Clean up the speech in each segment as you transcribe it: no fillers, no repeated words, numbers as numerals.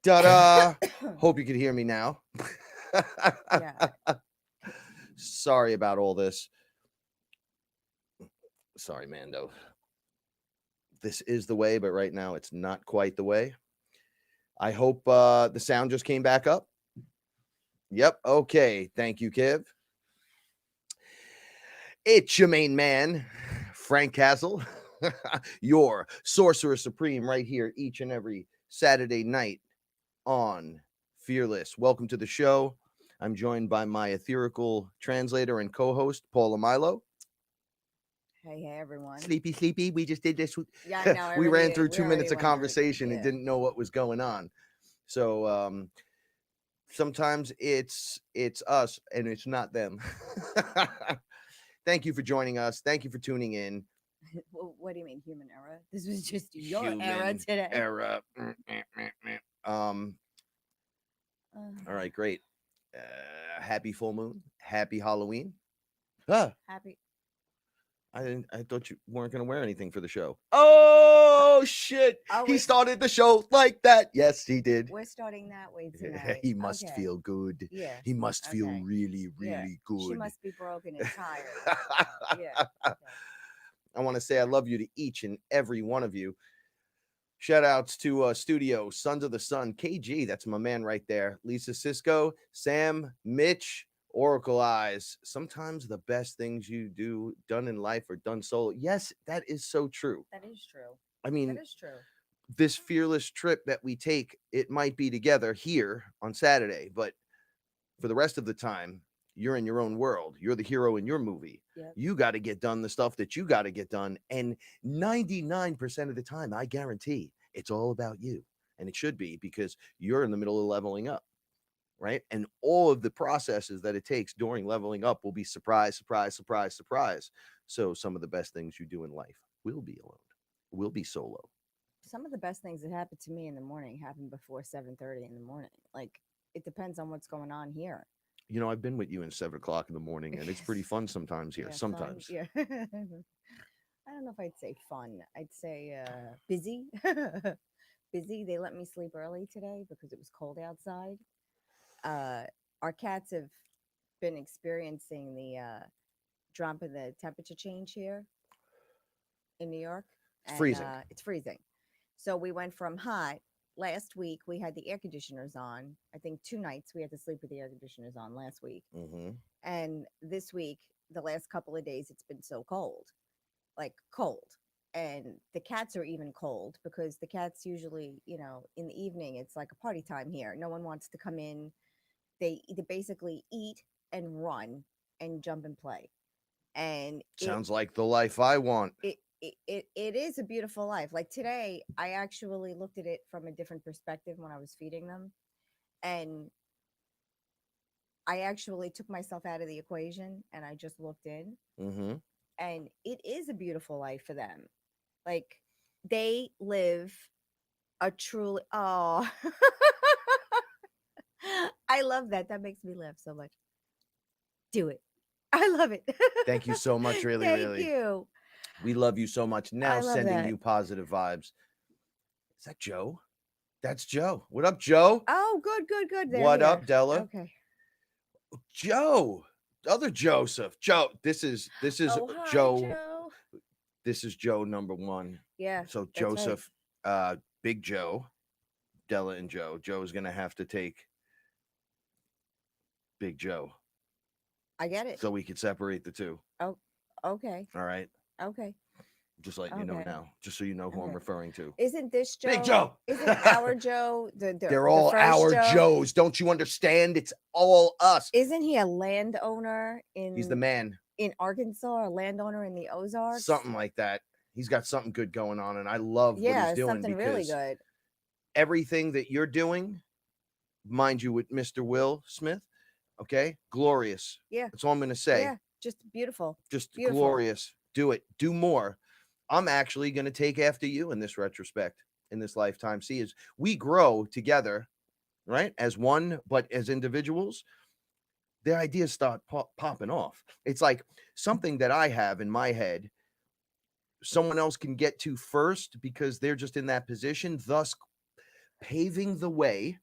Ta-da! Hope you can hear me now. Yeah. Sorry about all this. Sorry, Mando. This is the way, but right now it's not quite the way. I hope the sound just came back up. Yep. Okay. Thank you, Kev. It's your main man, Frank Castle, your sorcerer supreme, right here each and every Saturday night on Fearless. Welcome to the show. I'm joined by my etherical translator and co-host, Paula Milo. Hey, everyone. Sleepy. We just did this. Yeah, I know. We ran through We 2 minutes already of went through. conversation and Yeah. didn't know what was going on. So sometimes it's us and it's not them. Thank you for joining us. Thank you for tuning in. What do you mean, human error? This was just your Human error today. Era. All right, great. Happy full moon. Happy Halloween. Happy. I thought you weren't going to wear anything for the show. Oh shit! Oh, He started the show like that. Yes, he did. We're starting that way tonight. He must Okay. feel good. Yeah. He must feel Okay. really, Yeah. really good. She must be broken and tired. Right now. Yeah. Okay. I want to say I love you to each and every one of you. Shout outs to Studio, Sons of the Sun, KG, that's my man right there. Lisa Cisco, Sam, Mitch, Oracle Eyes. Sometimes the best things you do done in life are done solo. Yes, that is so true. That is true. I mean, That is true. this fearless trip that we take, it might be together here on Saturday, but for the rest of the time, you're in your own world. You're the hero in your movie. Yep. You got to get done the stuff that you got to get done. And 99% of the time, I guarantee it's all about you. And it should be because you're in the middle of leveling up, right? And all of the processes that it takes during leveling up will be surprise. So some of the best things you do in life will be alone, will be solo. Some of the best things that happened to me in the morning happened before 7:30 in the morning. Like, it depends on what's going on here. You know, I've been with you in 7 o'clock in the morning, and it's pretty fun sometimes here. Yeah, Sometimes. fun. Yeah. I don't know if I'd say fun. I'd say busy. Busy. They let me sleep early today because it was cold outside. Our cats have been experiencing the drop in the temperature change here in New York. It's freezing. It's freezing. So we went from hot. Last week we had the air conditioners on. I think 2 nights we had to sleep with the air conditioners on last week. Mm-hmm. And this week, the last couple of days, it's been so cold, like cold. And the cats are even cold because the cats usually, in the evening, it's like a party time here. No one wants to come in. They basically eat and run and jump and play. And Sounds like the life I want. It is a beautiful life. Like today, I actually looked at it from a different perspective when I was feeding them. And I actually took myself out of the equation and I just looked in. Mm-hmm. And it is a beautiful life for them. Like they live a truly, oh, I love that. That makes me laugh so much. Do it. I love it. Thank you so much. Really, Thank really. you. We love you so much. Now I love sending that. you positive vibes. Is that Joe? That's Joe. What up, Joe? Oh, good. They're What here. up, Della? Okay. Joe. Other Joseph. Joe. This is Oh, hi, Joe. Joe. This is Joe number one. Yeah. So that's Joseph, Big Joe, Della and Joe. Joe's gonna have to take Big Joe. I get it. So we could separate the two. Oh, okay. All right. Okay. Just letting you know Okay. now, just so you know who I'm Okay. referring to. Isn't this Joe? Big Joe. Isn't our Joe They're the all first our Joe? Joes. Don't you understand? It's all us. Isn't he a landowner He's the man. in Arkansas, a landowner in the Ozarks? Something like that. He's got something good going on, and I love what Yeah, he's doing something because really good. everything that you're doing, mind you, with Mr. Will Smith, okay, glorious. Yeah. That's all I'm gonna say. Yeah, just beautiful. Just Beautiful. glorious. Do it. Do more. I'm actually gonna take after you in this retrospect, in this lifetime. See, as we grow together, right, as one, but as individuals, their ideas start popping off. It's like something that I have in my head, someone else can get to first because they're just in that position, thus paving the way,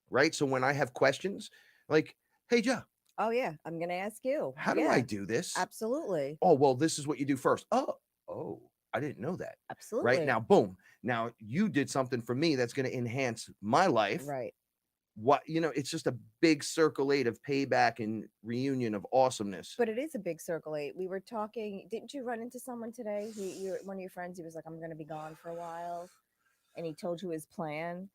right? So when I have questions, like, hey, Joe, Oh yeah, I'm gonna ask you. how do I Yeah, do this? absolutely, Oh, well, this is what you do first. Oh, I didn't know that. Right absolutely. now, boom. Now you did something for me that's going to enhance my life. Right. What, it's just a big circle eight of payback and reunion of awesomeness. But it is a big circle eight. We were talking. Didn't you run into someone today? One of your friends. He was like, "I'm going to be gone for a while," and he told you his plan.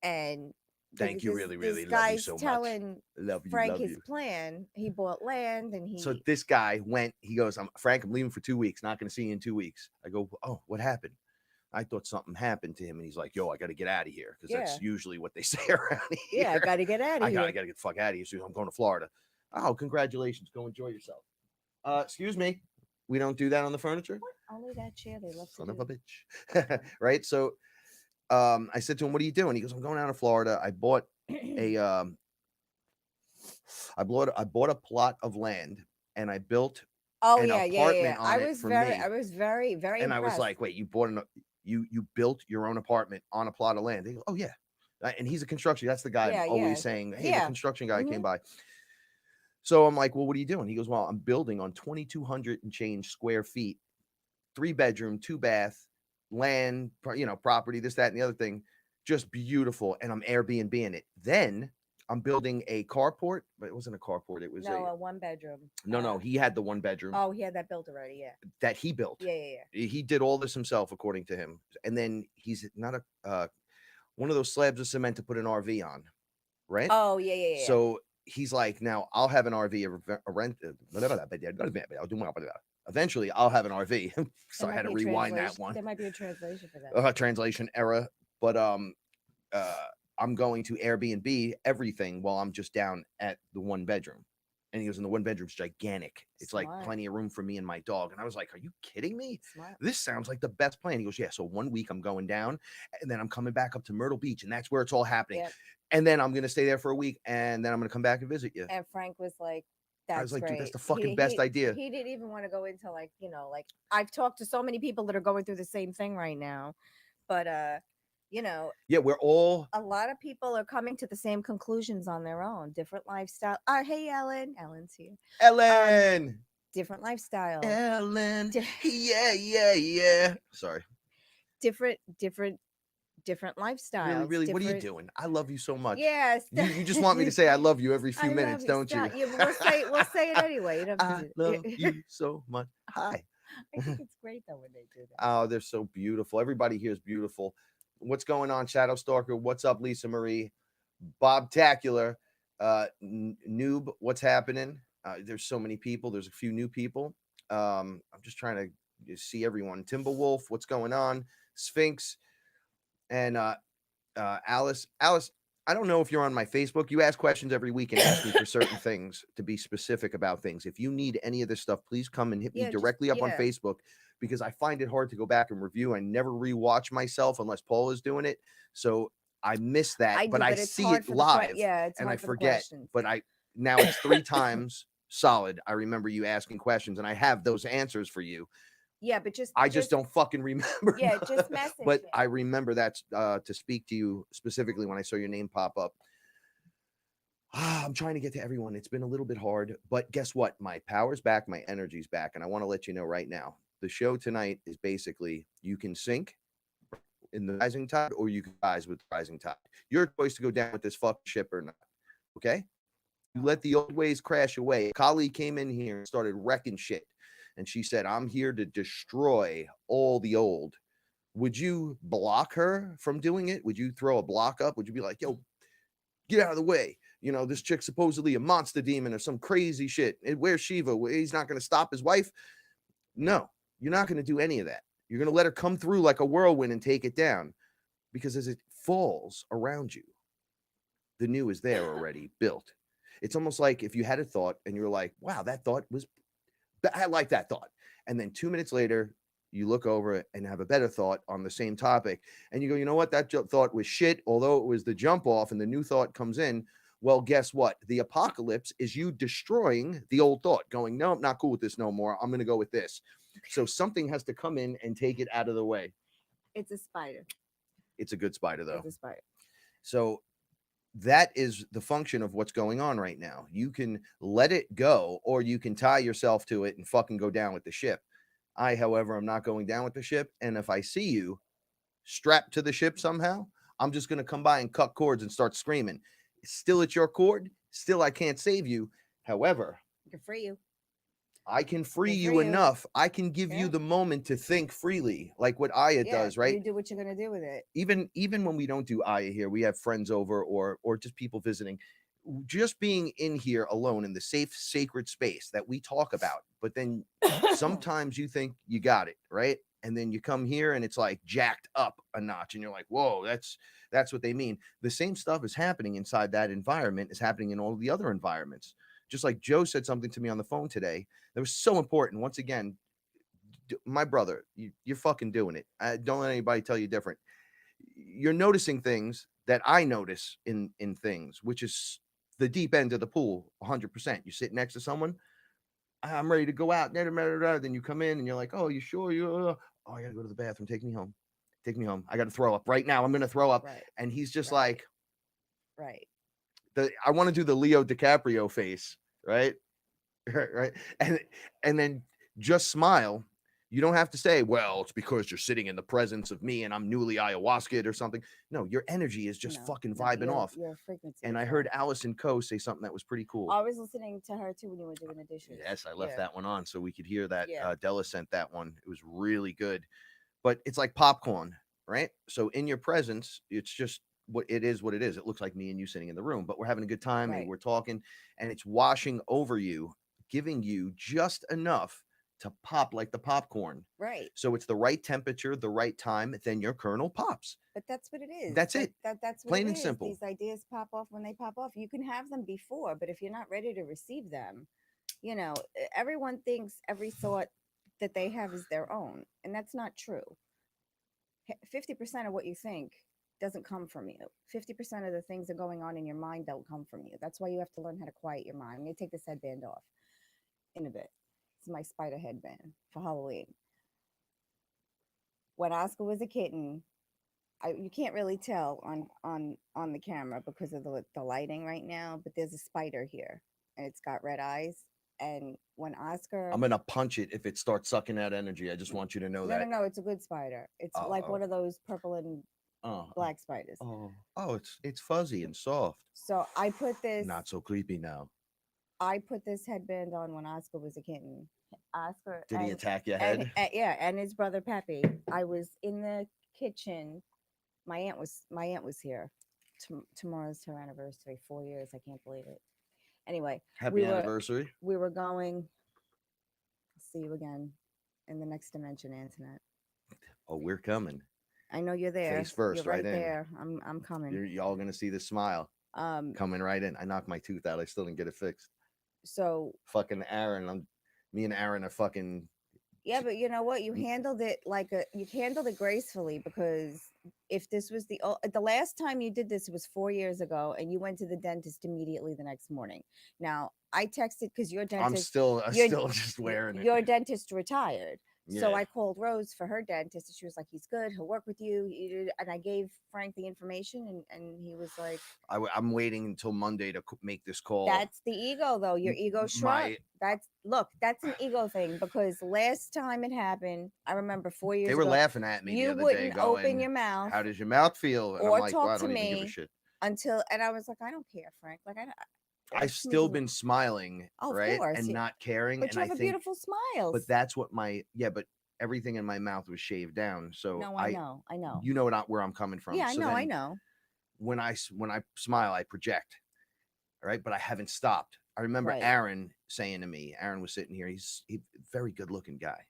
And Thank you, really, this really love you guy's so much. telling Love you, Frank love his you. plan. He bought land, and So he this guy went, he goes, Frank, I'm leaving for 2 weeks. Not going to see you in 2 weeks. I go, oh, what happened? I thought something happened to him. And he's like, yo, I got to get out of here. Because yeah that's usually what they say around yeah I here. got to get out of I here. got to get the fuck out of here. So I'm going to Florida. Oh, congratulations. Go enjoy yourself. Excuse me. We don't do that on the furniture. Only that chair they love Son to of a do. bitch. Right. So I said to him, what are you doing? He goes, I'm going out to Florida. I bought a I bought a plot of land and I built Oh an yeah. apartment on it for me. I was very And I was impressed. like, wait, you bought you built your own apartment on a plot of land? They go, oh yeah. And he's a construction. That's the guy I'm Yeah always saying, hey, the yeah. construction guy Hmm. came by. So I'm like, well, what are you doing? He goes, well, I'm building on 2,200 and change square feet, 3 bedroom, 2 bath, land, property, this, that, and the other thing. Just beautiful. And I'm Airbnb in it. Then I'm building a carport, but it wasn't a carport. It was No, a 1 bedroom. no, he had the 1 bedroom Oh, he had that built already. Yeah. that he built. Yeah. He did all this himself, according to him. And then he's not one of those slabs of cement to put an RV on, right? Oh yeah. So he's like, now I'll have an RV, a rent. Eventually, I'll have an RV. So There I might had to be a rewind that translation. one. There might be a translation for that. Translation error. But uh, I'm going to Airbnb everything while I'm just down at the 1 bedroom. And he goes, and the 1 bedroom's gigantic. It's like Smart. plenty of room for me and my dog. And I was like, are you kidding me? Smart. This sounds like the best plan. He goes, yeah. So 1 week I'm going down and then I'm coming back up to Myrtle Beach. And that's where it's all happening. Yep. And then I'm going to stay there for a week. And then I'm going to come back and visit you. And Frank was like, I was "That's like, dude, great." that's the fucking best idea. He didn't even want to go into like I've talked to so many people that are going through the same thing right now, but Yeah, we're all. a lot of people are coming to the same conclusions on their own, different lifestyle. Hey, Ellen's here. Ellen. Different lifestyle, Ellen. Di- Yeah. Sorry. different Really, lifestyles. really, what are you Different. doing? I love you so much. Yes. You just want me to say I love you every few I minutes, love you. don't you? Stop. Yeah, but we'll say it anyway. You don't have I to do love you so much. Hi. I think it's great though when they do that. Oh, they're so beautiful. Everybody here is beautiful. What's going on, Shadow Stalker? What's up, Lisa Marie? Bob Tacular, Noob, what's happening? There's so many people. There's a few new people. I'm just trying to see everyone. Timberwolf, what's going on? Sphynx and Alice. Alice, I don't know if you're on my Facebook. You ask questions every week and ask me for certain things to be specific about things. If you need any of this stuff, please come and hit me directly up on Facebook because I find it hard to go back and review. I never rewatch myself unless Paul is doing it. So I miss that, but I see it live and I forget. But now it's 3 times solid. I remember you asking questions and I have those answers for you. Yeah, but I just don't fucking remember. Yeah, just message but me. I remember that to speak to you specifically when I saw your name pop up. I'm trying to get to everyone. It's been a little bit hard, but guess what? My power's back, my energy's back, and I want to let you know right now. The show tonight is basically you can sink in the rising tide or you can rise with the rising tide. Your choice to go down with this fucking ship or not. Okay? You let the old ways crash away. A colleague came in here and started wrecking shit. And she said, I'm here to destroy all the old. Would you block her from doing it? Would you throw a block up? Would you be like, yo, get out of the way? This chick's supposedly a monster demon or some crazy shit. Where's Shiva? He's not going to stop his wife? No, you're not going to do any of that. You're going to let her come through like a whirlwind and take it down because as it falls around you, the new is there already built. It's almost like if you had a thought and you're like, wow, that thought was I like that thought. And then 2 minutes later, you look over it and have a better thought on the same topic. And you go, you know what? That thought was shit. Although it was the jump off and the new thought comes in. Well, guess what? The apocalypse is you destroying the old thought, going, no, I'm not cool with this no more. I'm going to go with this. So something has to come in and take it out of the way. It's a spider. It's a good spider, though. It's a spider. So that is the function of what's going on right now. You can let it go, or you can tie yourself to it and fucking go down with the ship. I, however, am not going down with the ship. And if I see you strapped to the ship somehow, I'm just going to come by and cut cords and start screaming. Still, it's your cord. Still, I can't save you. However, I can free you. I can I free can you free you. enough. I can give you Yeah. the moment to think freely, like what Aya Yeah, does, right? you do what you're gonna do with it. Even when we don't do Aya here, we have friends over or just people visiting. Just being in here alone in the safe, sacred space that we talk about, but then sometimes you think you got it right, and then you come here and it's like jacked up a notch, and you're like, whoa, that's what they mean. The same stuff is happening inside that environment is happening in all the other environments. Just like Joe said something to me on the phone today that was so important. Once again, my brother, you're fucking doing it. Don't let anybody tell you different. You're noticing things that I notice in things, which is the deep end of the pool. 100%. You sit next to someone. I'm ready to go out. Then you come in and you're like, oh, you sure? Oh, I gotta go to the bathroom. Take me home. Take me home. I gotta throw up right now. I'm gonna throw up. Right. And he's just Right. like, Right. I want to do the Leo DiCaprio face, right? Right. And then just smile. You don't have to say, well, it's because you're sitting in the presence of me and I'm newly ayahuasca or something. No, your energy is just fucking vibing off. Your frequency. And I heard Allison Coe say something that was pretty cool. I was listening to her too when you were doing the dishes. Yes, I left that one on so we could hear that. Yeah. Della sent that one. It was really good. But it's like popcorn, right? So in your presence, it's just what it is. It looks like me and you sitting in the room, but we're having a good time and we're talking, and it's washing over you, giving you just enough to pop like the popcorn. Right. So it's the right temperature, the right time, then your kernel pops. But that's what it is. That's it. That's what Plain it and is. simple. These ideas pop off when they pop off. You can have them before, but if you're not ready to receive them, everyone thinks every thought that they have is their own, and that's not true. 50% of what you think doesn't come from you. 50% of the things that are going on in your mind don't come from you. That's why you have to learn how to quiet your mind. I'm going to take this headband off in a bit. It's my spider headband for Halloween. When Oscar was a kitten, you can't really tell on the camera because of the lighting right now, but there's a spider here and it's got red eyes. And when Oscar, I'm gonna punch it if it starts sucking out energy. I just want you to know that. No, it's a good spider. It's like one of those purple and black spiders. It's fuzzy and soft. So I put this. Not so creepy now. I put this headband on when Oscar was a kitten. Oscar. Did he attack your head? Yeah, and his brother Peppy. I was in the kitchen. My aunt was here. Tomorrow's her anniversary. 4 years. I can't believe it. Anyway, happy anniversary. We were going. See you again in the next dimension, Antoinette. Oh, we're coming. I know you're there. Face first, you're right in. There. I'm coming. Y'all gonna see the smile. Coming right in. I knocked my tooth out. I still didn't get it fixed. So fucking Aaron. Me and Aaron are fucking. Yeah, but you know what? You handled it gracefully, because if this was the last time you did this, it was 4 years ago, and you went to the dentist immediately the next morning. Now I texted because your dentist. I'm still just wearing it. Your dentist retired. Yeah. So I called Rose for her dentist, and she was like, "He's good. He'll work with you." And I gave Frank the information, and he was like, "I'm waiting until Monday to make this call." That's the ego, though. Your ego shrunk. That's an ego thing, because last time it happened, I remember 4 years ago. They were laughing at me the other day, going, open your mouth. How does your mouth feel? And or I'm like, talk well, I to don't me even give a shit. And I was like, I don't care, Frank. Like I've still been smiling, right, course. and not caring. But and you have a beautiful smile. But that's what but everything in my mouth was shaved down. So no, I know. You know not where I'm coming from. Yeah, so I know. When I smile, I project. All right, but I haven't stopped. I remember Aaron saying to me, Aaron was sitting here. He's a very good looking guy.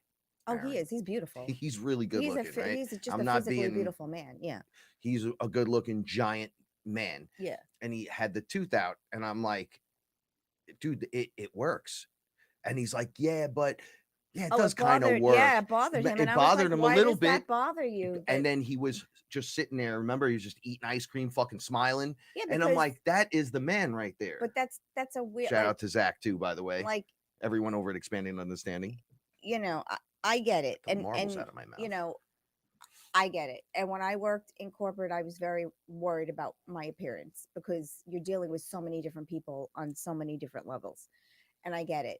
Oh, Aaron. He is. He's beautiful. He's really good looking, right? He's just a physically beautiful man. Yeah. He's a good looking giant man. Yeah. And he had the tooth out, and I'm like, dude, it works. And he's like, yeah, but it does kind of work. Yeah, it bothered him. It bothered him a little bit. Why does that bother you? And then he was just sitting there. Remember, he was just eating ice cream, fucking smiling. Yeah, and I'm like, that is the man right there. But that's a weird. Shout out to Zach too, by the way. Like everyone over at Expanding Understanding. I get it. And marbles out of my mouth. I get it. And when I worked in corporate, I was very worried about my appearance because you're dealing with so many different people on so many different levels. And I get it.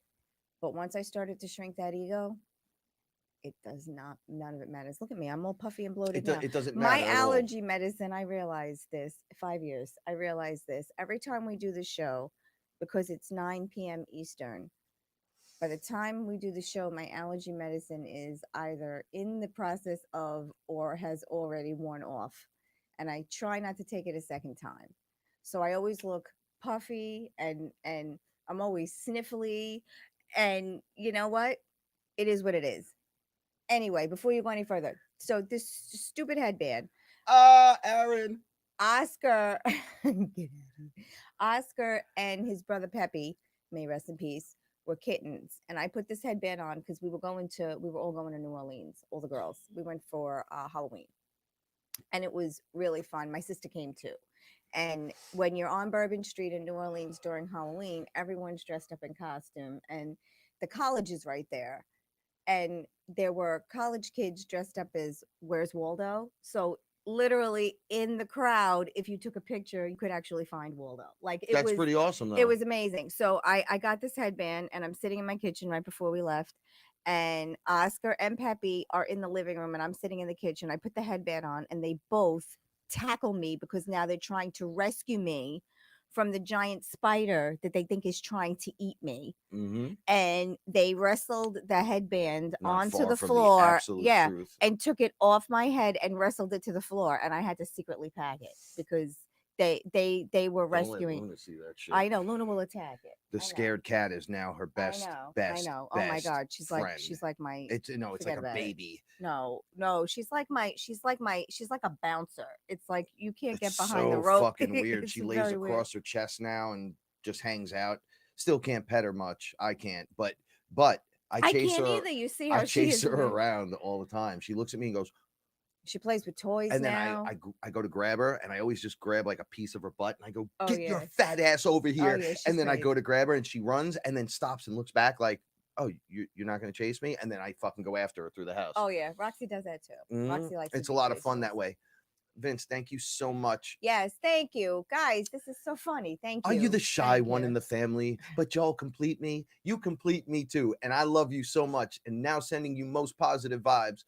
But once I started to shrink that ego, it does not, none of it matters. Look at me. I'm all puffy and bloated now. It doesn't My matter at all. allergy medicine, I realized this 5 years. I realized this every time we do the show because it's 9 p.m. Eastern. By the time we do the show, my allergy medicine is either in the process of or has already worn off. And I try not to take it a second time. So I always look puffy and I'm always sniffly. And you know what? It is what it is. Anyway, before you go any further, so this stupid headband, Aaron. Oscar, get out of here. Oscar and his brother Peppy, may rest in peace, were kittens, and I put this headband on because we were all going to New Orleans, all the girls. We went for Halloween, and it was really fun. My sister came too. And when you're on Bourbon Street in New Orleans during Halloween, everyone's dressed up in costume, and the college is right there. And there were college kids dressed up as Where's Waldo. So literally in the crowd, if you took a picture, you could actually find Waldo. Like That's pretty awesome, though. it was amazing. So I got this headband and I'm sitting in my kitchen right before we left. And Oscar and Peppy are in the living room and I'm sitting in the kitchen. I put the headband on and they both tackle me because now they're trying to rescue me from the giant spider that they think is trying to eat me. Mm-hmm. And they wrestled the headband Not onto far the from floor. absolute Yeah. truth. And took it off my head and wrestled it to the floor. And I had to secretly pack it because they were Don't let rescuing. Luna see that shit. I know Luna will attack it. The scared cat is now her best. I know. Oh my god, she's friend. like my. It's like forget a about it. baby. No, she's like a bouncer. It's like you can't get It's behind the so rope. fucking weird. It's She lays very across weird. her chest now and just hangs out. Still can't pet her much. I can't, but I I chase can't her. either. You see I how she chase is. her with me. around all the time. She looks at me and goes, She plays with toys and then now. I go to grab her and I always just grab like a piece of her butt and I go, Oh, get your yeah. fat ass over here. yeah, she's And then I go crazy. to grab her and she runs and then stops and looks back like, oh, you're not going to chase me? And then I fucking go after her through the house. Oh yeah, Roxy does that too. Roxy likes. It's to a be lot of chased fun also. that way. Vince, thank you so much. Yes, thank you, guys. This is so funny. Thank you. Are you the shy Thank one you. in the family? But y'all complete me. You complete me too. And I love you so much. And now sending you most positive vibes.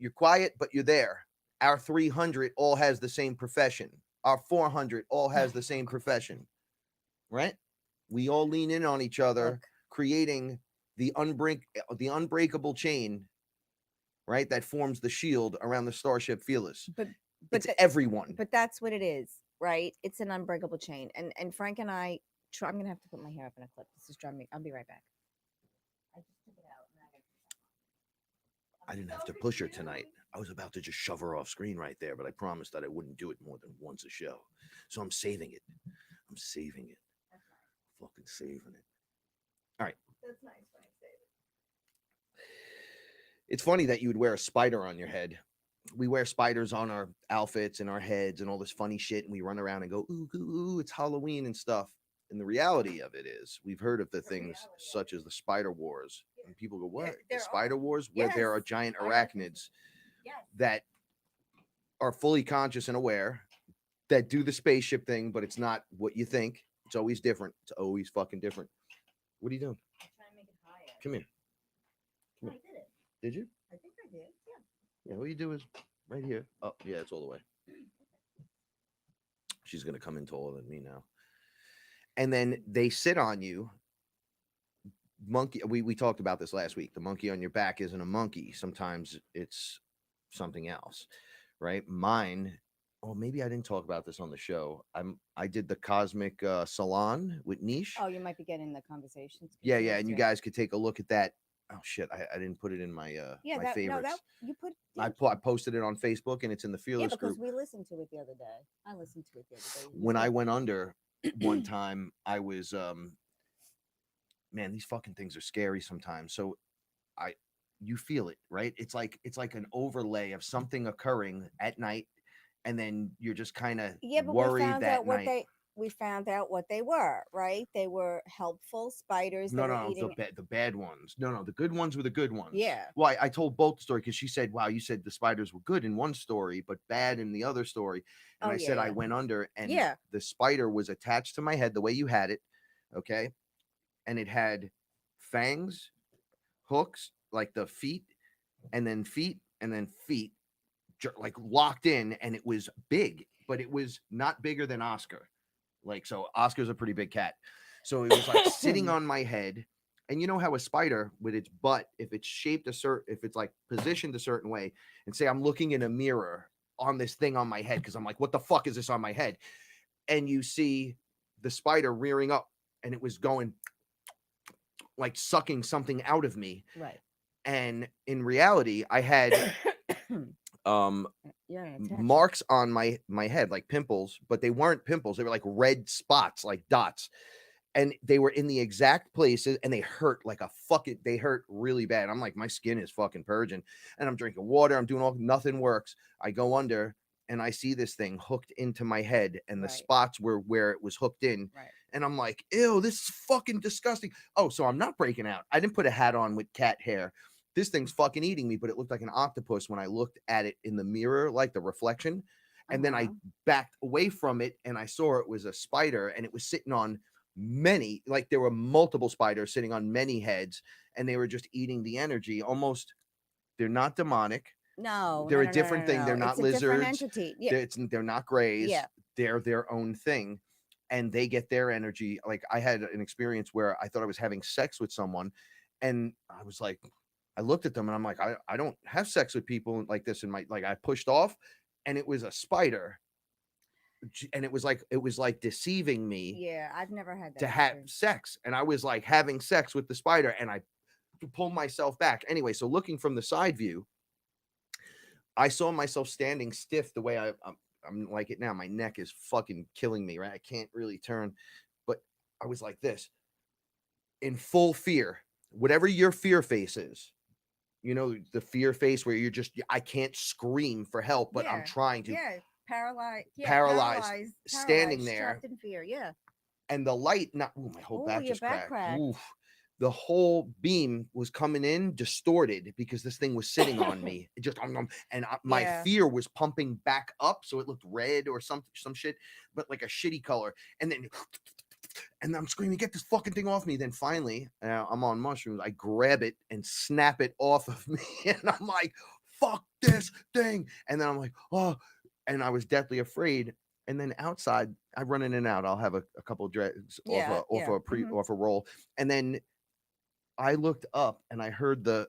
You're quiet, but you're there. Our 300 all has the same profession. Our 400 all has the same profession. Right? We all lean in on each other, Look. creating the unbreakable chain, right? That forms the shield around the StarShip FearLess. But It's everyone. But that's what it is, right? It's an unbreakable chain. And Frank and I I'm gonna have to put my hair up in a clip. This is driving me. I'll be right back. I just took it out. I didn't have to push her tonight. I was about to just shove her off screen right there, but I promised that I wouldn't do it more than once a show. So I'm saving it. I'm saving it. That's nice. Fucking saving it. All right. That's nice, Frank. Save it. It's funny that you would wear a spider on your head. We wear spiders on our outfits and our heads and all this funny shit, and we run around and go, ooh, ooh, ooh, it's Halloween and stuff. And the reality of it is, we've heard of the things such as the spider wars. And people go, what? The spider wars? Where there are giant arachnids that are fully conscious and aware, that do the spaceship thing, but it's not what you think. It's always different. It's always fucking different. What are you doing? I'm trying to make it higher. Come here. I did it. Did you? I think I did. Yeah. Yeah, what you do is right here. Oh, yeah, it's all the way. She's going to come in taller than me now. And then they sit on you. Monkey, we talked about this last week. The monkey on your back isn't a monkey. Sometimes it's something else, right? Mine, oh, maybe I didn't talk about this on the show. I did the cosmic salon with Niche. Oh, you might be getting the conversations. Yeah, and you guys could take a look at that. Oh shit, I didn't put it in my my favorites. No, you put. I posted it on Facebook and it's in the FearLess because group. we listened to it the other day. I listened to it the other day. When I went under one time, I was man, these fucking things are scary sometimes. So you feel it, right? It's like an overlay of something occurring at night, and then you're just kind of worried that night. we found out what they were, right? They were helpful spiders that No, were no, eating. the bad ones. No, no, the good ones were the good ones. Yeah. Well, I told both the story because she said, "Wow, you said the spiders were good in one story, but bad in the other story." And Oh I yeah, said I yeah. went under, and Yeah. the spider was attached to my head the way you had it, okay, and it had fangs, hooks, like the feet, and then feet, like locked in, and it was big, but it was not bigger than Oscar. Like, so Oscar's a pretty big cat. So it was like sitting on my head. And you know how a spider with its butt, if it's shaped a certain, if it's like positioned a certain way, and say I'm looking in a mirror on this thing on my head, because I'm like, what the fuck is this on my head? And you see the spider rearing up, and it was going like sucking something out of me. Right. And in reality, I had um You're an attachment. marks on my head, like pimples, but they weren't pimples, they were like red spots, like dots, and they were in the exact places, and they hurt like a fucking, they hurt really bad. I'm like, my skin is fucking purging, and I'm drinking water, I'm doing all, nothing works. I go under, and I see this thing hooked into my head, and the Right. spots were where it was hooked in. Right. And I'm like, ew, this is fucking disgusting. Oh, so I'm not breaking out. I didn't put a hat on with cat hair. This thing's fucking eating me, but it looked like an octopus when I looked at it in the mirror, like the reflection. And then I backed away from it, and I saw it was a spider, and it was sitting on many, like there were multiple spiders sitting on many heads, and they were just eating the energy. Almost, they're not demonic. No, They're no, a no, no, different no, thing. no. They're It's not a different lizards. entity. Yeah. They're not grays. Yeah. They're their own thing, and they get their energy. Like, I had an experience where I thought I was having sex with someone, and I was like, I looked at them, and I'm like, I don't have sex with people like this in my, like, I pushed off, and it was a spider, and it was like deceiving me Yeah, I've never had that to have experience. sex, and I was like having sex with the spider, and I pulled myself back. Anyway, so looking from the side view, I saw myself standing stiff the way I'm like it now. My neck is fucking killing me, right? I can't really turn, but I was like this, in full fear. Whatever your fear face is, you know, the fear face where you're just, I can't scream for help, but I'm Yeah. trying to. Yeah. Paralyzed. Yeah. Paralyzed, standing Paralyzed. there, Trapped in fear. Yeah. and the light, not, ooh, my whole Oh, back your just back cracked. cracked. Oof. The whole beam was coming in distorted because this thing was sitting on me. It just, and my Yeah. fear was pumping back up, so it looked red or some shit, but like a shitty color. And then, and I'm screaming, get this fucking thing off me. Then finally, I'm on mushrooms. I grab it and snap it off of me, and I'm like, fuck this thing. And then I'm like, oh, and I was deathly afraid. And then outside, I run in and out. I'll have a couple of dreads Yeah. Yeah. off a roll, and then I looked up and I heard the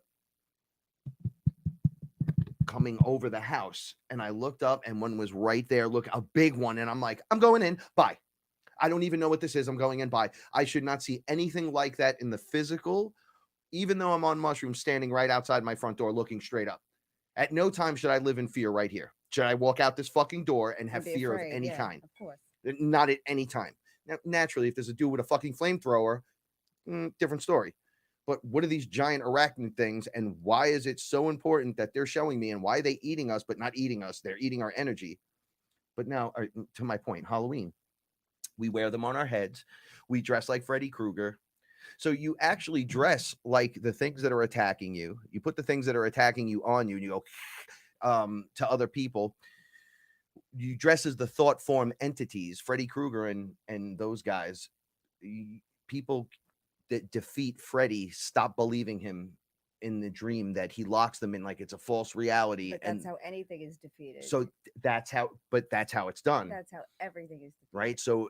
coming over the house, and I looked up, and one was right there. Look, a big one, and I'm like, I'm going in. Bye. I don't even know what this is. I'm going in. Bye. I should not see anything like that in the physical, even though I'm on mushrooms, standing right outside my front door, looking straight up. At no time should I live in fear right here. Should I walk out this fucking door and have fear of any kind? Of course. Not at any time. Now, naturally, if there's a dude with a fucking flamethrower, different story. But what are these giant arachnid things, and why is it so important that they're showing me, and why are they eating us but not eating us? They're eating our energy. But now, to my point, Halloween, we wear them on our heads. We dress like Freddy Krueger. So you actually dress like the things that are attacking you. You put the things that are attacking you on you, and you go to other people. You dress as the thought form entities, Freddy Krueger and those guys. People that defeat Freddy stop believing him in the dream, that he locks them in like it's a false reality. But that's how anything is defeated. So that's how it's done. That's how everything is defeated. Right. So,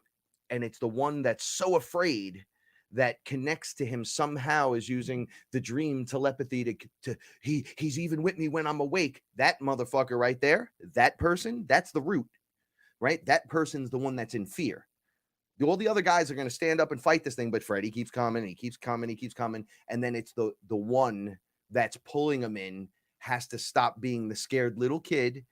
and it's the one that's so afraid that connects to him somehow, is using the dream telepathy to he's even with me when I'm awake. That motherfucker right there, that person, that's the root, right? That person's the one that's in fear. All the other guys are going to stand up and fight this thing, but Freddy keeps coming, he keeps coming, he keeps coming. And then it's the one that's pulling him in has to stop being the scared little kid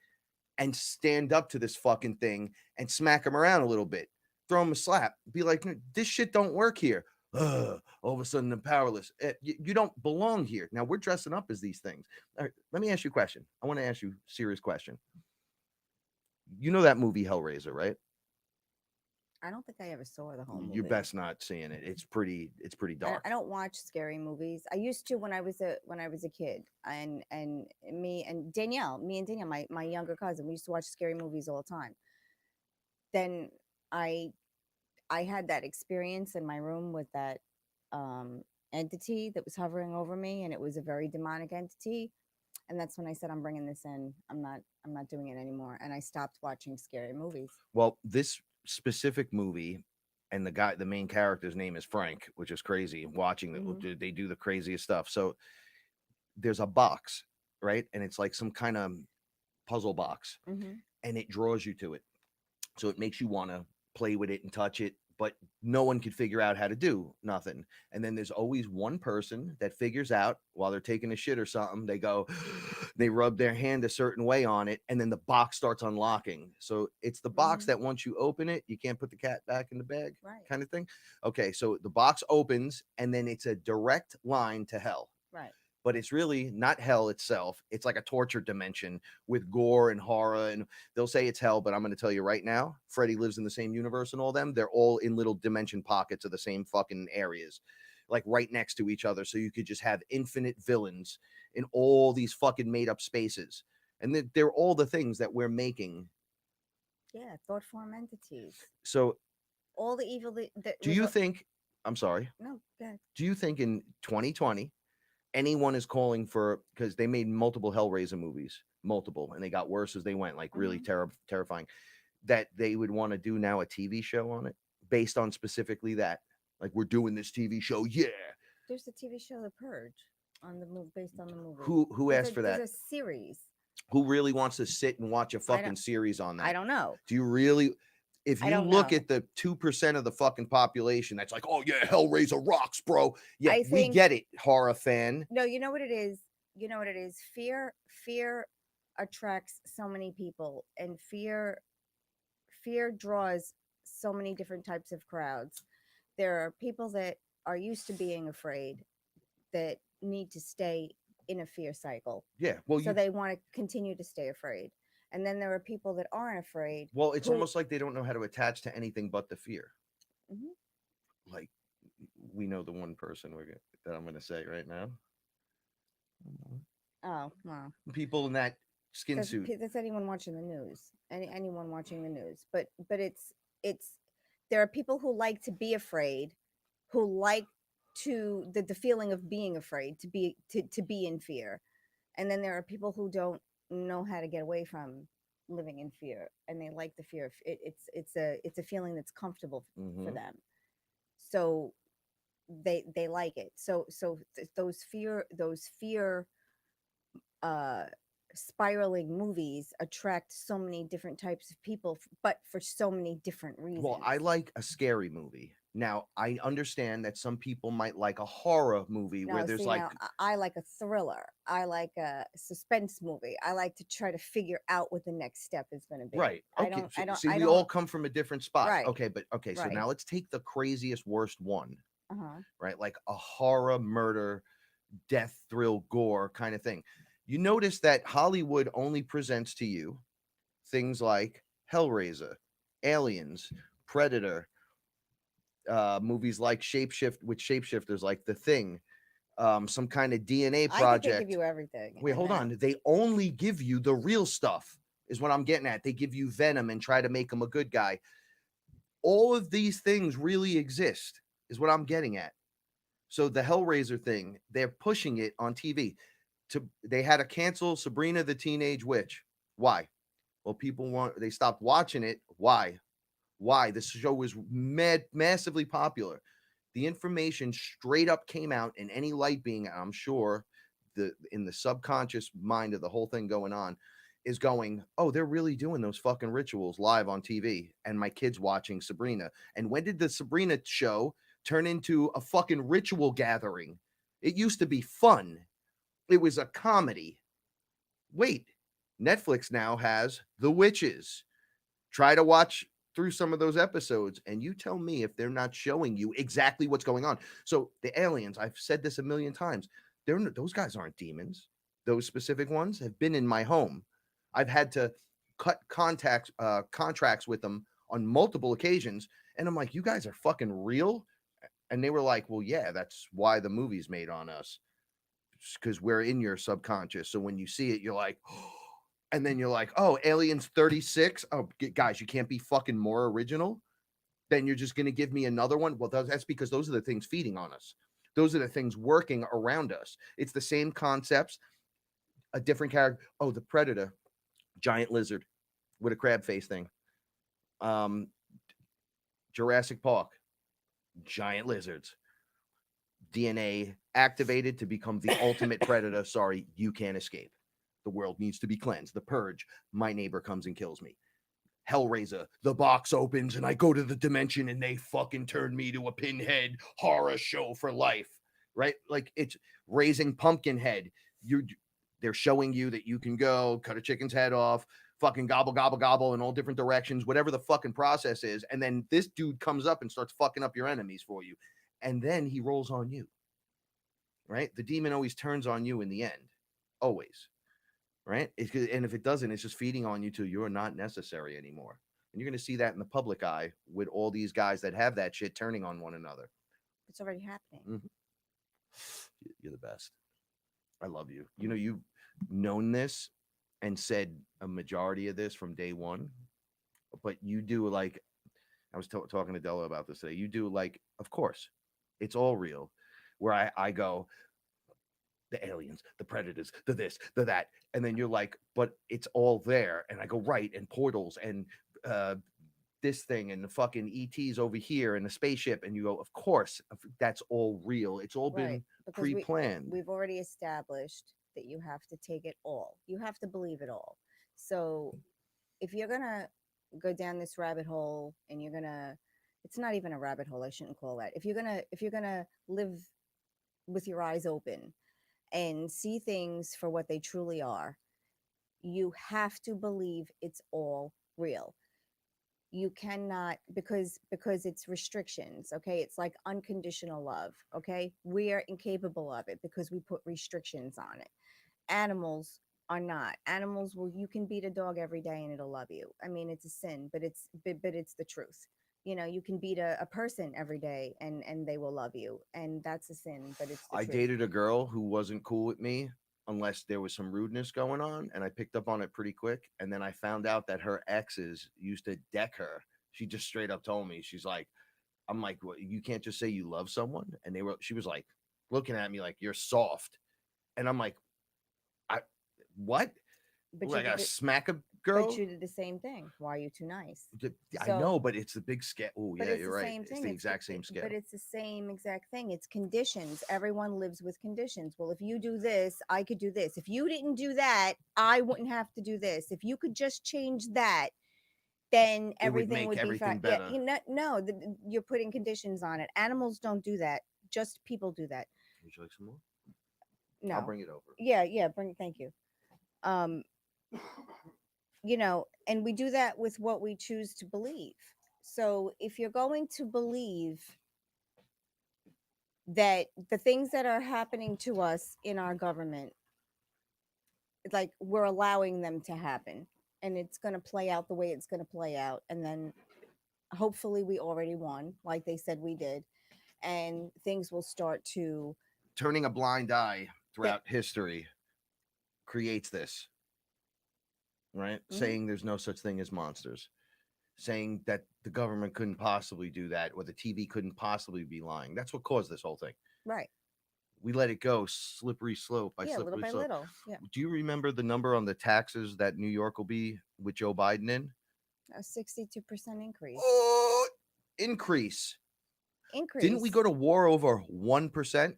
and stand up to this fucking thing and smack him around a little bit, throw him a slap, be like, this shit don't work here. All of a sudden I'm powerless. You don't belong here. Now we're dressing up as these things. All right, let me ask you a question. I want to ask you a serious question. You know that movie Hellraiser, right? I don't think I ever saw the whole You're movie. best not seeing it. It's pretty dark. I don't watch scary movies. I used to when I was a kid, and me and Danielle, my younger cousin, we used to watch scary movies all the time. Then I I had that experience in my room with that um, entity that was hovering over me, and it was a very demonic entity. And that's when I said, I'm bringing this in. I'm not doing it anymore. And I stopped watching scary movies. Well, this specific movie, and the main character's name is Frank, which is crazy. Watching Hmm. they do the craziest stuff. So there's a box, right? And it's like some kind of puzzle box, Hmm. and it draws you to it. So it makes you want to play with it and touch it, but no one could figure out how to do nothing. And then there's always one person that figures out while they're taking a shit or something, they go, they rub their hand a certain way on it, and then the box starts unlocking. So it's the box Hmm. that once you open it, you can't put the cat back in the bag, Right. kind of thing. Okay, so the box opens, and then it's a direct line to hell, Right. but it's really not hell itself. It's like a torture dimension with gore and horror. And they'll say it's hell, but I'm going to tell you right now, Freddy lives in the same universe and all them. They're all in little dimension pockets of the same fucking areas, like right next to each other. So you could just have infinite villains in all these fucking made up spaces. And they're all the things that we're making. Yeah. Thought form entities. So All the evil that do you think, I'm sorry, no, God. do you think in 2020, anyone is calling for, because they made multiple Hellraiser movies, multiple, and they got worse as they went, like really Hmm. terrifying, that they would want to do now a TV show on it based on specifically that? Like, we're doing this TV show, yeah. There's a TV show, The Purge, on the move based on the movie. Who asked for There's that? a series. Who really wants to sit and watch a I don't fucking series on I that? don't know. Do you really? If I you don't look know. at the 2% of the fucking population that's like, oh yeah, Hellraiser rocks, bro. Yeah, I we think get it, horror fan. no. You know what it is. You know what it is. Fear attracts so many people, and fear draws so many different types of crowds. There are people that are used to being afraid that need to stay in a fear cycle. Yeah, well, So they want to continue to stay afraid. And then there are people that aren't afraid it's who almost like they don't know how to attach to anything but the fear. Mhm. Like, we know the one person that I'm gonna say right now. Oh, well. People in that skin suit. That's anyone watching the news. Anyone watching the news. But it's there are people who like to be afraid, who like to the feeling of being afraid, to be in fear. And then there are people who don't know how to get away from living in fear, and they like the fear of it. It's a feeling that's comfortable for Hmm. them. So they like it. Those fear uh spiraling movies attract so many different types of people, but for so many different Well, reasons. I like a scary movie. Now, I understand that some people might like a horror movie where Now, there's see, like, now I like a thriller. I like a suspense movie. I like to try to figure out what the next step is going to be. right, okay. So, see, I we all don't. come from a different spot. Right, Okay, but okay, so right. now let's take the craziest, worst one, Uh-huh. right? Like a horror, murder, death, thrill, gore kind of thing. You notice that Hollywood only presents to you things like Hellraiser, Aliens, Predator, movies like Shapeshifters, like The Thing, some kind of DNA I think they give project. you everything Wait, in hold that. on. They only give you the real stuff, is what I'm getting at. They give you Venom and try to make him a good guy. All of these things really exist, is what I'm getting at. So the Hellraiser thing, they're pushing it on TV. They had to cancel Sabrina the Teenage Witch. Why? Well, they stopped watching it. Why? Why? This show was massively popular. The information straight up came out, and any light being, I'm sure, in the subconscious mind of the whole thing going on, is going, oh, they're really doing those fucking rituals live on TV, and my kid's watching Sabrina. And when did the Sabrina show turn into a fucking ritual gathering? It used to be fun. It was a comedy. Wait, Netflix now has The Witches. Try to watch through some of those episodes, and you tell me if they're not showing you exactly what's going on. So the aliens, I've said this a million times, those guys aren't demons. Those specific ones have been in my home. I've had to cut contracts with them on multiple occasions, And I'm like, you guys are fucking real? And they were like, well, yeah, that's why the movie's made on us, because we're in your subconscious. So when you see it, you're like, oh, and then you're like, oh, Aliens 36. Oh, guys, you can't be fucking more original. Then you're just going to give me another one. Well, that's because those are the things feeding on us. Those are the things working around us. It's the same concepts, a different character. Oh, the Predator, giant lizard with a crab face thing. Um, Jurassic Park, giant lizards. DNA activated to become the ultimate predator. Sorry, you can't escape. The world needs to be cleansed. The Purge, my neighbor comes and kills me. Hellraiser, the box opens and I go to the dimension and they fucking turn me to a pinhead horror show for life, right? Like it's Raising Pumpkinhead. They're showing you that you can go cut a chicken's head off, fucking gobble, gobble, gobble in all different directions, whatever the fucking process is. And then this dude comes up and starts fucking up your enemies for you. And then he rolls on you, right? The demon always turns on you in the end, always, right? And if it doesn't, it's just feeding on you till you're not necessary anymore. And you're going to see that in the public eye with all these guys that have that shit turning on one another. It's already happening. Mm-hmm. You're the best. I love you. You know, you've known this and said a majority of this from day one, but you do like, I was talking to Della about this today. You do like, of course, it's all real. Where I go, the aliens, the predators, the this, the that. And then you're like, but it's all there. And I go, right. And portals and this thing and the fucking ETs over here and the spaceship. And you go, of course, that's all real. It's all been pre-planned. We've already established that you have to take it all. You have to believe it all. So if you're going to go down this rabbit hole and you're going to, it's not even a rabbit hole. I shouldn't call that. If you're going to live with your eyes open and see things for what they truly are, you have to believe it's all real. You cannot, because it's restrictions. Okay, it's like unconditional love. Okay, we are incapable of it because we put restrictions on it. Animals are not. Animals will, you can beat a dog every day and it'll love you. I mean, it's a sin, but it's the truth. You know, you can beat a person every day and they will love you, and that's a sin, but it's the I truth. dated a girl who wasn't cool with me unless there was some rudeness going on, and I picked up on it pretty quick. And then I found out that her exes used to deck her. She just straight up told me, she's like, I'm like, well, you can't just say you love someone. And she was like looking at me like, you're soft. And I'm like, what? But like I smack a girl? But you did the same thing. Why are you too nice? I know, but it's the big scale. Oh, yeah, you're right. It's the exact same scale. But it's the same exact thing. It's conditions. Everyone lives with conditions. Well, if you do this, I could do this. If you didn't do that, I wouldn't have to do this. If you could just change that, then everything would be fine. Better. Yeah, no, you're putting conditions on it. Animals don't do that. Just people do that. Would you like some more? No. I'll bring it over. Yeah, thank you. You know, and we do that with what we choose to believe. So if you're going to believe that the things that are happening to us in our government, it's like we're allowing them to happen, and it's going to play out the way it's going to play out, and then hopefully we already won, like they said we did, and things will start to turning a blind eye throughout history creates this, right? Mm-hmm. Saying there's no such thing as monsters, saying that the government couldn't possibly do that, or the TV couldn't possibly be lying. That's what caused this whole thing. Right. We let it go slippery slope by slippery little by slope. little. Yeah. Do you remember the number on the taxes that New York will be with Joe Biden in? A 62% increase. Oh, increase. Didn't we go to war over 1%?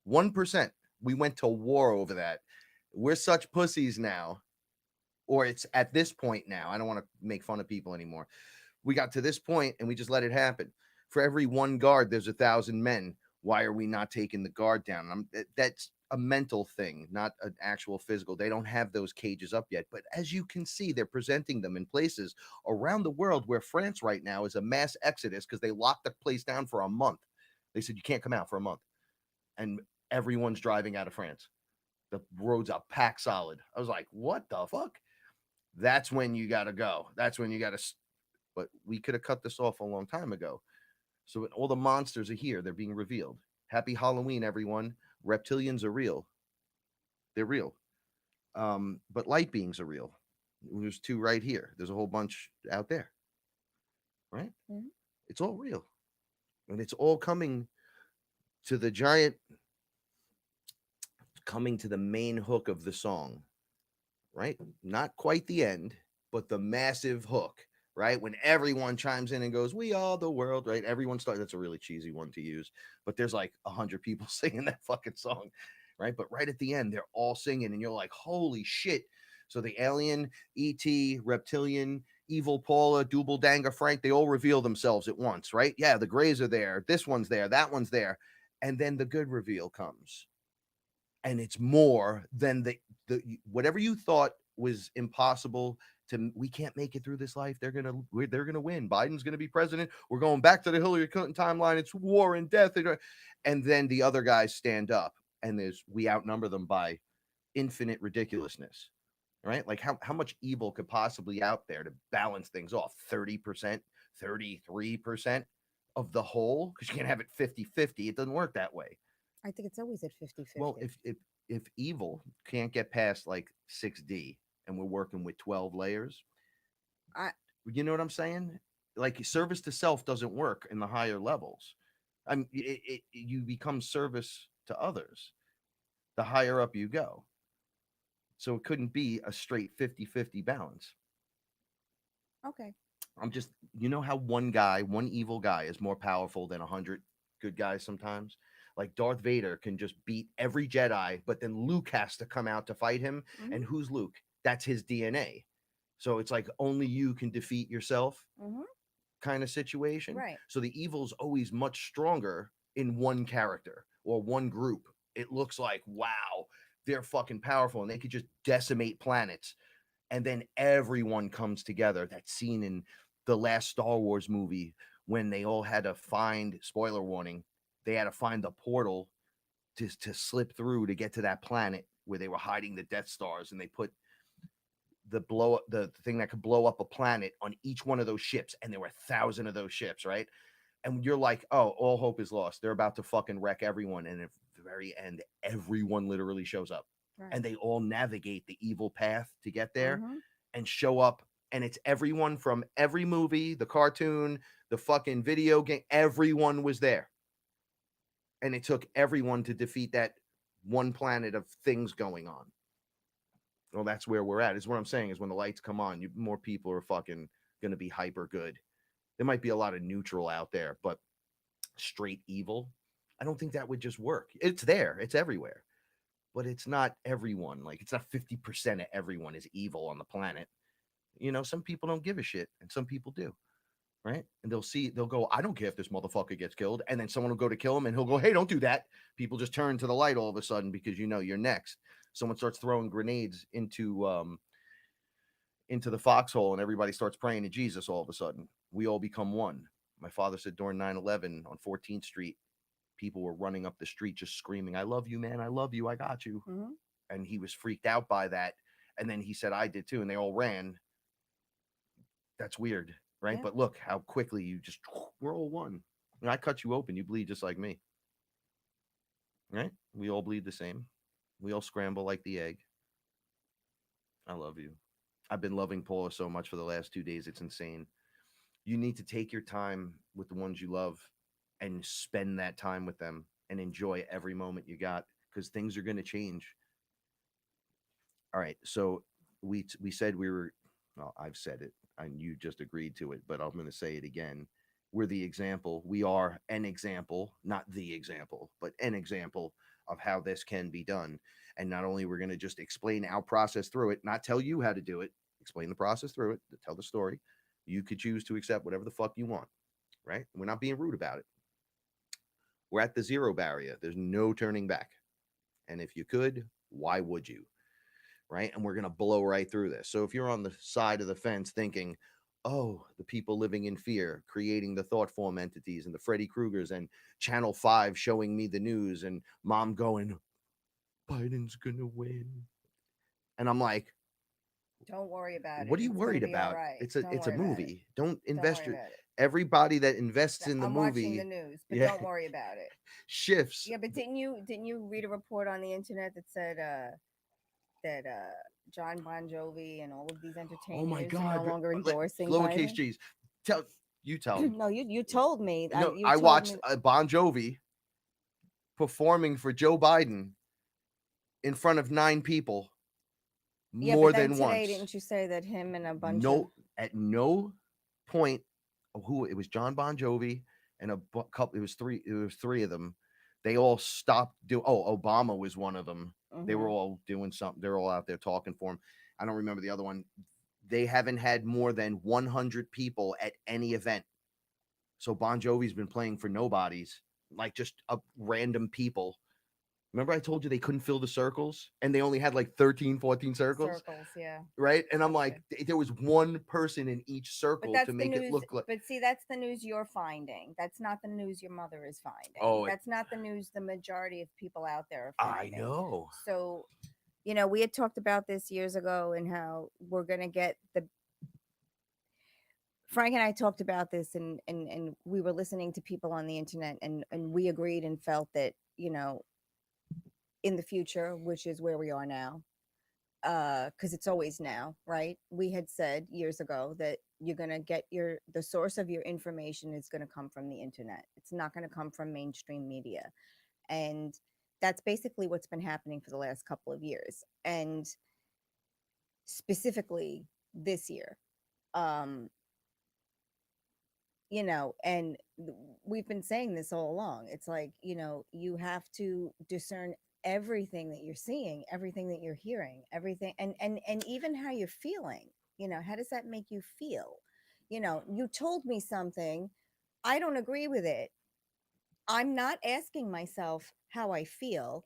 1%. We went to war over that. We're such pussies now. Or it's at this point now. I don't want to make fun of people anymore. We got to this point and we just let it happen. For every one guard, there's 1,000 men. Why are we not taking the guard down? That's a mental thing, not an actual physical. They don't have those cages up yet. But as you can see, they're presenting them in places around the world, where France right now is a mass exodus because they locked the place down for a month. They said, you can't come out for a month. And everyone's driving out of France. The roads are packed solid. I was like, what the fuck? That's when you got to go. That's when you got to but we could have cut this off a long time ago. So all the monsters are here. They're being revealed. Happy Halloween, everyone. Reptilians are real. They're real. But light beings are real. There's two right here. There's a whole bunch out there, right? Mhm. It's all real. And it's all coming to the giant, coming to the main hook of the song, right? Not quite the end, but the massive hook, right? When everyone chimes in and goes, "We are the world," right? Everyone starts. That's a really cheesy one to use, but there's like 100 people singing that fucking song, right? But right at the end, they're all singing, and you're like, "Holy shit!" So the alien, ET, reptilian, evil Paula, Double Danga Frank, they all reveal themselves at once, right? Yeah, the Greys are there. This one's there. That one's there. And then the good reveal comes, and it's more than the whatever you thought was impossible to. We can't make it through this life. They're gonna win. Biden's gonna be president. We're going back to the Hillary Clinton timeline. It's war and death. And then the other guys stand up, and we outnumber them by infinite ridiculousness, right? Like how much evil could possibly out there to balance things off? 30%, 33% of the whole, because you can't have it 50-50. It doesn't work that way. I think it's always at 50 Well, 50. if evil can't get past like 6D and we're working with 12 layers, I you know what I'm saying? Like service to self doesn't work in the higher levels. You become service to others the higher up you go. So it couldn't be a straight 50-50 balance. Okay. I'm just, you know how one guy, one evil guy is more powerful than 100 good guys sometimes? Like Darth Vader can just beat every Jedi, but then Luke has to come out to fight him. Mhm. And who's Luke? That's his DNA. So it's like only you can defeat yourself Mhm. kind of situation. Right. So the evil's always much stronger in one character or one group. It looks like, wow, they're fucking powerful and they could just decimate planets, and then everyone comes together. That scene in the last Star Wars movie when they all had to find, spoiler warning, they had to find the portal to slip through to get to that planet where they were hiding the Death Stars, and they put the thing that could blow up a planet on each one of those ships, and there were 1,000 of those ships, right? And you're like, oh, all hope is lost. They're about to fucking wreck everyone. And at the very end, everyone literally shows up, Right. and they all navigate the evil path to get there Mhm. and show up. And it's everyone from every movie, the cartoon, the fucking video game. Everyone was there. And it took everyone to defeat that one planet of things going on. Well, that's where we're at. Is what I'm saying is when the lights come on, more people are fucking going to be hyper good. There might be a lot of neutral out there, but straight evil, I don't think that would just work. It's there, it's everywhere, but it's not everyone. Like it's not 50% of everyone is evil on the planet. You know, some people don't give a shit, and some people do, right? And they'll go, I don't care if this motherfucker gets killed, and then someone will go to kill him, and he'll go, hey, don't do that. People just turn to the light all of a sudden because you know you're next. Someone starts throwing grenades into the foxhole, and everybody starts praying to Jesus. All of a sudden, we all become one. My father said during 9/11 on 14th Street, people were running up the street just screaming, I love you, man. I love you. I got you. Mhm. And he was freaked out by that. And then he said, I did too. And they all ran. That's weird, right? Yeah. But look how quickly you just, we're all one. And I cut you open, you bleed just like me, right? We all bleed the same. We all scramble like the egg. I love you. I've been loving Paula so much for the last 2 days. It's insane. You need to take your time with the ones you love and spend that time with them and enjoy every moment you got, because things are going to change. All right. So we said we were, well, I've said it and you just agreed to it, but I'm going to say it again. We're the example. We are an example, not the example, but an example of how this can be done. And not only we're going to just explain our process through it, not tell you how to do it, explain the process through it, tell the story. You could choose to accept whatever the fuck you want, right? We're not being rude about it. We're at the zero barrier. There's no turning back. And if you could, why would you? Right? And we're going to blow right through this. So if you're on the side of the fence thinking, oh, the people living in fear, creating the thought form entities and the Freddy Kruegers and Channel 5 showing me the news and mom going, Biden's going to win. And I'm like, Don't worry about it. What are you It's gonna worried be all about? right. Don't It's a worry about it. movie. Don't Don't invest worry your about it. everybody that invests in the I'm watching the movie, news, but yeah, don't worry about it. shifts. Yeah, but didn't you read a report on the internet that said that John Bon Jovi and all of these Oh my entertainers are no God. longer Like, endorsing lowercase Biden? G's. Tell you tell them. No, you told me. No, You I told watched me. Bon Jovi performing for Joe Biden in front of 9 people Yeah, but more then than today, once. didn't you say that him and a bunch of No, at no point, who it was John Bon Jovi and couple. It was three. It was three of them. They all stopped. Obama was one of them. They were mhm. all doing something. They're all out there talking for him. I don't remember the other one. They haven't had more than 100 people at any event. So Bon Jovi's been playing for nobodies, like just random people. Remember I told you they couldn't fill the circles and they only had like 13, 14 circles, circles. Yeah, right? And I'm gotcha. like, there was one person in each But circle to that's the make it news. look like, But see, that's the news you're finding. That's not the news your mother is finding. oh, That's not the news the majority of people out there are I finding. know. So, we had talked about this years ago and how we're going to get the Frank and I talked about this, and we were listening to people on the internet, and we agreed and felt that, in the future, which is where we are now, because it's always now, right? We had said years ago that you're going to get the source of your information is going to come from the internet. It's not going to come from mainstream media. And that's basically what's been happening for the last couple of years. And specifically this year. Um, and we've been saying this all along. It's like, you have to discern everything that you're seeing, everything that you're hearing, everything, and even how you're feeling. How does that make you feel? You told me something, I don't agree with it. I'm not asking myself how I feel.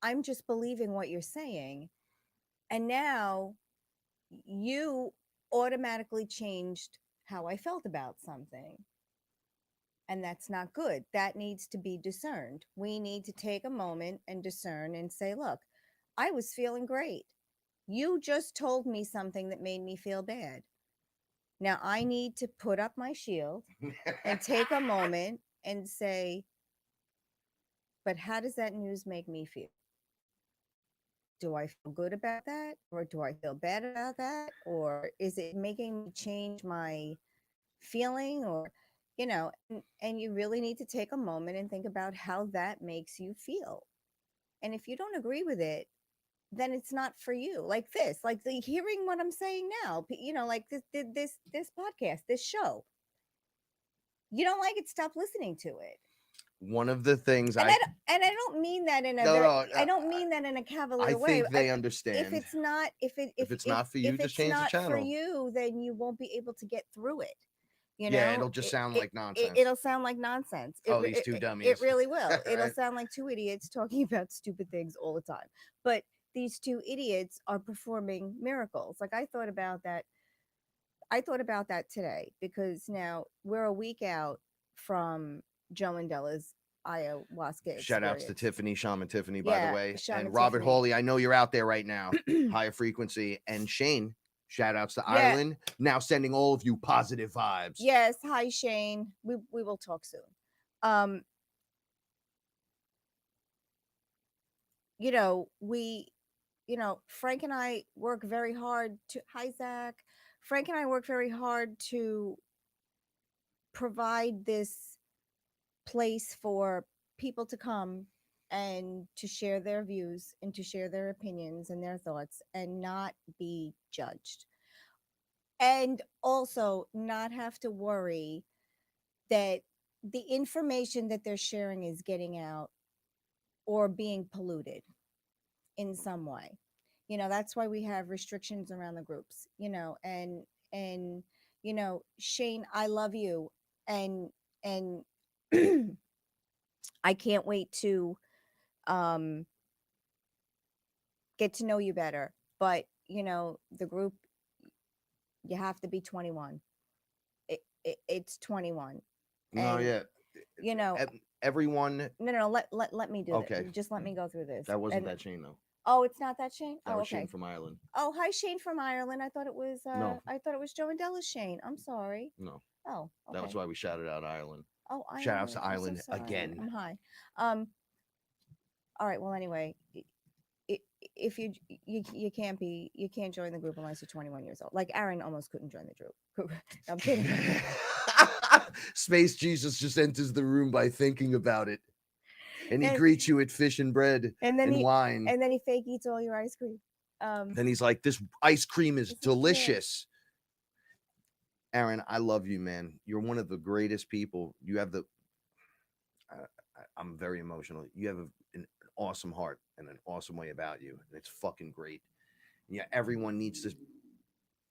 I'm just believing what you're saying. And now you automatically changed how I felt about something. And that's not good. That needs to be discerned. We need to take a moment and discern and say, look, I was feeling great. You just told me something that made me feel bad. Now I need to put up my shield and take a moment and say, but how does that news make me feel? Do I feel good about that? Or do I feel bad about that? Or is it making me change my feeling? Or, and you really need to take a moment and think about how that makes you feel. And if you don't agree with it, then it's not for you. Like this, like the hearing what I'm saying now, like this podcast, this show. You don't like it, stop listening to it. One of the things And I, I don't mean that in a no, very, no, I don't mean that in a I cavalier way. think they If understand. it's not, If it's not for you, if just it's change the not for channel. you, then you won't be able to get through it. Yeah, it'll just sound like nonsense. It'll sound like nonsense. Oh, these two It dummies. really will. It'll Right? sound like two idiots talking about stupid things all the time. But these two idiots are performing miracles. Like I thought about that. I thought about that today because now we're a week out from Joe and Della's ayahuasca Shout outs to experience. Tiffany, Shaman Tiffany, by the Yeah, way, Shauna and Robert Tiffany. Hawley. I know you're out there right now. Higher frequency, and Shane. Shout outs to Yeah. Ireland. Now sending all of you positive vibes. Yes, hi Shane. We will talk soon. Um, we, Frank and I work very hard to, hi Zach. Frank and I work very hard to provide this place for people to come and to share their views and to share their opinions and their thoughts and not be judged. And also not have to worry that the information that they're sharing is getting out or being polluted in some way. That's why we have restrictions around the groups, and Shane, I love you, and I can't wait to um get to know you better. But, the group, you have to be 21. It's 21. No, And yeah. you know Everyone. no, let me do that. Okay, Just let me go through this. that wasn't And that Shane though. Oh, it's not that Shane. That Oh, was Shane okay. from Ireland. Oh, hi Shane from Ireland. I thought it was. No, I thought it was Joe and Della's Shane. I'm sorry. no. Oh, That was okay. why we shouted out Ireland. Oh, Shout outs Ireland. to I'm so Ireland sorry. again. I'm high. Um. All right. Well, anyway, i- if you can't be you can't join the group unless you're 21 years old. Like Aaron almost couldn't join the group. I'm kidding. Space Jesus just enters the room by thinking about it. And he And greets you with fish and bread and then and he wine. and then he fake eats all your ice cream. Then he's like, this ice cream is This is delicious. Aaron, I love you, man. You're one of the greatest people. You have the. I'm very emotional. You have an awesome heart and an awesome way about you, and it's fucking great. Yeah, everyone needs to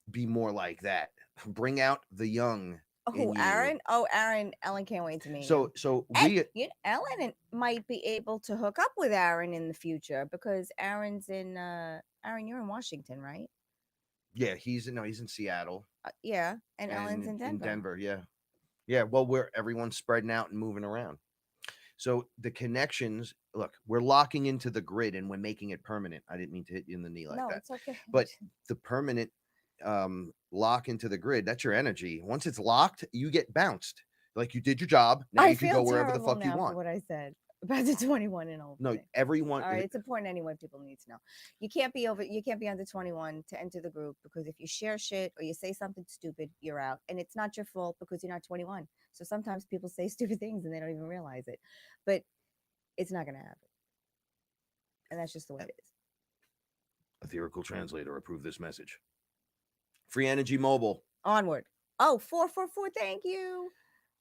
be more like that. Bring out the young in Oh, you. Aaron. Oh, Aaron. Ellen can't wait to meet So him. so And we Ellen might be able to hook up with Aaron in the future because Aaron's in. Aaron, you're in Washington, right? yeah, he's in Seattle Yeah, and Ellen's and in Denver. Yeah. Yeah, well, we're everyone's spreading out and moving around. So the connections, look, we're locking into the grid and we're making it permanent. I didn't mean to hit you in the knee like No, that. it's okay. But the permanent lock into the grid, that's your energy. Once it's locked, you get bounced. Like you did your job. Now I you can feel go wherever the terrible fuck you now for want. what I said about the 21 and over No, thing. everyone. All right, it's important anyway. People need to know. You can't be over. You can't be under 21 to enter the group because if you share shit or you say something stupid, you're out, and it's not your fault because you're not 21. So sometimes people say stupid things and they don't even realize it, but it's not going to happen, and that's just the way it is. Etherical translator, approve this message. Free Energy Mobile. Onward. Oh, 444. Thank you.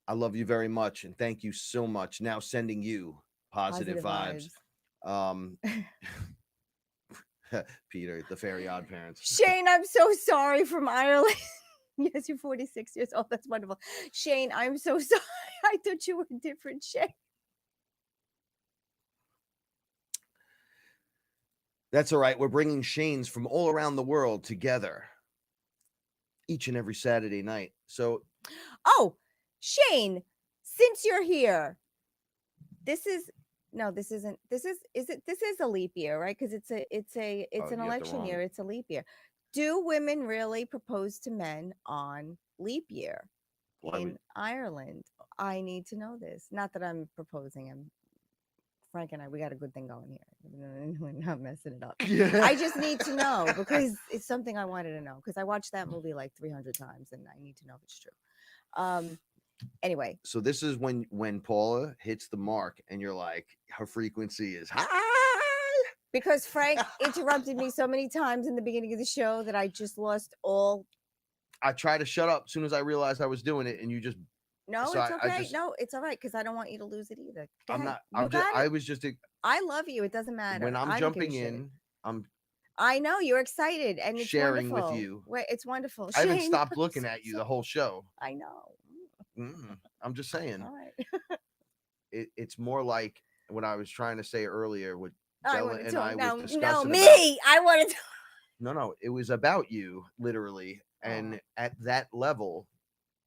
I love you very much and thank you so much. Now sending you positive vibes. Peter, the fairy odd parents. Shane, I'm so sorry from Ireland. Yes, you're 46 years old. That's wonderful. Shane, I'm so sorry. I thought you were a different Shane. That's all right. We're bringing Shanes from all around the world together each and every Saturday night. So, oh, Shane, since you're here, this is no, this isn't. This is a leap year, right? Because it's an election year. It's a leap year. Do women really propose to men on leap year in Ireland? I need to know this. Not that I'm proposing. Frank and I, we got a good thing going here. We're not messing it up. yeah. I just need to know because it's something I wanted to know because I watched that movie like 300 times and I need to know if it's true. Anyway, so this is when Paula hits the mark and you're like, her frequency is high. Because Frank interrupted me so many times in the beginning of the show that I just lost all. I tried to shut up as soon as I realized I was doing it, and you just. No, so it's okay. I just, no, it's all right because I don't want you to lose it either. Go I'm ahead. not. I was just. I love you. It doesn't matter. When I'm I don't give a jumping shit. in, I'm I know you're excited and it's sharing wonderful. with you. Wait, it's wonderful. I haven't Shane, stopped looking at you the whole show. I know. I'm just saying. All right. It's more like what I was trying to say earlier with I Bella want to and talk. I No, was no, discussing me. I want to talk. No, it was about you, literally. And at that level,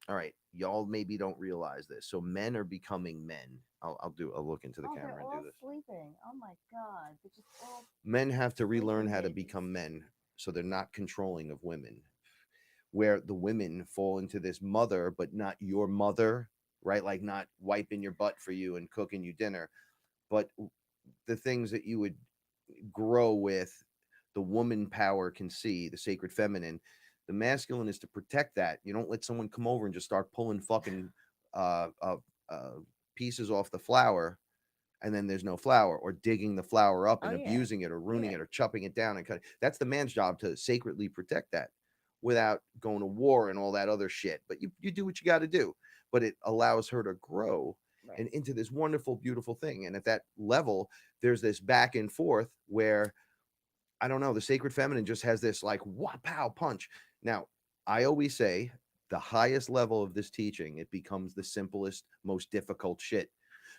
all right, y'all maybe don't realize this. So men are becoming men. I'll look into the camera and do this. Sleeping. Oh my god. They're just all Men have to relearn how to babies. become men so they're not controlling of women. Where the women fall into this mother, but not your mother, right? Like not wiping your butt for you and cooking you dinner, but the things that you would grow with, the woman power can see, the sacred feminine. The masculine is to protect that. You don't let someone come over and just start pulling fucking pieces off the flower, and then there's no flour, or digging the flour up and abusing it, or ruining it, or chopping it down and cutting. That's the man's job to sacredly protect that without going to war and all that other shit. But you do what you got to do. But it allows her to grow and into this wonderful, beautiful thing. And at that level, there's this back and forth where, I don't know, the sacred feminine just has this like pow punch. Now, I always say the highest level of this teaching, it becomes the simplest, most difficult shit.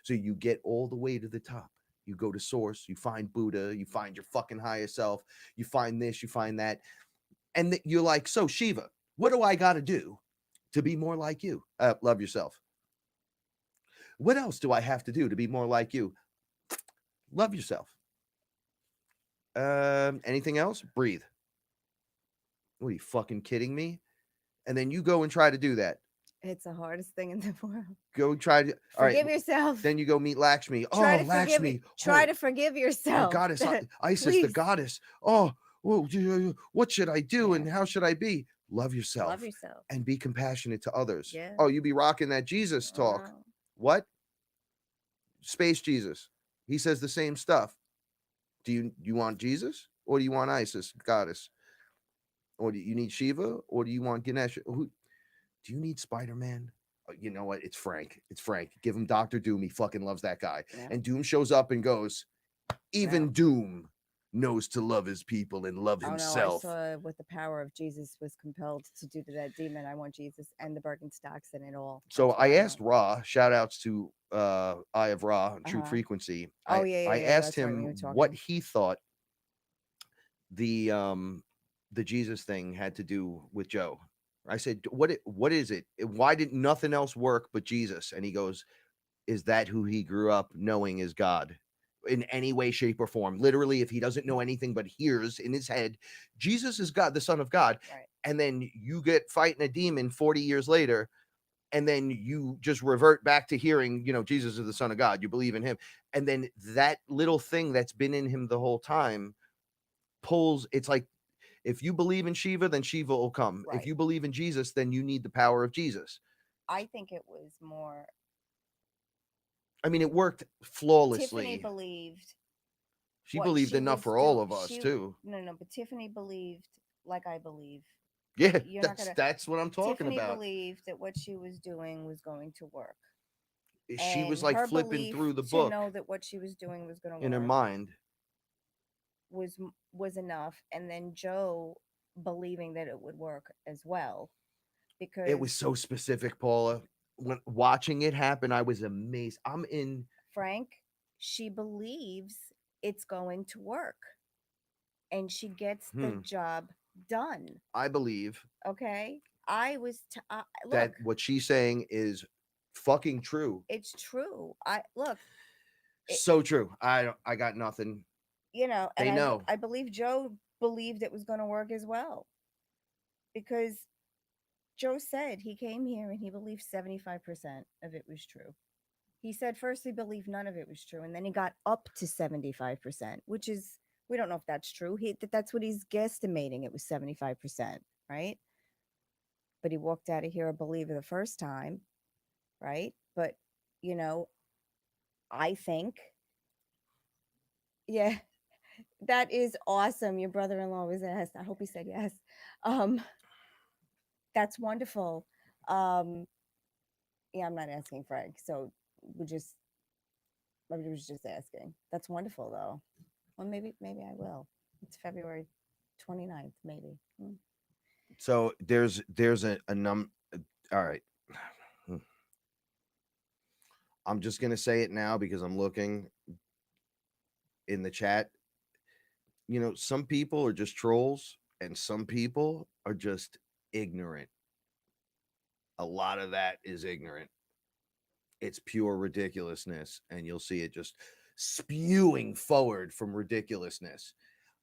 So you get all the way to the top. You go to source, you find Buddha, you find your fucking highest self, you find this, you find that. And you're like, so Shiva, what do I got to do to be more like you? Love yourself. What else do I have to do to be more like you? Love yourself. Anything else? Breathe. What are you fucking kidding me? And then you go and try to do that. It's the hardest thing in the world. Go try to. All right. Forgive yourself. Then you go meet Lakshmi. Try Oh, to forgive you. Lakshmi. Try Oh, to forgive our yourself. goddess, Isis, the Please. goddess. Oh, well, what should I do Yeah. and how should I be? Love yourself Love yourself. and be compassionate to others. Yeah. Oh, you be rocking that Jesus talk. Oh, What? Space Jesus. He says the same stuff. Do you want Jesus or do you want Isis, goddess? Or do you need Shiva or do you want Ganesh? Who do you need Spider-Man? You know what? It's Frank. It's Frank. Give him Dr. Doom. He fucking loves that guy. yeah. And Doom shows up and goes, even Yeah. Doom knows to love his people and love Oh no, I himself. saw with the power of Jesus was compelled to do to that demon. I want Jesus and the Birkenstocks and it all. So That's what I asked want. Ra, shout outs to Eye of Ra, True Uh-huh. Frequency. Oh yeah, yeah, I yeah. asked That's right, when you him were what talking. he thought the Jesus thing had to do with Joe. I said, what is it? Why did nothing else work but Jesus? And he goes, is that who he grew up knowing is God in any way, shape, or form? Literally, if he doesn't know anything but hears in his head, Jesus is God, the Son of God. Right. And then you get fighting a demon 40 years later, and then you just revert back to hearing, Jesus is the Son of God. You believe in him. And then that little thing that's been in him the whole time pulls, it's like, if you believe in Shiva, then Shiva will come. If Right. you believe in Jesus, then you need the power of Jesus. I think it was more. I mean, it worked Tiffany flawlessly. believed. She what believed she enough was for all do- of us she too. No, but Tiffany believed like I believe. Yeah, You're not gonna. that's what I'm talking Tiffany about. believed that what she was doing was going to work, She and was like her flipping belief through the to book know that what she was doing was going to in her work mind. was enough, and then Joe believing that it would work as well, because It was so specific, Paula. When watching it happen, I was amazed. I'm in. Frank, she believes it's going to work, and she gets the job done. I believe Okay, I was that look. what she's saying is fucking true. It's true. I look. It, So true. I got nothing. and They know. I believe Joe believed it was going to work as well, because Joe said he came here and he believed 75% of it was true. He said first he believed none of it was true, and then he got up to 75%, which is, we don't know if that's true. That's what he's guesstimating, it was 75%, right? But he walked out of here a believer the first time, right? But you know, I think, yeah, that is awesome. Your brother-in-law was asked. I hope he said yes. Um, that's wonderful. Um, yeah, I'm not asking Frank, so we just I was just asking. That's wonderful though. Well, maybe I will. It's February 29th, maybe. So there's a all right. I'm just gonna say it now because I'm looking in the chat. Some people are just trolls and some people are just ignorant. A lot of that is ignorant. It's pure ridiculousness, and you'll see it just spewing forward from ridiculousness.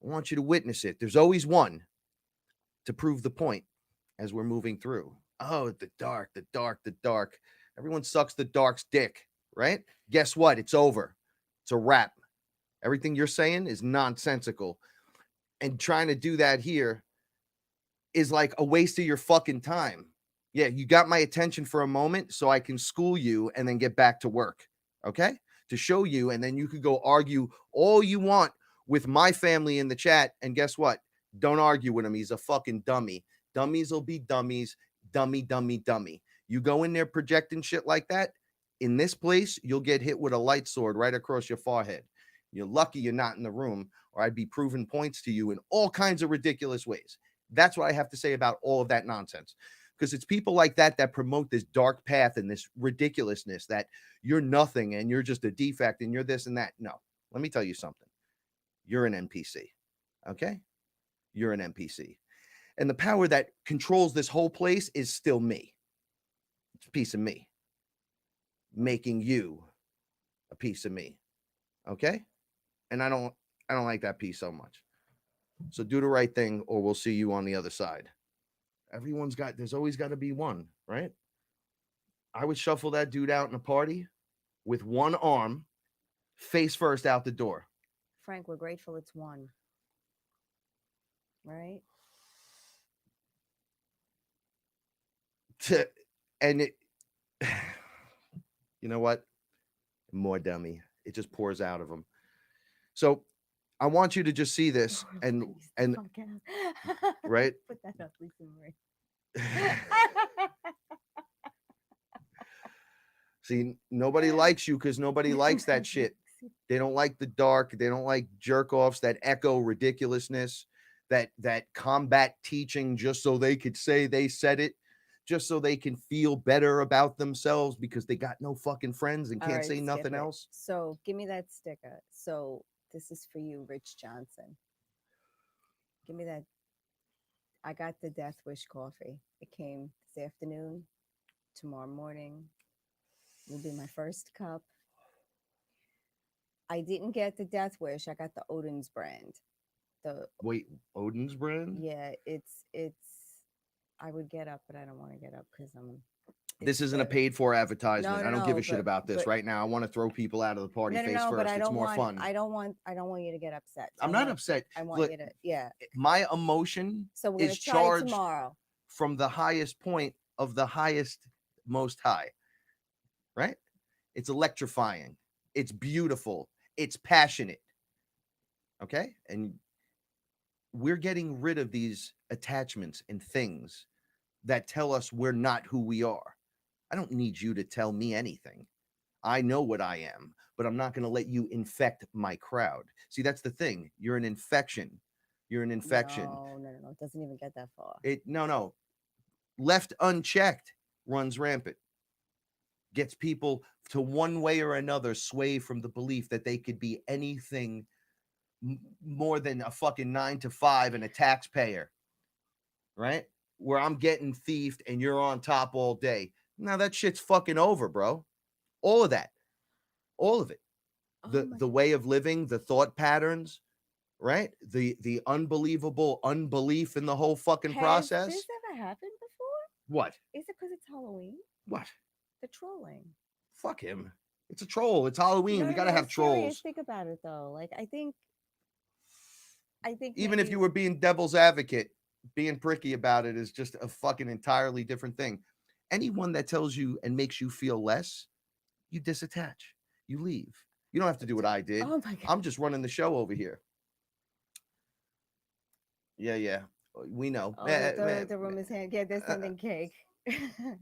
I want you to witness it. There's always one to prove the point as we're moving through. Oh, the dark, the dark, the dark. Everyone sucks the dark's dick, right? Guess what? It's over. It's a wrap. Everything you're saying is nonsensical. And trying to do that here is like a waste of your fucking time. Yeah, you got my attention for a moment so I can school you and then get back to work. Okay? To show you, and then you could go argue all you want with my family in the chat. And guess what? Don't argue with him. He's a fucking dummy. Dummies will be dummies. Dummy, dummy, dummy. You go in there projecting shit like that, in this place, you'll get hit with a light sword right across your forehead. You're lucky you're not in the room, or I'd be proving points to you in all kinds of ridiculous ways. That's what I have to say about all of that nonsense. Because it's people like that that promote this dark path and this ridiculousness that you're nothing and you're just a defect and you're this and that. No, let me tell you something. You're an NPC. Okay? You're an NPC. And the power that controls this whole place is still me. It's a piece of me making you a piece of me. Okay? And I don't I don't like that piece so much. So do the right thing, or we'll see you on the other side. There's always got to be one, right? I would shuffle that dude out in a party with one arm, face first out the door. Frank, we're grateful it's one, right? And it, you know what? More dummy. It just pours out of him. So I want you to just see this and right. Put that up, Lisa Marie. See, nobody likes you because nobody likes that shit. They don't like the dark. They don't like jerk offs, that echo ridiculousness, that combat teaching just so they could say they said it, just so they can feel better about themselves because they got no fucking friends and can't say nothing else. So give me that sticker. So this is for you, Rich Johnson. Give me that. I got the Death Wish coffee. It came this afternoon. Tomorrow morning will be my first cup. I didn't get the Death Wish. I got the Odin's brand. Wait, Odin's brand? Yeah, it's. I would get up, but I don't want to get up because I'm. This isn't a paid for advertisement. No, I don't give a shit about this right now. I want to throw people out of the party face first. But it's more fun. I don't want you to get upset. I'm not upset. I want you to, yeah. My emotion is charged tomorrow from the highest point of the highest, most high. Right? It's electrifying. It's beautiful. It's passionate. Okay? And we're getting rid of these attachments and things that tell us we're not who we are. I don't need you to tell me anything. I know what I am, but I'm not going to let you infect my crowd. See, that's the thing. You're an infection. You're an infection. No. It doesn't even get that far. No. Left unchecked runs rampant. Gets people to one way or another sway from the belief that they could be anything more than a fucking 9 to 5 and a taxpayer. Right? Where I'm getting thiefed and you're on top all day. Now that shit's fucking over, bro. All of that. All of it. The way of living, the thought patterns, right? The unbelievable unbelief in the whole fucking process. Has this ever happened before? What? Is it because it's Halloween? What? The trolling. Fuck him. It's a troll. It's Halloween. We gotta have trolls. Think about it though. Like I think even if you were being devil's advocate, being pricky about it is just a fucking entirely different thing. Anyone that tells you and makes you feel less, you disattach. You leave. You don't have to do what I did. Oh my God. I'm just running the show over here. Yeah. We know. The room is hand. Yeah, they're sending cake.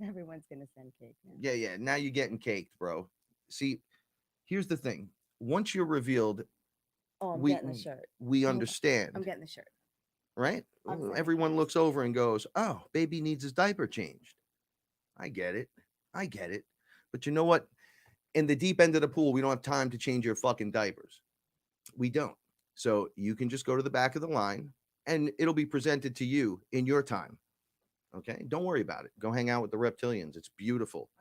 Everyone's gonna send cake now. Yeah. Now you're getting caked, bro. See, here's the thing. Once you're revealed, getting the shirt. We understand. I'm getting the shirt. Right? Everyone looks over and goes, "Oh, baby needs his diaper changed." I get it. But you know what? In the deep end of the pool, we don't have time to change your fucking diapers. We don't. So you can just go to the back of the line and it'll be presented to you in your time. Okay? Don't worry about it. Go hang out with the reptilians. It's beautiful.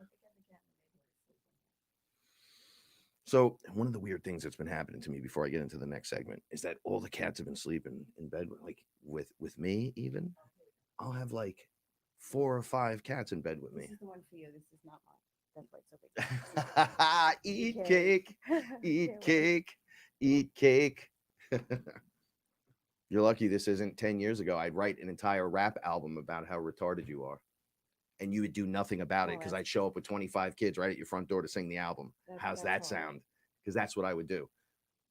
So one of the weird things that's been happening to me before I get into the next segment is that all the cats have been sleeping in bed with me even. I'll have like 4 or 5 cats in bed with me. This is the one for you. This is not mine. That's why it's so big. Eat cake. Eat cake. Eat cake. You're lucky this isn't 10 years ago. I'd write an entire rap album about how retarded you are. And you would do nothing about it because I'd show up with 25 kids right at your front door to sing the album. How's that sound? Because that's what I would do.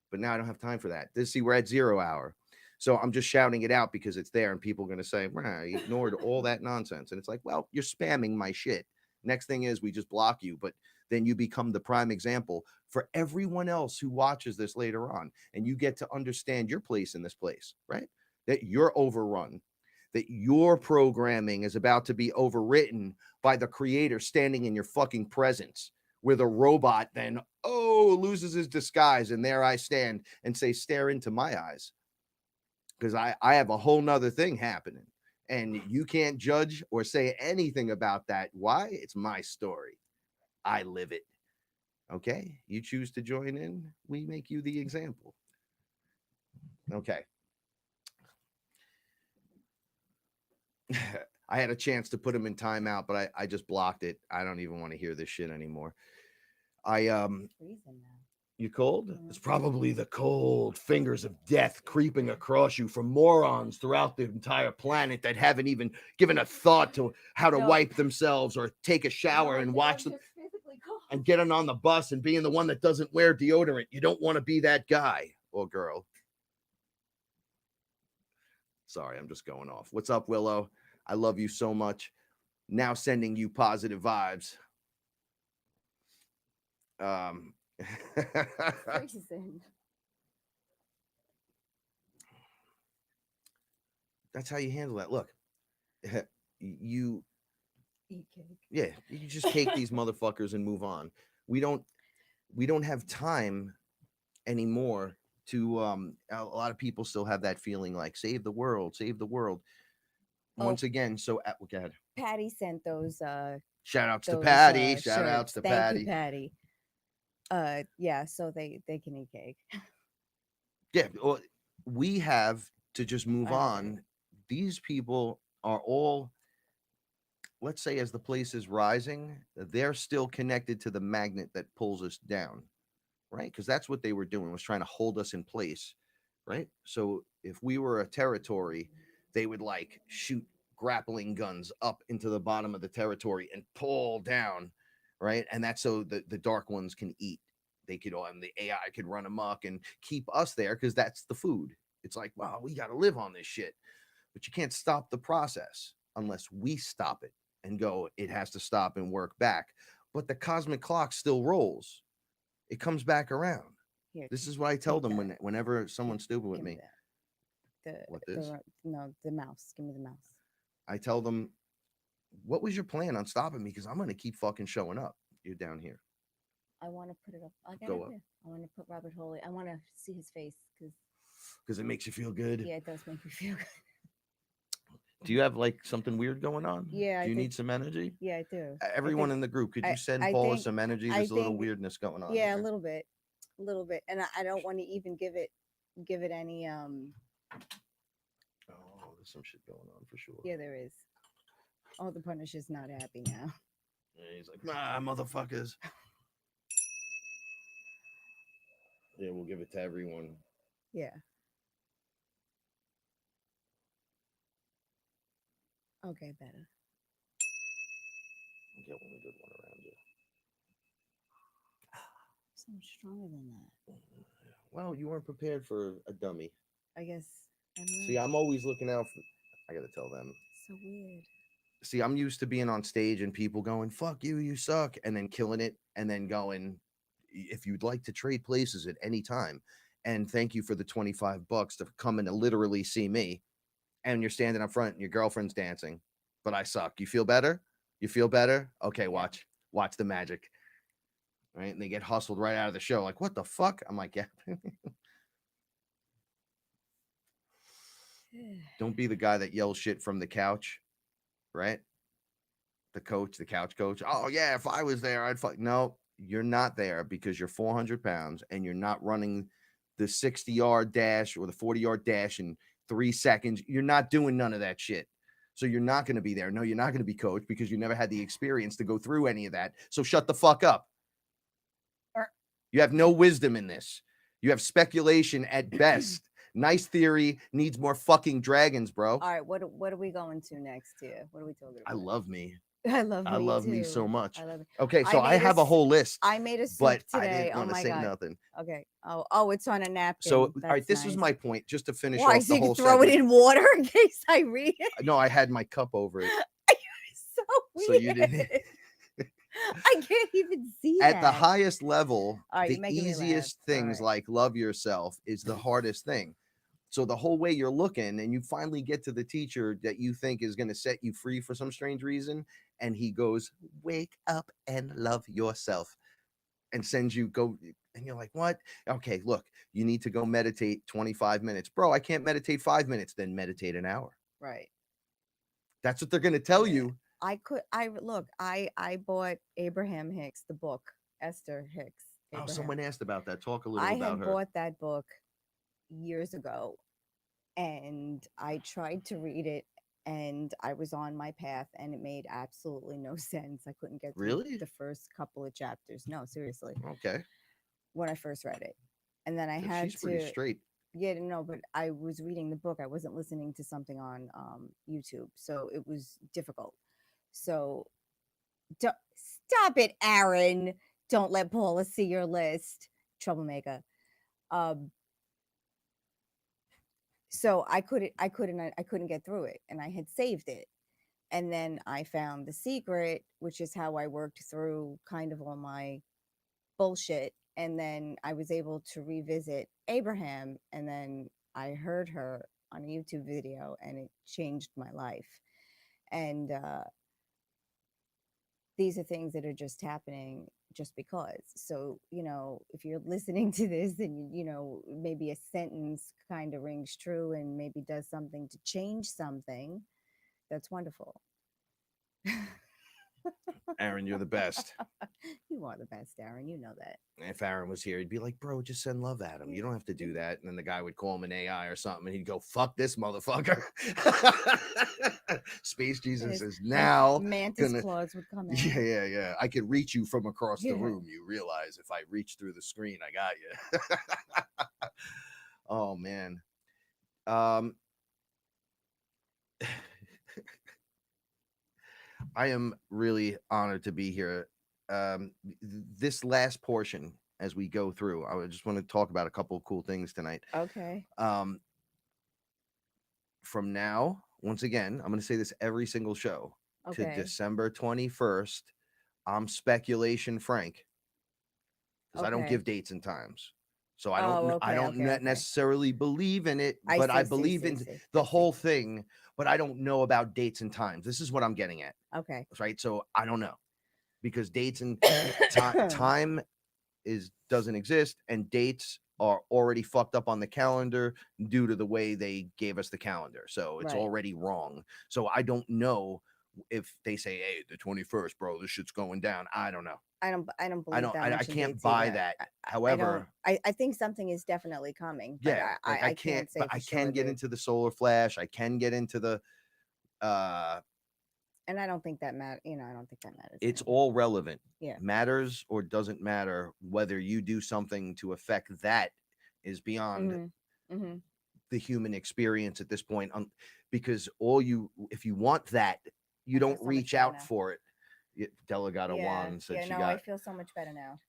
But now I don't have time for that. See, we're at 0 hour. So I'm just shouting it out because it's there and people are going to say, you ignored all that nonsense. And it's like, well, you're spamming my shit. Next thing is we just block you. But then you become the prime example for everyone else who watches this later on. And you get to understand your place in this place, right? That you're overrun. That your programming is about to be overwritten by the creator standing in your fucking presence, where the robot then, loses his disguise. And there I stand and say, stare into my eyes. Because I have a whole nother thing happening. And you can't judge or say anything about that. Why? It's my story. I live it. Okay? You choose to join in, we make you the example. Okay. I had a chance to put him in timeout, but I just blocked it. I don't even want to hear this shit anymore. Freezing now. You cold? It's probably the cold fingers of death creeping across you from morons throughout the entire planet that haven't even given a thought to how to wipe themselves or take a shower and watch them and getting on the bus and being the one that doesn't wear deodorant. You don't want to be that guy or girl. Sorry, I'm just going off. What's up, Willow? I love you so much. Now sending you positive vibes. Freezing. That's how you handle that. Look, you Eat cake. yeah, you just take these motherfuckers and move on. We don't have time anymore to a lot of people still have that feeling like save the world, save the world. Once again, so go ahead. Patty sent those Shout outs to Patty. Shout shirts. outs to Thank Patty. you, Patty. Yeah, so they can eat cake. Yeah, well, we have to just move on. These people are all, let's say, as the place is rising, they're still connected to the magnet that pulls us down, right? Because that's what they were doing, was trying to hold us in place, right? So if we were a territory, they would like shoot grappling guns up into the bottom of the territory and pull down, right? And that's so the dark ones can eat. They could, and the AI could run amok and keep us there because that's the food. It's like, wow, we got to live on this shit. But you can't stop the process unless we stop it and go, it has to stop and work back. But the cosmic clock still rolls. It comes back around. Here, this is what I tell them whenever someone's stupid with me. What this? The mouse. Give me the mouse. I tell them, what was your plan on stopping me? Because I'm going to keep fucking showing up. You're down here. I want to put it up. I Go up. Here. I want to put Robert Holley. I want to see his face because it makes you feel good. Yeah, it does make me feel good. Do you have like something weird going on? Yeah. Do you need some energy? Yeah, I do. Everyone in the group, could you send Paula some energy? There's a little weirdness going on. Yeah, a little bit, and I don't want to even give it any. Oh, there's some shit going on for sure. Yeah, there is. Oh, the Punisher's not happy now. Yeah, he's like, nah, motherfuckers. Yeah, we'll give it to everyone. Yeah. Okay, better. Get one good one around you. So much stronger than that. Well, you weren't prepared for a dummy. I guess. I don't know. See, I'm always looking out for. I gotta tell them. So weird. See, I'm used to being on stage and people going, "Fuck you, you suck," and then killing it, and then going, "If you'd like to trade places at any time, and thank you for the $25 to come and literally see me," and you're standing up front and your girlfriend's dancing, but I suck. You feel better? You feel better? Okay, watch the magic. Right? And they get hustled right out of the show. Like, what the fuck? I'm like, yeah. Don't be the guy that yells shit from the couch, right? The couch coach. Oh yeah, if I was there, I'd fuck. No, you're not there because you're 400 pounds and you're not running the 60-yard dash or the 40-yard dash in 3 seconds. You're not doing none of that shit. So you're not going to be there. No, you're not going to be coached because you never had the experience to go through any of that. So shut the fuck up. You have no wisdom in this. You have speculation at best. Nice theory, needs more fucking dragons, bro. All right, what are we going to next here? What are we talking about? I love me. I love me so much. I love it. Okay, so I have a whole list. I made a soup but today. I didn't want to say nothing. Okay. Oh, it's on a napkin. So, that's all right, this nice. was my point, just to finish Why, off so the you whole can throw segment. it in water in case I read it? No, I had my cup over it. So weird. So you didn't. I can't even see At that. the highest level, right, the easiest things like love yourself is the hardest thing. So the whole way you're looking and you finally get to the teacher that you think is going to set you free for some strange reason. And he goes, wake up and love yourself, and sends you go. And you're like, what? Okay, look, you need to go meditate 25 minutes. Bro, I can't meditate 5 minutes. Then meditate an hour. Right. That's what they're going to tell you. I bought Abraham Hicks, the book, Esther Hicks. Abraham. Oh, someone asked about that. Talk a little about her. I had bought that book years ago, and I tried to read it, and I was on my path, and it made absolutely no sense. I couldn't get through Really? the first couple of chapters. No, seriously, Okay. when I first read it. And then I had She's pretty to, straight. yeah, no, but I was reading the book. I wasn't listening to something on YouTube. So it was difficult. So stop it, Aaron. Don't let Paula see your list. Troublemaker. Um, so I couldn't get through it, and I had saved it. And then I found the secret, which is how I worked through kind of all my bullshit. And then I was able to revisit Abraham, and then I heard her on a YouTube video, and it changed my life. And these are things that are just happening just because. So, if you're listening to this and, maybe a sentence kind of rings true and maybe does something to change something, that's wonderful. Aaron, you're the best. You are the best, Darren. You know that. If Aaron was here, he'd be like, bro, just send love at him. You don't have to do that. And then the guy would call him an AI or something, and he'd go, fuck this motherfucker. Space Jesus is now Mantis claws would come out. Yeah. I could reach you from across the Yeah. room. You realize if I reach through the screen, I got you. Oh man. I am really honored to be here. This last portion, as we go through, I just want to talk about a couple of cool things tonight. Okay. From now, once again, I'm going to say this every single show, to December 21st, I'm Speculation Frank, because I don't give dates and times. So I don't necessarily believe in it, but I believe in the whole thing, but I don't know about dates and times. This is what I'm getting at. Okay. Right. So I don't know, because dates and time doesn't exist, and dates are already fucked up on the calendar due to the way they gave us the calendar. So it's already wrong. So I don't know if they say, hey, the 21st, bro, this shit's going down. I don't know. I don't believe that. I can't buy that. However, I think something is definitely coming. But yeah, I can't say. But I can get into the solar flash. I can get into the and I don't think that matters. I don't think that matters. It's all relevant. Yeah. Matters or doesn't matter. Whether you do something to affect that is beyond the human experience at this point. Because if you want that, you don't reach out for it. Della got a wand and said she got. I feel so much better now.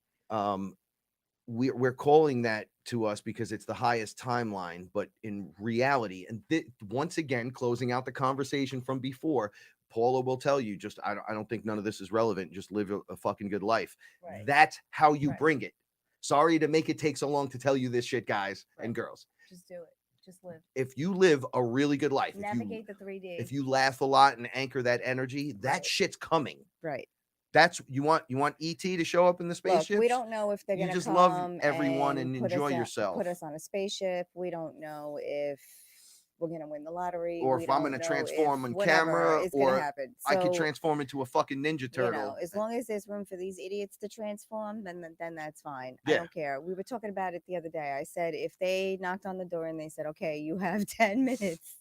We're calling that to us because it's the highest timeline, but in reality, and once again, closing out the conversation from before, Paula will tell you, just I don't think none of this is relevant. Just live a fucking good life. Right. That's how you bring it. Sorry to make it take so long to tell you this shit, guys and girls. Just do it. Just live. If you live a really good life, navigate the 3D. If you laugh a lot and anchor that energy, that shit's coming. Right. That's you want ET to show up in the spaceship. Look, we don't know if they're going to just love everyone and enjoy yourself. Put us on a spaceship. We don't know if we're going to win the lottery, or if I'm going to transform on camera, or I could transform into a fucking Ninja Turtle. As long as there's room for these idiots to transform, then that's fine. Yeah. I don't care. We were talking about it the other day. I said if they knocked on the door and they said, "Okay, you have 10 minutes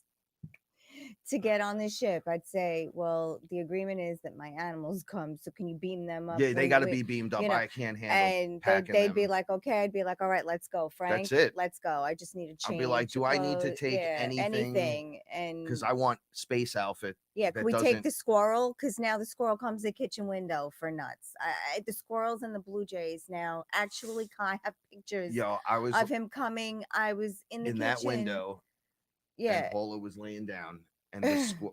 to get on this ship," I'd say, well, the agreement is that my animals come, so can you beam them up? Yeah, they got to be beamed up. I can't handle. And they'd be like, okay. I'd be like, all right, let's go, Frank. That's it. Let's go. I just need to change. I'll be like, do I need to take anything? And because I want space outfit. Yeah, can we take the squirrel? Because now the squirrel comes to the kitchen window for nuts. The squirrels and the blue jays now actually I have pictures of him coming. I was in the kitchen. That window. Yeah, and Paula was laying down. And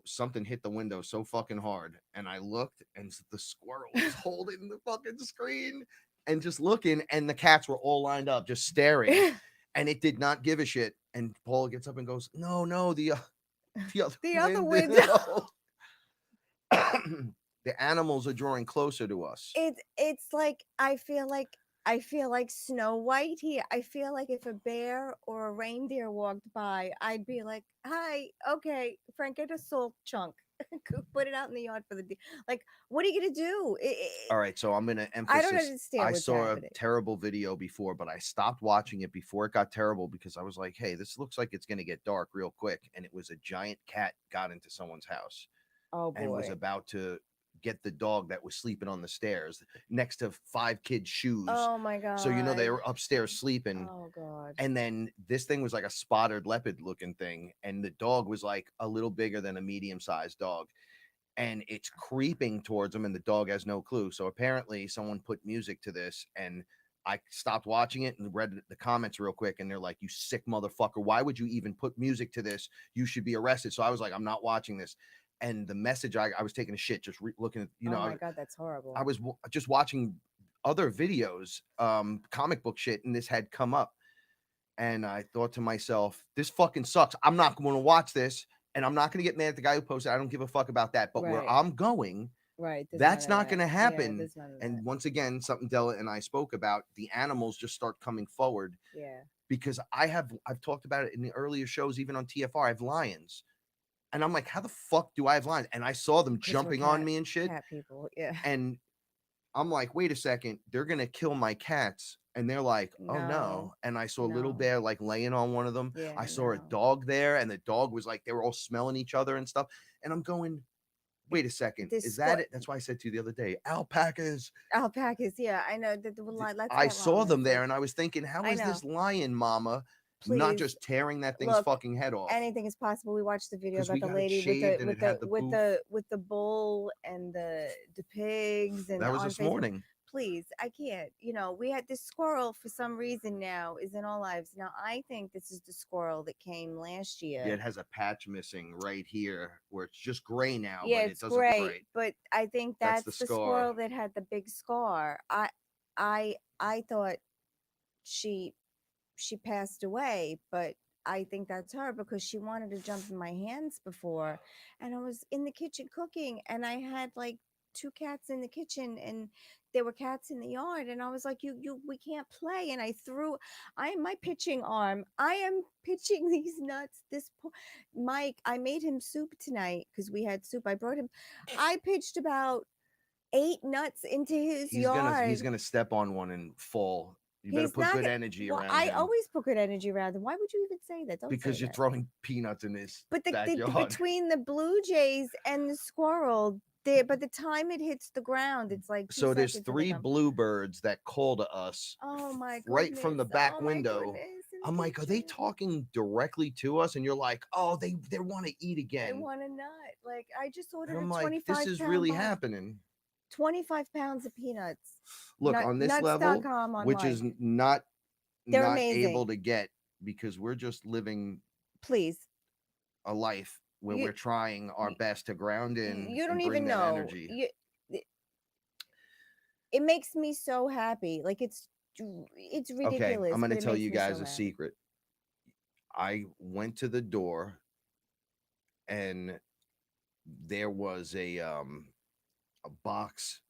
something hit the window so fucking hard, and I looked, and the squirrel was holding the fucking screen and just looking, and the cats were all lined up, just staring, and it did not give a shit. And Paula gets up and goes, "No, the other window." The animals are drawing closer to us. It's like I feel like I feel like Snow White here. I feel like if a bear or a reindeer walked by, I'd be like, "Hi, okay, Frank, get a salt chunk, Go put it out in the yard for the like." What are you gonna do? All right, so I'm going to I don't emphasis. understand I what's saw a happening. terrible video before, but I stopped watching it before it got terrible because I was like, "Hey, this looks like it's going to get dark real quick." And it was a giant cat got into someone's house Oh and was boy. about to get the dog that was sleeping on the stairs next to five kids' shoes. Oh my So you know god. they were upstairs sleeping, Oh god. and then this thing was like a spotted leopard looking thing, and the dog was like a little bigger than a medium sized dog, and it's creeping towards him, and the dog has no clue. So apparently someone put music to this, and I stopped watching it and read the comments real quick, and they're like, "You sick motherfucker, why would you even put music to this? You should be arrested." So I was like, I'm not watching this. And the message, I was taking a shit just looking at, Oh my god, that's I horrible. was just watching other videos, comic book shit, and this had come up, and I thought to myself, this fucking sucks. I'm not going to watch this, and I'm not going to get mad at the guy who posted. I don't give a fuck about that. But where Right. I'm going, Right. There's none that's of not that. going to Yeah, happen. there's none of that. And once again, something Della and I spoke about, the animals just start coming forward, Yeah. because I've talked about it in the earlier shows, even on TFR. I have lions, and I'm like, how the fuck do I have lions? And I saw them Because we're jumping on me and shit, cat people. Yeah. and I'm like, wait a second, they're gonna kill my cats. And they're like, oh No. no. And I saw a little No. bear like laying on one of them. Yeah, I saw a no. dog there, and the dog was like, they were all smelling each other and stuff. And I'm going, wait a second, This is that squat it? That's why I said to you the other day, alpacas. alpacas. Yeah, I know that. Let's I get saw them llamas. there, Like, and I was thinking, how I is know. this lion mama not Please just tearing that thing's look. fucking head off? Anything is possible. We watched the video Because about we the got it lady with shaved and it had the boof. the bull and the pigs and That was on this Facebook. morning. Please, I can't. We had this squirrel for some reason now is in our lives. Now I think this is the squirrel that came last Yeah, year. it has a patch missing right here where it's just gray now, Yeah, but it it's doesn't look great, right. but I think That's the that's the scar. squirrel that had the big scar. I thought she she passed away, but I think that's her because she wanted to jump in my hands before, and I was in the kitchen cooking, and I had like two cats in the kitchen, and there were cats in the yard, and I was like, we can't play, and I am my pitching arm, I am pitching these nuts. This poor Mike, I made him soup tonight because we had soup. I brought him, I pitched about 8 nuts into his He's yard. gonna step on one and fall. You better He's put not. good energy Well, around I him, always put good energy around him. Why would you even say that? Don't say because you're that. throwing peanuts in his But backyard. between the blue jays and the squirrel, there. By the time it hits the ground, it's like two So there's seconds and they're three gone. bluebirds that call to us Oh my right from goodness! the Oh back my window. goodness! In I'm the like, are they kitchen, talking directly to us? And you're like, oh, they want to eat they again. want a nut. Like I just And ordered a I'm like, this 25 is pound really box, happening. 25 pounds of peanuts. Look, on this level, Nuts.com which online. is not They're not able amazing. to get, because we're just living Please, a life where you we're trying our you, best to ground in you don't and bring even that know. energy. It makes me so happy. Like it's Okay, I'm ridiculous, going but to it tell makes you me guys so a happy. secret. I went to the door, and there was a box,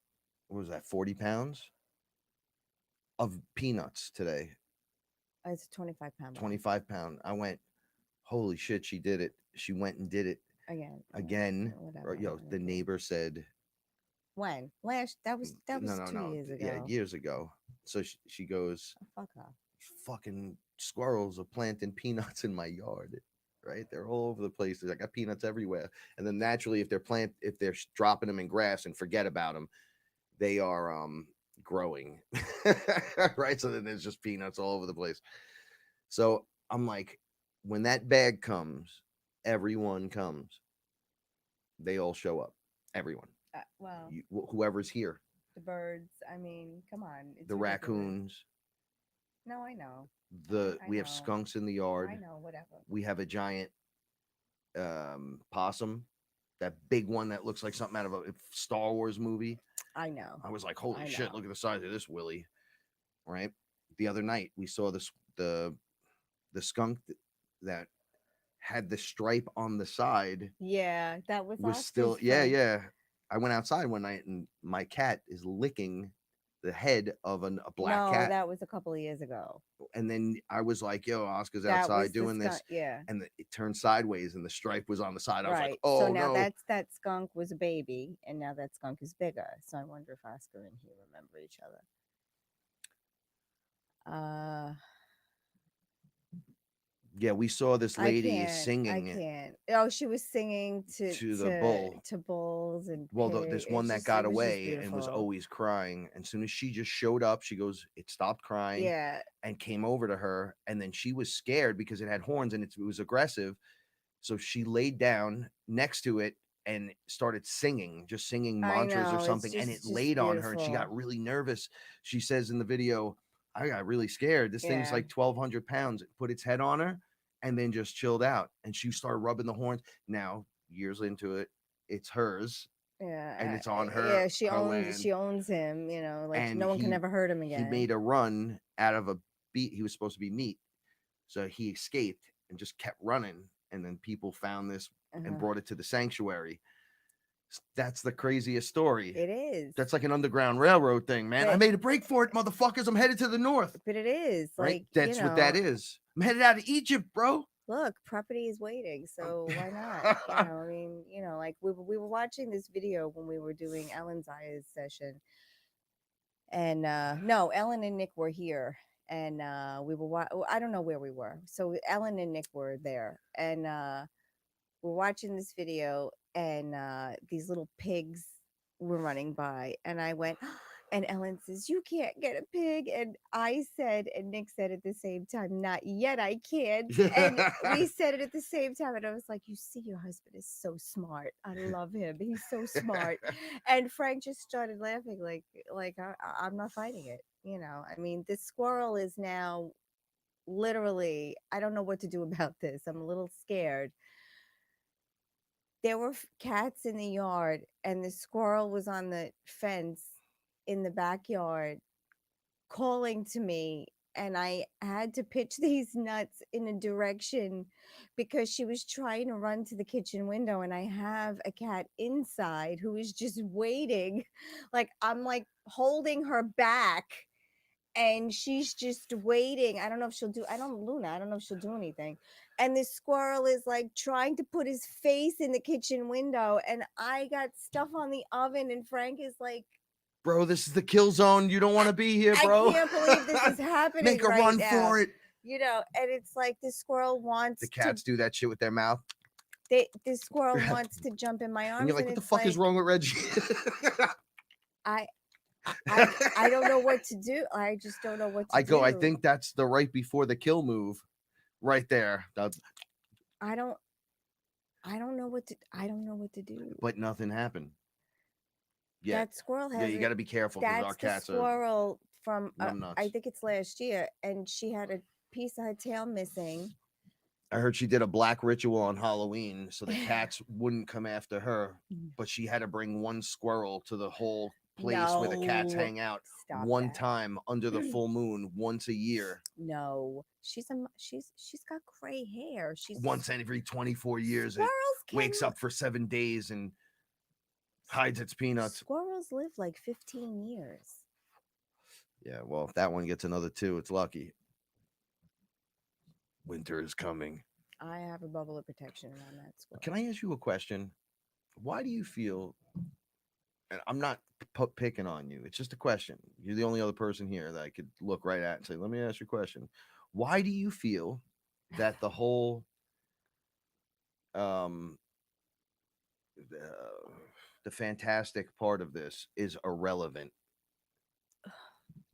what was that, 40 pounds of peanuts today. It's a 25 pound box 25 pound. I went, holy shit, she did it. She went and did it again. again. Whatever. Or, I the can't. neighbor said, When last that no, was no, two no. years Yeah, ago. years ago. So she goes, Oh, fuck off. fucking squirrels are planting peanuts in my yard. Right, they're all over the place. I got peanuts everywhere. And then naturally, if they're dropping them in grass and forget about them, they are growing. Right, so then there's just peanuts all over the place. So I'm like, when that bag comes, everyone comes. They all show up. Everyone. Well, Whoever's here. the birds. I mean, come on, it's The ridiculous. raccoons. No, I know. I We have know. skunks in the I yard. know. Whatever. We have a giant possum, that big one that looks like something out of a Star Wars movie. I know. I was like, holy I shit, know. look at the size of this Willie. Right. The other night we saw the skunk that had the stripe on the side Yeah, that was was Oscar's still, yeah, friend. yeah. I went outside one night, and my cat is licking the head of a black No, cat. that was a couple of years ago. And then I was like, yo, Oscar's That outside was the doing this. skunk. Yeah. And it turned sideways and the stripe was on the side. I was like, Right. So oh now no. that skunk was a baby, and now that skunk is bigger. So I wonder if Oscar and he remember each other. Yeah, we saw this lady I singing can't. Oh, she was singing to the bull. to bulls and Well, pig. this one that It got was just away and was beautiful. always crying. And soon as she just showed up, she goes, it stopped crying Yeah. and came over to her. And then she was scared because it had horns and it was aggressive. So she laid down next to it and started singing, just singing I mantras or know. It's something. And it just laid on her and she got beautiful. really nervous. She says in the video, I got really scared. This thing's Yeah. like 1,200 pounds. It put its head on her and then just chilled out. And she started rubbing the horns. Now, years into it, it's hers Yeah. and it's on her, Yeah. her land. She owns him. You know, like And no one can ever hurt him he again. made a run out of a beat. He was supposed to be meat. So he escaped and just kept running. And then people found this and brought it to the sanctuary. That's the craziest story. It is. That's like an underground railroad thing, man. I made a break for it, motherfuckers. I'm headed to the north. But it is Right? like That's what that is. I'm headed out of Egypt, bro. Look, property is waiting, so why not? I mean, like we were watching this video when we were doing Ellen's eyes session, and no, Ellen and Nick were here, and we were I don't know where we were. So Ellen and Nick were there, and we're watching this video, and these little pigs were running by, and I went, and Ellen says, "You can't get a pig," and I said, and Nick said at the same time, "Not yet, I can't." And we said it at the same time, and I was like, "You see, your husband is so smart. I love him. He's so smart." And Frank just started laughing, like I'm not fighting it. I mean, this squirrel is now literally. I don't know what to do about this. I'm a little scared. There were cats in the yard, and the squirrel was on the fence in the backyard calling to me, and I had to pitch these nuts in a direction because she was trying to run to the kitchen window, and I have a cat inside who is just waiting. Like I'm like holding her back, and she's just waiting. I don't know if she'll do I don't know if she'll do anything. And this squirrel is like trying to put his face in the kitchen window, and I got stuff on the oven, and Frank is like, bro, this is the kill zone. You don't want to be here, bro. I can't believe this is happening. Make a run for it. And it's like the squirrel wants the cats do that shit with their mouth. This squirrel wants to jump in my arms. And you're like, what the fuck is wrong with Reggie? I don't know what to do. I just don't know what to do. I think that's the right before the kill move right there. I don't know what to do. But nothing happened. Yeah. That squirrel has. Yeah, you got to be careful because our cats squirrel from I think it's last year, and she had a piece of her tail missing. I heard she did a black ritual on Halloween so the cats wouldn't come after her, but she had to bring one squirrel to the whole place where the cats hang out time under the full moon once a year. No, she's got gray hair. She's once every 24 years. It wakes up for 7 days and hides its peanuts. Squirrels live like 15 years. Yeah, well, if that one gets another 2, it's lucky. Winter is coming. I have a bubble of protection on that squirrel. Can I ask you a question? Why do you feel, and I'm not picking on you, it's just a question. You're the only other person here that I could look right at and say, let me ask you a question. Why do you feel that the whole the fantastic part of this is irrelevant?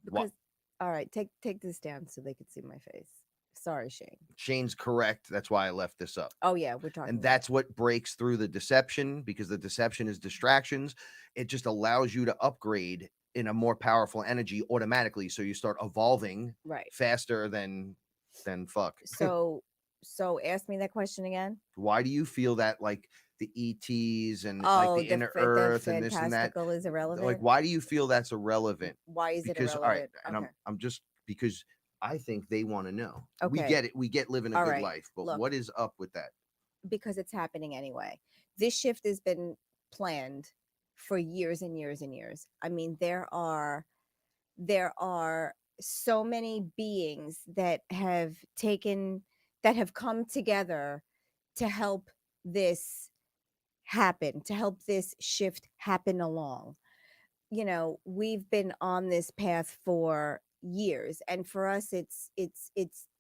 Because all right, take this down so they could see my face. Sorry, Shane. Shane's correct. That's why I left this up. Oh yeah, we're talking. And that's what breaks through the deception, because the deception is distractions. It just allows you to upgrade in a more powerful energy automatically, so you start evolving faster than fuck. So ask me that question again. Why do you feel that like the ETs and like the inner earth and this and that is irrelevant? Like, why do you feel that's irrelevant? Why is it irrelevant? All right, and I'm just because I think they want to know. Okay. We get it. We get living a good life, but look, what is up with that? Because it's happening anyway. This shift has been planned for years and years and years. I mean, there are there are so many beings that have come together to help this happen, to help this shift happen along. We've been on this path for years, and for us it's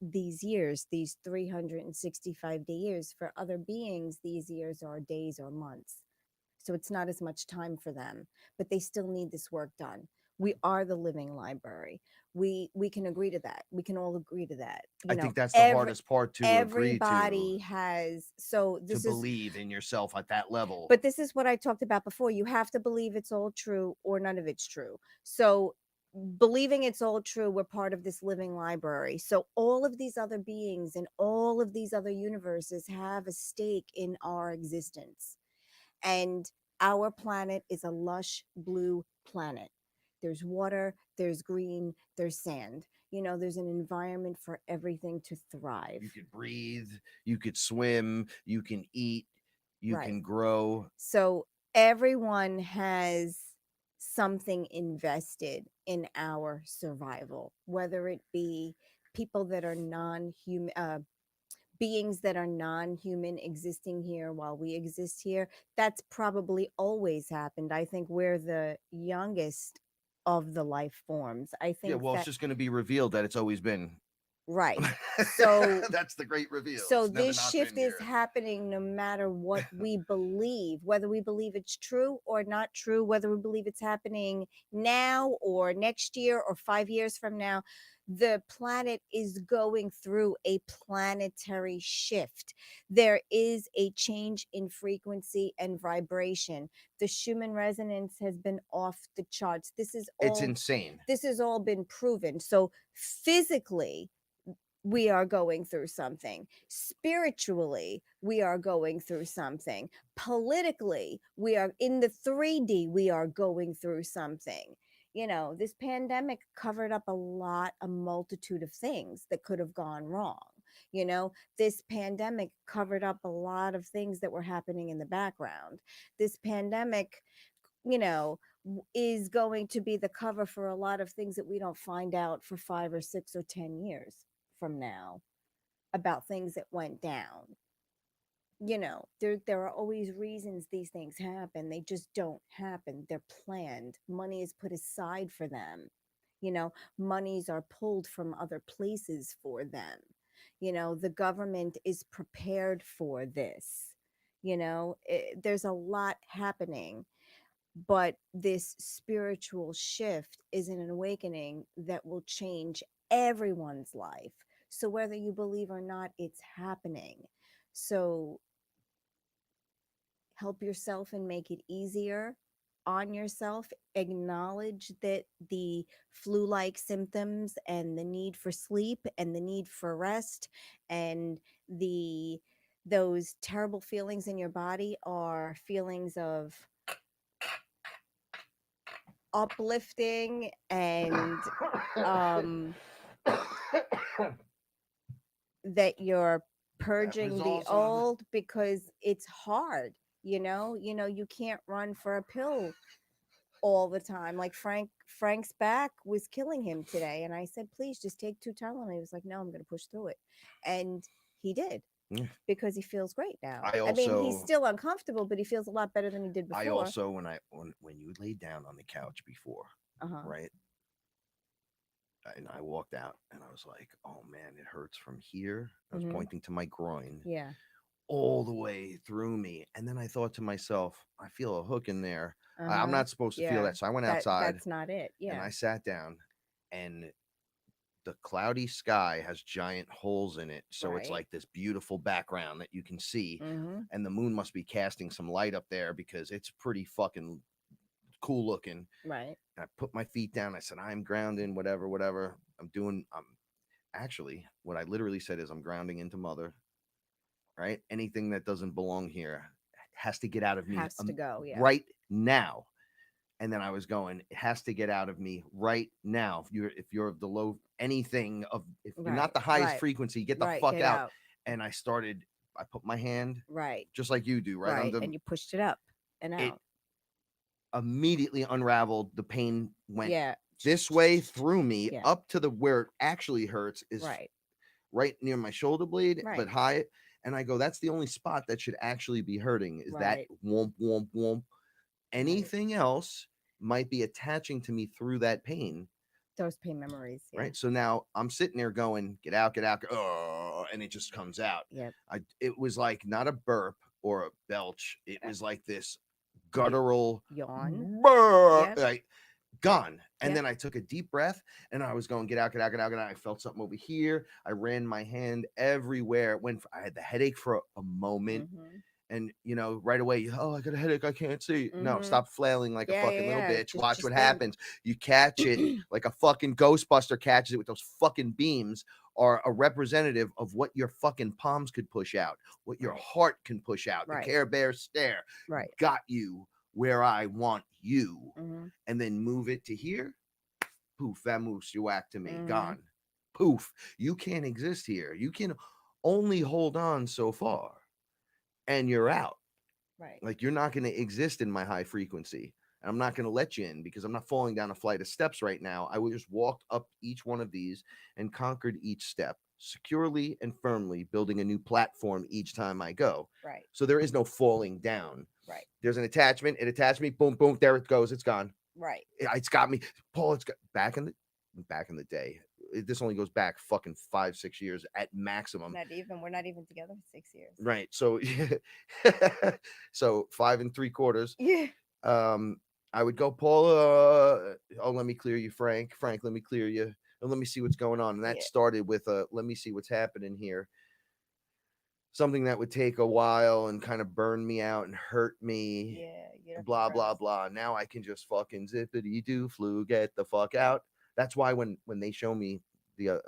these years, these 365-day years. For other beings, these years are days or months, so it's not as much time for them, but they still need this work done. We are the living library. We can agree to that. We can all agree to that. I think that's the hardest part to agree Everybody has, so to this is, believe in yourself at that level. but this is what I talked about before. You have to believe it's all true or none of it's true. So believing it's all true, we're part of this living library. So all of these other beings and all of these other universes have a stake in our existence. And our planet is a lush blue planet. There's water, there's green, there's sand. There's an environment for everything to thrive. You could breathe, you could swim, you can eat, you Right. can grow. So everyone has something invested in our survival, whether it be people that are non-human, beings that are non-human existing here while we exist here. That's probably always happened. I think we're the youngest of the life forms. I think Yeah, well, it's just going to be revealed that it's always been. right. So that's the great reveal. So this shift is happening no matter what we believe, whether we believe it's true or not true, whether we believe it's happening now or next year or 5 years from now. The planet is going through a planetary shift. There is a change in frequency and vibration. The Schumann resonance has been off the charts. It's insane. This has all been proven. So physically, we are going through something. Spiritually, we are going through something. Politically, we are in the 3D, we are going through something. This pandemic covered up a multitude of things that could have gone wrong. This pandemic covered up a lot of things that were happening in the background. This pandemic, is going to be the cover for a lot of things that we don't find out for 5 or 6 or 10 years from now about things that went down. There are always reasons these things happen. They just don't happen. They're planned. Money is put aside for them. Monies are pulled from other places for them. The government is prepared for this. There's a lot happening, but this spiritual shift is an awakening that will change everyone's life. So whether you believe or not, it's happening. So help yourself and make it easier on yourself. Acknowledge that the flu-like symptoms and the need for sleep and the need for rest and those terrible feelings in your body are feelings of uplifting and that you're purging the awesome. old, because it's hard. You can't run for a pill all the time. Like Frank's back was killing him today, and I said, please just take 2 Tylenol. He was like, no, I'm going to push through it, and he did. Yeah. Because he feels great now. I mean, he's still uncomfortable, but he feels a lot better than he did before. I also, when you laid down on the couch before, right? And I walked out and I was like, oh man, it hurts from here. I was pointing to my groin. Yeah. All the way through me. And then I thought to myself, I feel a hook in there. I'm not supposed to feel that. So I went outside. That's not it. Yeah. And I sat down, and the cloudy sky has giant holes in it. So it's like this beautiful background that you can see. And the moon must be casting some light up there because it's pretty fucking cool looking. Right. And I put my feet down. I said, I'm grounding, whatever. I'm actually, what I literally said is I'm grounding into mother, right? Anything that doesn't belong here has to get out of me. Has to go. Yeah. Right now. And then I was going, it has to get out of me right now. If you're of the low, anything of, if you're not the highest frequency, get the fuck out. And I put my hand, just like you do, right? And you pushed it up and out. It immediately unraveled. The pain went this way through me Yeah. up to the where it actually hurts is Right. right near my shoulder blade, but Right. high. And I go, that's the only spot that should actually be hurting is that Right. womp, womp, womp. Right. Anything else might be attaching to me through that pain. Those pain memories. Yeah. Right. So now I'm sitting there going, get out, oh, and it just comes out. Yep. It was like not a burp or a belch. It was like this Y- guttural Yawn. Yep. like gone. And Yep. then I took a deep breath and I was going, get out, get out, get out, get out. I felt something over here. I ran my hand everywhere. I had the headache for a moment. Mm-hmm. And right away, oh, I got a headache. I can't see. No, Mm-hmm. stop flailing like a Yeah. fucking Yeah. little Yeah. bitch. Watch Just what think. happens. You catch it like a fucking Ghostbuster catches it with those fucking beams, are a representative of what your fucking palms could push out, what your Right. heart can push out. The Right. Care Bear stare Right. got you where I want you, Mm-hmm. and then move it to here. Poof, that moves you back to me. Mm-hmm. Gone. Poof. You can't exist here. You can only hold on so far, and you're out. Right. Like you're not going to exist in my high frequency. And I'm not going to let you in because I'm not falling down a flight of steps right now. I just walked up each one of these and conquered each step securely and firmly, building a new platform each time I go. Right. So there is no falling down. Right. There's an attachment. It attached me. Boom, boom. There it goes. It's gone. Right. It's got me. Paul, it's got back in the day. This only goes back fucking 5-6 years at maximum. Not even. We're not even together for 6 years. Right. So so 5 3/4. Yeah. I would go, Paul, oh, let me clear you, Frank, let me clear you, and let me see what's going on. And that Yeah. started with let me see what's happening here. Something that would take a while and kind of burn me out and hurt me. Yeah. Blah blah blah. Now I can just fucking zippity doo flu, get the fuck out. That's why when they show me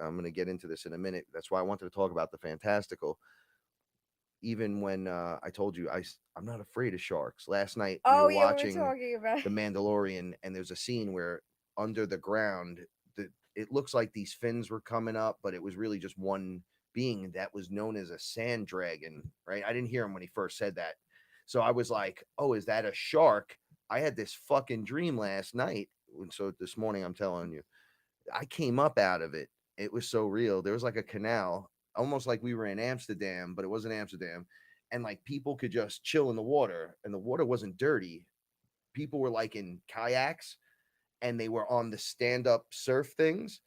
I'm gonna get into this in a minute. That's why I wanted to talk about the fantastical. Even when I told you I'm not afraid of sharks. Last night we Oh were yeah, we were watching talking about. The Mandalorian, and there's a scene where under the ground, it looks like these fins were coming up, but it was really just one being that was known as a sand dragon, right? I didn't hear him when he first said that. So I was like, oh, is that a shark? I had this fucking dream last night. And so this morning, I'm telling you, I came up out of it. It was so real. There was like a canal, almost like we were in Amsterdam, but it wasn't Amsterdam. And like people could just chill in the water, and the water wasn't dirty. People were like in kayaks, and they were on the stand-up surf things,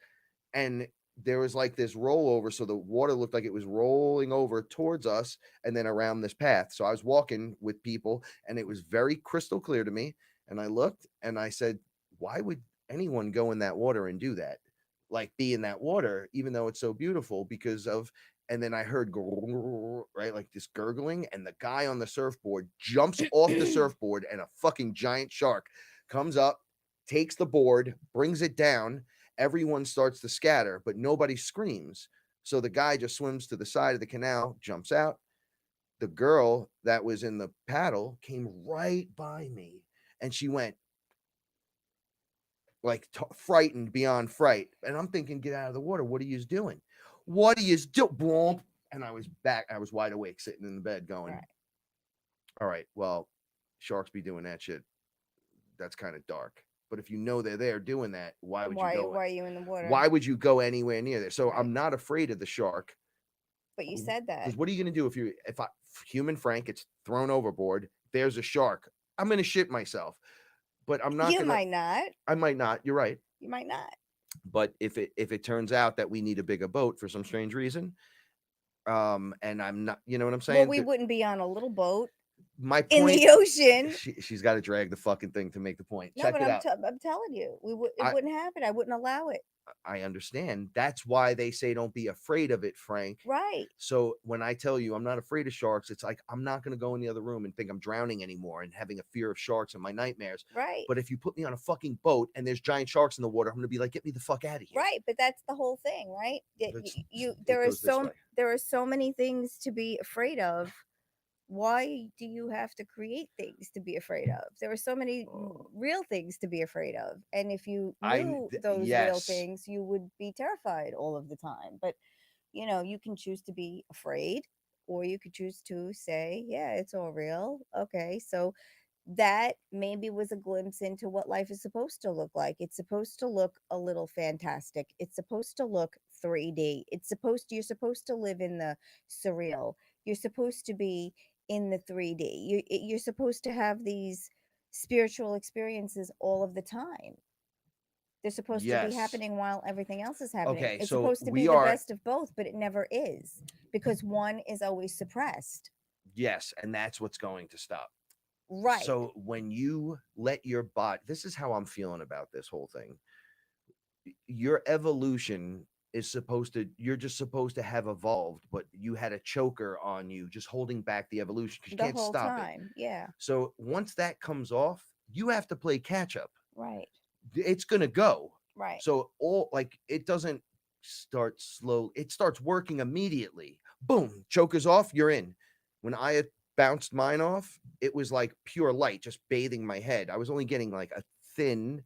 and there was like this rollover, so the water looked like it was rolling over towards us and then around this path. So I was walking with people, and it was very crystal clear to me, and I looked and I said, why would anyone go in that water and do that, like be in that water even though it's so beautiful? Because of And then I heard right, like this gurgling, and the guy on the surfboard jumps off the surfboard, and a fucking giant shark comes up, takes the board, brings it down. Everyone starts to scatter, but nobody screams. So the guy just swims to the side of the canal, jumps out. The girl that was in the paddle came right by me, and she went like frightened beyond fright. And I'm thinking, get out of the water. What are you doing? What are you doing? Boom. And I was back. I was wide awake, sitting in the bed going, Right. all right, well, sharks be doing that shit. That's kind of dark. But if you know they're there doing that, why would you go? Why are you in the water? Why would you go anywhere near there? So Right. I'm not afraid of the shark. But you said that. Because what are you going to do if human Frank gets thrown overboard? There's a shark. I'm going to shit myself. But I'm not. You might not. I might not. You're right. You might not. But if it turns out that we need a bigger boat for some strange reason, and I'm not, you know what I'm saying? Well, we wouldn't be on a little boat My in point, the ocean. she's got to drag the fucking thing to make the point. No, Check but it out. I'm telling you, it wouldn't happen. I wouldn't allow it. I understand. That's why they say don't be afraid of it, Frank. Right. So when I tell you I'm not afraid of sharks, it's like I'm not going to go in the other room and think I'm drowning anymore and having a fear of sharks in my nightmares. Right. But if you put me on a fucking boat and there's giant sharks in the water, I'm going to be like, get me the fuck out of here. Right, but that's the whole thing, right? It There goes this way. are so many things to be afraid of. Why do you have to create things to be afraid of? There are so many real things to be afraid of. And if you knew those real things, you would be terrified all of the time. But, you can choose to be afraid, or you could choose to say, yeah, it's all real. Okay, so that maybe was a glimpse into what life is supposed to look like. It's supposed to look a little fantastic. It's supposed to look 3D. You're supposed to live in the surreal. You're supposed to be in the 3D. You're supposed to have these spiritual experiences all of the time. They're supposed to be Yes. happening while everything else is happening. Okay, It's so supposed to be we the are, best of both, but it never is because one is always suppressed. yes, and that's what's going to stop. Right. So when you let your body, this is how I'm feeling about this whole thing. Your evolution is supposed to, you're just supposed to have evolved, but you had a choker on you just holding back the evolution because you The can't whole stop it. time. Yeah. So once that comes off, you have to play catch up. Right. It's going to go. Right. So all, like, it doesn't start slow. It starts working immediately. Boom, choker's off, you're in. When I had bounced mine off, it was like pure light just bathing my head. I was only getting like a thin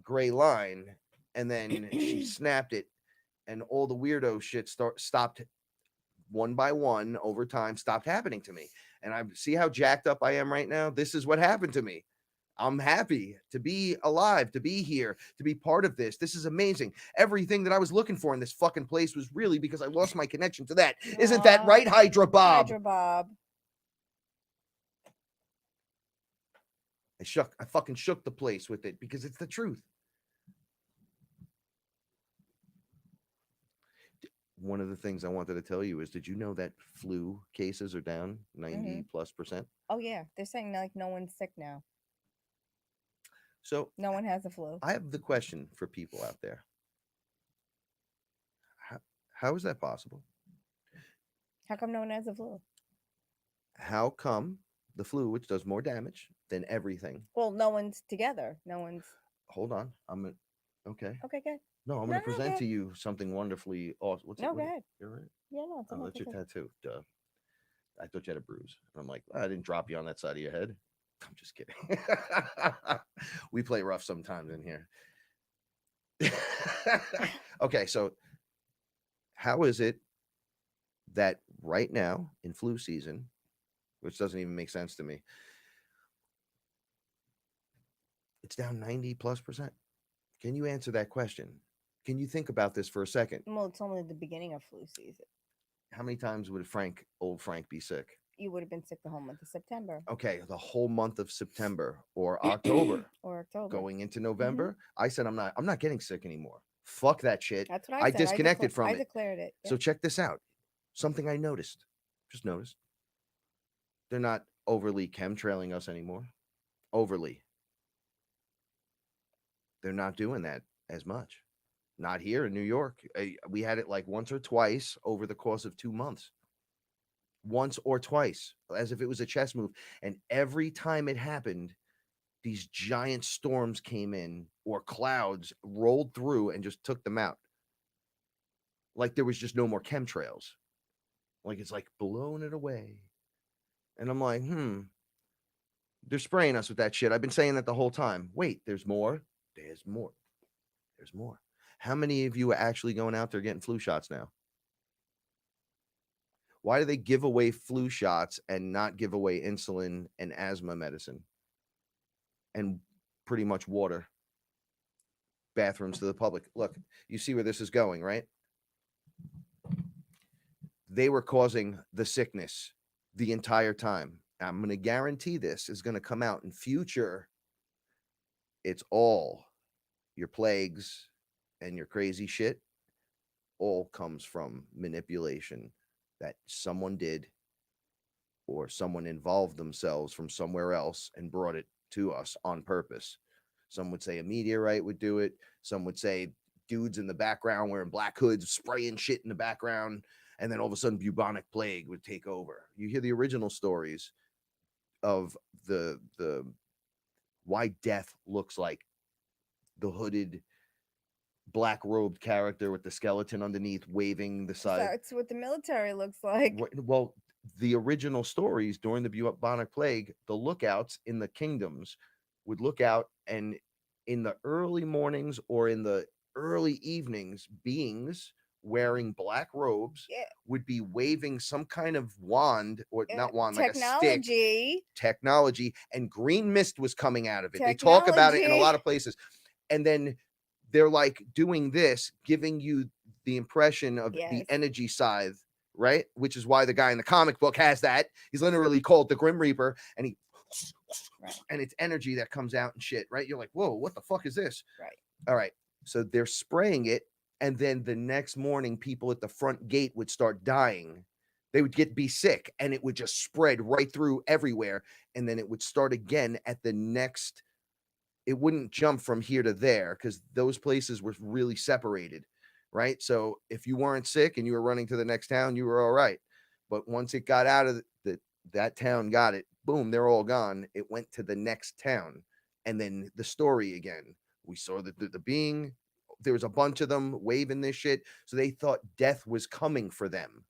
gray line, and then she snapped it, and all the weirdo shit stopped one by one over time, stopped happening to me. And I see how jacked up I am right now. This is what happened to me. I'm happy to be alive, to be here, to be part of this. This is amazing. Everything that I was looking for in this fucking place was really because I lost my connection to that. Isn't that Aw, right, Hydra Bob? Hydra Bob. I fucking shook the place with it because it's the truth. One of the things I wanted to tell you is, did you know that flu cases are down 90 plus percent? Oh yeah, they're saying like no one's sick now. So No one has a flu. I have the question for people out there. How, how is that possible? How come no one has a flu? How come the flu, which does more damage than everything? Well, no one's together. No one's. Hold on. Okay. Okay, good. No, I'm No, going to no, present good. to you something wonderfully awesome. What's it? No, go ahead. You're right. Yeah, no, it's Oh, okay. that's It's your okay. tattoo. Duh. I thought you had a bruise. I'm like, I didn't drop you on that side of your head. I'm just kidding. We play rough sometimes in here. Okay, so how is it that right now in flu season, which doesn't even make sense to me, it's down 90 plus percent? Can you answer that question? Can you think about this for a second? Well, it's only the beginning of flu season. How many times would old Frank be sick? You would have been sick the whole month of September Okay, the whole month of September or October or October. going into November. I said I'm not getting sick anymore. Fuck that shit. That's what I I said. disconnected from I it. declared it. So Yeah. check this out. Something I noticed. Just noticed. They're not overly chemtrailing us anymore. Overly. They're not doing that as much. Not here in New York. We had it like once or twice over the course of 2 months. Once or twice, as if it was a chess move. And every time it happened, these giant storms came in or clouds rolled through and just took them out. Like there was just no more chemtrails. Like it's like blowing it away. And I'm like, they're spraying us with that shit. I've been saying that the whole time. Wait, there's more. There's more. There's more. How many of you are actually going out there getting flu shots now? Why do they give away flu shots and not give away insulin and asthma medicine and pretty much water, bathrooms to the public? Look, you see where this is going, right? They were causing the sickness the entire time. I'm going to guarantee this is going to come out in future. It's all your plagues and your crazy shit all comes from manipulation that someone did or someone involved themselves from somewhere else and brought it to us on purpose. Some would say a meteorite would do it. Some would say dudes in the background wearing black hoods spraying shit in the background, and then all of a sudden bubonic plague would take over. You hear the original stories of the why death looks like the hooded black robed character with the skeleton underneath waving the side. That's what the military looks like. Well, the original stories during the bubonic plague, the lookouts in the kingdoms would look out, and in the early mornings or in the early evenings, beings wearing black robes, Yeah. would be waving some kind of wand, or Yeah. not wand, like a stick Technology. and green mist was coming out of it. They talk about it in a Technology. lot of places. And then they're like doing this, giving you the impression of the Yes. energy scythe, right? Which is why the guy in the comic book has that. He's literally called the Grim Reaper, and Right. and it's energy that comes out and shit, right? You're like, whoa, what the fuck is this? Right. All right. So they're spraying it, and then the next morning, people at the front gate would start dying. They would be sick, and it would just spread right through everywhere. And then it would start again at the next. It wouldn't jump from here to there because those places were really separated, right? So if you weren't sick and you were running to the next town, you were all right. But once it got out of that town, got it, boom, they're all gone. It went to the next town, and then the story again. We saw the being. There was a bunch of them waving this shit, so they thought death was coming for them.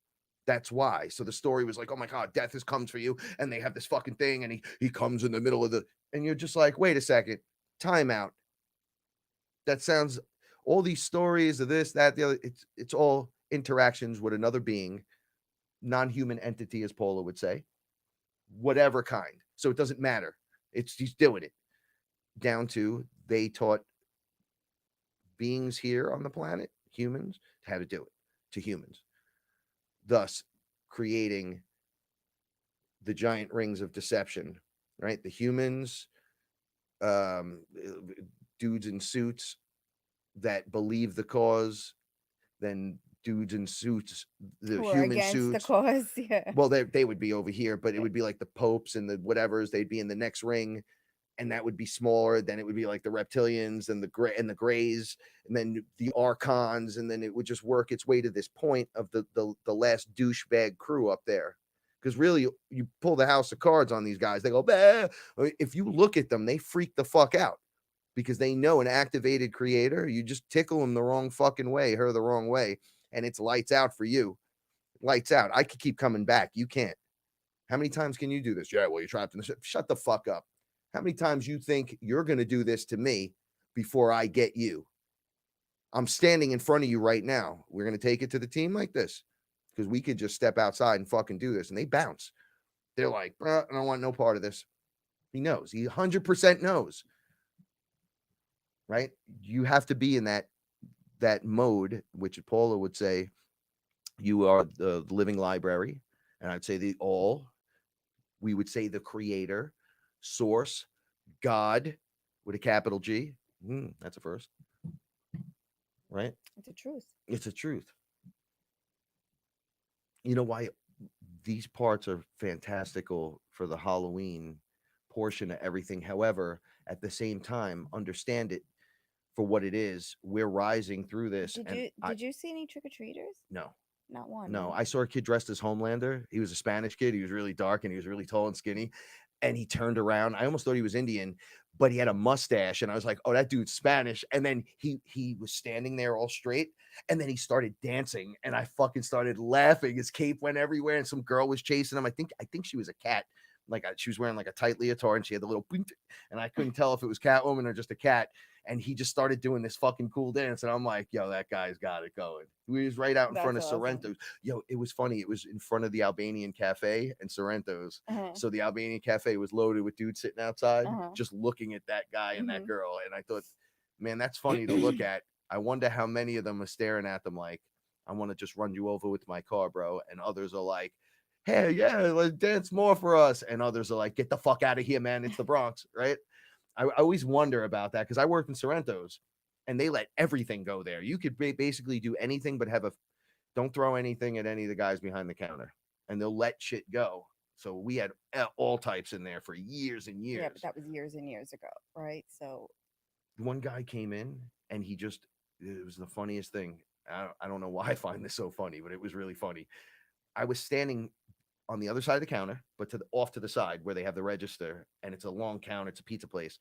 That's why. So the story was like, oh my god, death has comes for you, and they have this fucking thing, and he comes in the middle of the, and you're just like, wait a second, time out. That sounds, all these stories of this, that, the other, it's all interactions with another being, non-human entity, as Paula would say, whatever kind. So it doesn't matter. He's doing it. Down to they taught beings here on the planet, humans, how to do it to humans, thus creating the giant rings of deception, right? The humans, um, dudes in suits that believe the cause, then dudes in suits, the Who are human against the suits. cause. Yeah. Well, they would be over here, but it would be like the popes and the whatevers. They'd be in the next ring, and that would be smaller. Then it would be like the reptilians and the grays, and then the archons, and then it would just work its way to this point of the last douchebag crew up there. Because really, you pull the house of cards on these guys, they go, bah! If you look at them, they freak the fuck out because they know an activated creator. You just tickle them the wrong fucking way, her the wrong way, and it's lights out for you. Lights out. I could keep coming back. You can't. How many times can you do this? Yeah, well, you're trapped in the ship. Shut the fuck up. How many times you think you're going to do this to me before I get you? I'm standing in front of you right now. We're going to take it to the team like this because we could just step outside and fucking do this. And they bounce. They're like, I don't want no part of this. He knows. He 100% knows. Right? You have to be in that mode, which Paula would say, you are the living library. And I'd say the all. We would say the creator, source, God with a capital G. That's a first. Right? It's a truth. It's a truth. You know why these parts are fantastical for the Halloween portion of everything. However, at the same time, understand it for what it is. We're rising through this. Did you see any trick-or-treaters? No. Not one. No, I saw a kid dressed as Homelander. He was a Spanish kid. He was really dark and he was really tall and skinny. And he turned around. I almost thought he was Indian, but he had a mustache. And I was like, oh, that dude's Spanish. And then he was standing there all straight. And then he started dancing. And I fucking started laughing. His cape went everywhere. And some girl was chasing him. I think she was a cat. Like she was wearing like a tight leotard and she had the little, and I couldn't tell if it was Catwoman or just a cat. And he just started doing this fucking cool dance. And I'm like, yo, that guy's got it going. He was right out in front of Sorrento's. Yo, it was funny. It was in front of the Albanian Cafe and Sorrento's. So the Albanian Cafe was loaded with dudes sitting outside, just looking at that guy and that girl. And I thought, man, that's funny to look at. I wonder how many of them are staring at them like, I want to just run you over with my car, bro. And others are like, hey, yeah, let's dance more for us. And others are like, get the fuck out of here, man. It's the Bronx, right? I always wonder about that because I worked in Sorrento's and they let everything go there. You could basically do anything but don't throw anything at any of the guys behind the counter and they'll let shit go. So we had all types in there for years and years. Yeah, but that was years and years ago, right? So one guy came in and it was the funniest thing. I don't know why I find this so funny, but it was really funny. I was standing on the other side of the counter, but off to the side where they have the register, and it's a long counter. It's a pizza place,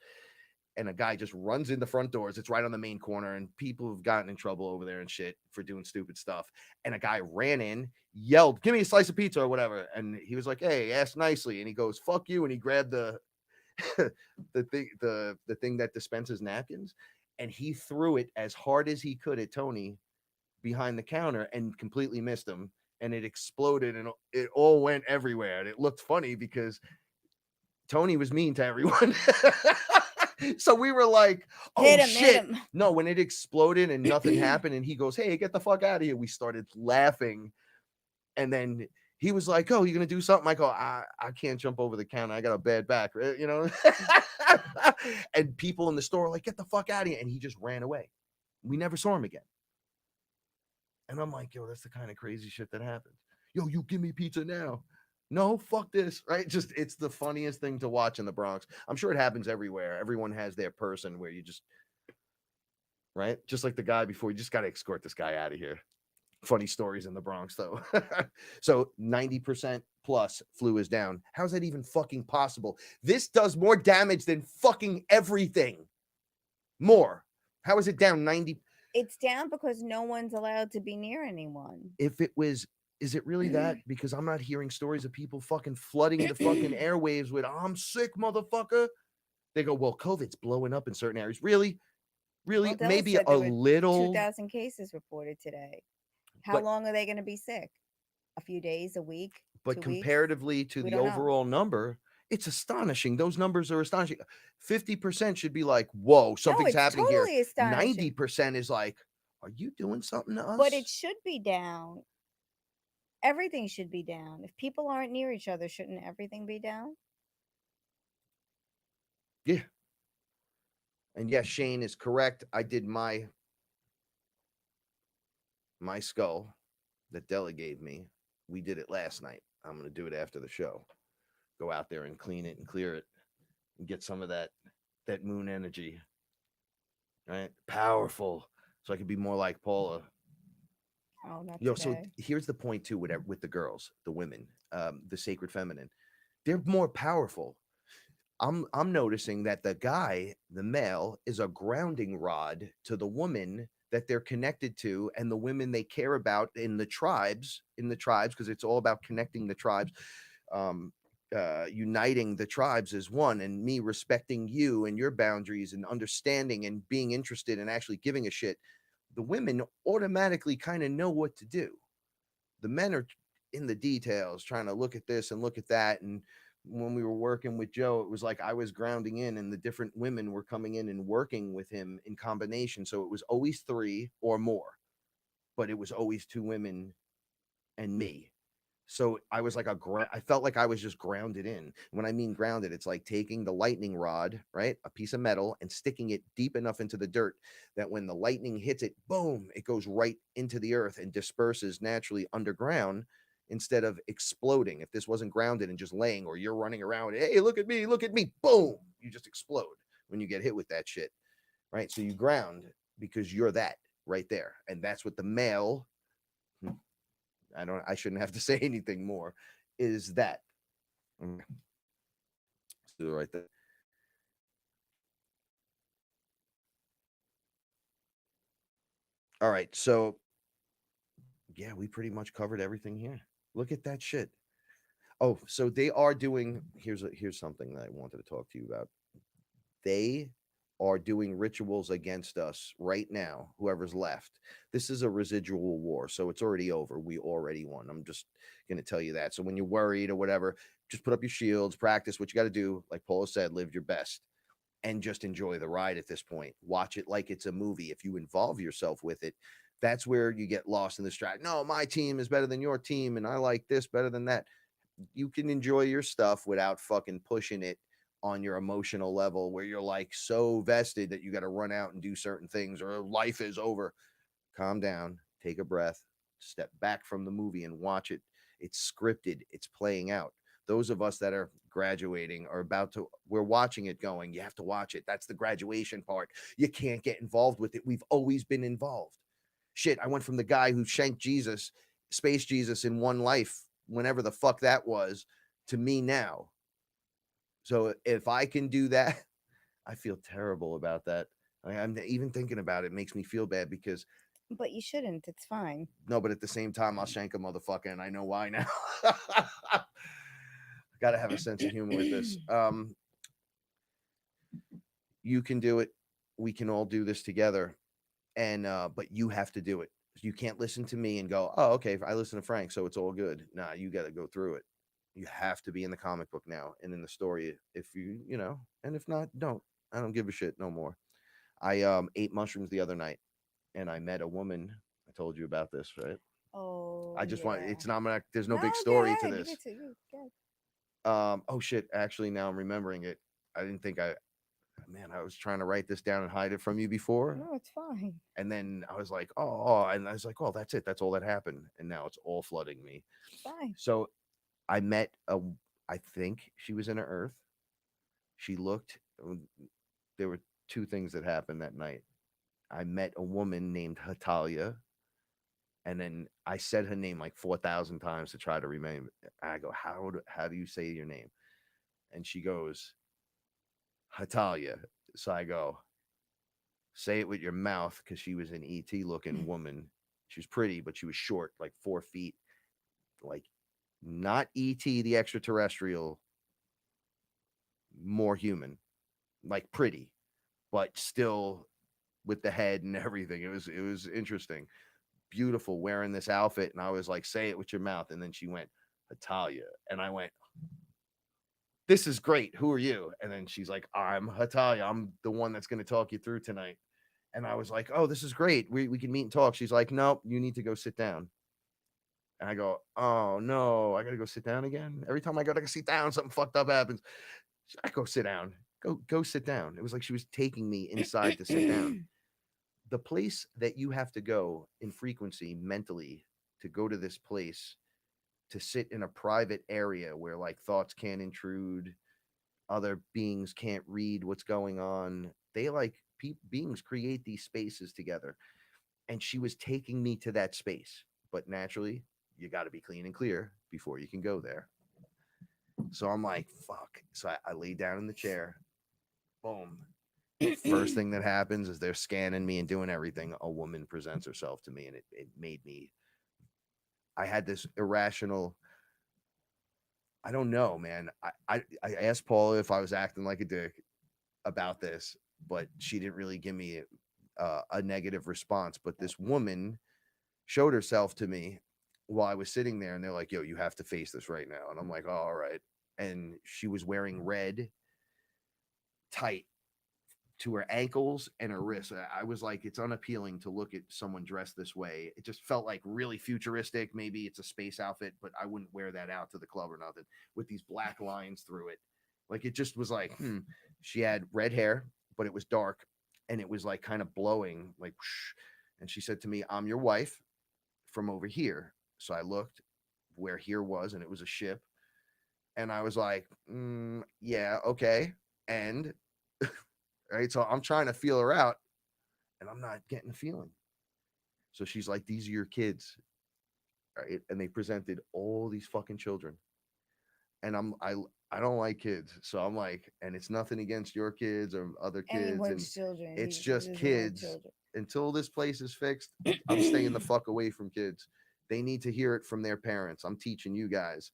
and a guy just runs in the front doors. It's right on the main corner, and people have gotten in trouble over there and shit for doing stupid stuff. And a guy ran in, yelled, "Give me a slice of pizza," or whatever. And he was like, "Hey, ask nicely." And he goes, "Fuck you," and he grabbed the thing that dispenses napkins, and he threw it as hard as he could at Tony behind the counter and completely missed him, and it exploded and it all went everywhere. And it looked funny because Tony was mean to everyone. So we were like, oh Hit him, hit shit. him. No, when it exploded and nothing happened, and he goes, hey, get the fuck out of here. We started laughing. And then he was like, oh, you're going to do something? I go, I can't jump over the counter. I got a bad back, you know? And people in the store were like, get the fuck out of here. And he just ran away. We never saw him again. And I'm like, yo, that's the kind of crazy shit that happens. Yo, you give me pizza now. No, fuck this, right? Just it's the funniest thing to watch in the Bronx. I'm sure it happens everywhere. Everyone has their person where you just, right? Just like the guy before, you just got to escort this guy out of here. Funny stories in the Bronx, though. So 90% plus flu is down. How's that even fucking possible? This does more damage than fucking everything. More. How is it down 90? It's down because no one's allowed to be near anyone. If it was, is it really that? Because I'm not hearing stories of people fucking flooding the fucking airwaves with, I'm sick, motherfucker. They go, well, COVID's blowing up in certain areas. Really? Really? Well, Della Maybe said a there were little. 2,000 cases reported today. How But long are they going to be sick? A few days, a week, but 2 weeks? comparatively to We the don't know. overall number, it's astonishing. Those numbers are astonishing. 50% should be like, whoa, No, something's it's happening here. totally astonishing. 90% is like, are you doing something to us? But it should be down. Everything should be down. If people aren't near each other, shouldn't everything be down? Yeah. And yes, Shane is correct. I did my skull that Della gave me. We did it last night. I'm going to do it after the show. Go out there and clean it and clear it and get some of that moon energy. Right? Powerful. So I could be more like Paula. Oh, not Yo, today. so here's the point too with the girls, the women, the sacred feminine. They're more powerful. I'm noticing that the guy, the male, is a grounding rod to the woman that they're connected to and the women they care about in the tribes, because it's all about connecting the tribes, uniting the tribes as one, and me respecting you and your boundaries and understanding and being interested and actually giving a shit. The women automatically kind of know what to do. The men are in the details trying to look at this and look at that. And when we were working with Joe, it was like I was grounding in and the different women were coming in and working with him in combination. So it was always 3 or more, but it was always 2 women and me. So I was like I felt like I was just grounded in. When I mean grounded, it's like taking the lightning rod, right? A piece of metal, and sticking it deep enough into the dirt that when the lightning hits it, boom, it goes right into the earth and disperses naturally underground instead of exploding. If this wasn't grounded and just laying, or you're running around, hey, look at me, boom, you just explode when you get hit with that shit, right? So you ground because you're that right there. And that's what the male, I shouldn't have to say anything more, is that. Let's do it right there. All right. So yeah, we pretty much covered everything here. Look at that shit. Oh, so they are doing, here's something that I wanted to talk to you about. They are doing rituals against us right now, whoever's left. This is a residual war, so it's already over. We already won. I'm just going to tell you that. So when you're worried or whatever, just put up your shields, practice what you got to do. Like Paula said, live your best and just enjoy the ride at this point. Watch it like it's a movie. If you involve yourself with it, that's where you get lost in the strat. No, my team is better than your team, and I like this better than that. You can enjoy your stuff without fucking pushing it on your emotional level where you're like so vested that you got to run out and do certain things or life is over. Calm down, take a breath, step back from the movie and watch it. It's scripted, it's playing out. Those of us that are graduating are we're watching it going, you have to watch it. That's the graduation part. You can't get involved with it. We've always been involved. Shit, I went from the guy who shanked Jesus, space Jesus in one life, whenever the fuck that was, to me now. So if I can do that, I feel terrible about that. I'm even thinking about it makes me feel bad because But you shouldn't. It's fine. no, but at the same time, I'll shank a motherfucker, and I know why now. Got to have a sense of humor with this. You can do it. We can all do this together, and but you have to do it. You can't listen to me and go, oh, okay, I listen to Frank, so it's all good. Nah, you got to go through it. You have to be in the comic book now and in the story. If you know, and if not, don't. I don't give a shit no more. I ate mushrooms the other night, and I met a woman. I told you about this, right? Oh I just want. yeah. It's not. There's no No, big go story to ahead. You this. get to you. Go. Oh shit! Actually, now I'm remembering it. I didn't think I. Man, I was trying to write this down and hide it from you before, No, it's fine. and then I was like, oh, and I was like, oh, that's it. That's all that happened, and now it's all flooding me. It's fine. So I met a. I think she was in a Earth. She looked. There were two things that happened that night. I met a woman named Hatalia, and then I said her name like 4,000 times to try to remember. I go, how do you say your name? And she goes, Hatalia. So I go, say it with your mouth, because she was an ET looking woman. She was pretty, but she was short, like 4 feet, like not ET the extraterrestrial, more human, like pretty, but still with the head and everything. It was interesting. Beautiful wearing this outfit, and I was like, say it with your mouth. And then she went, Hatalia. And I went, this is great. Who are you? And then she's like, I'm Hatalia. I'm the one that's going to talk you through tonight. And I was like, oh, this is great. We can meet and talk. She's like, nope, you need to go sit down. And I go, oh no, I gotta go sit down again. Every time I go to sit down, something fucked up happens. I go sit down. Go sit down. It was like she was taking me inside to sit down. The place that you have to go in frequency mentally to go to this place, to sit in a private area where like thoughts can't intrude, other beings can't read what's going on. They like beings create these spaces together, and she was taking me to that space. But naturally, you got to be clean and clear before you can go there. So I'm like, fuck. So I lay down in the chair. Boom. First thing that happens is they're scanning me and doing everything. A woman presents herself to me, and it made me. I had this irrational. I don't know, man. I asked Paula if I was acting like a dick about this, but she didn't really give me a negative response. But this woman showed herself to me while I was sitting there, and they're like, yo, you have to face this right now. And I'm like, oh, all right. And she was wearing red tight to her ankles and her wrists. I was like, it's unappealing to look at someone dressed this way. It just felt like really futuristic. Maybe it's a space outfit, but I wouldn't wear that out to the club or nothing, with these black lines through it. Like, it just was like, She had red hair, but it was dark, and it was like kind of blowing, like whoosh. And she said to me, I'm your wife from over here. So I looked where here was, and it was a ship. And I was like, yeah, okay. And right, so I'm trying to feel her out, and I'm not getting a feeling. So she's like, these are your kids, right? And they presented all these fucking children, and I don't like kids, so I'm like, and it's nothing against your kids or other kids, and Anyone's children. it's These just are my kids. children. Until this place is fixed, I'm staying the fuck away from kids. They need to hear it from their parents. I'm teaching you guys,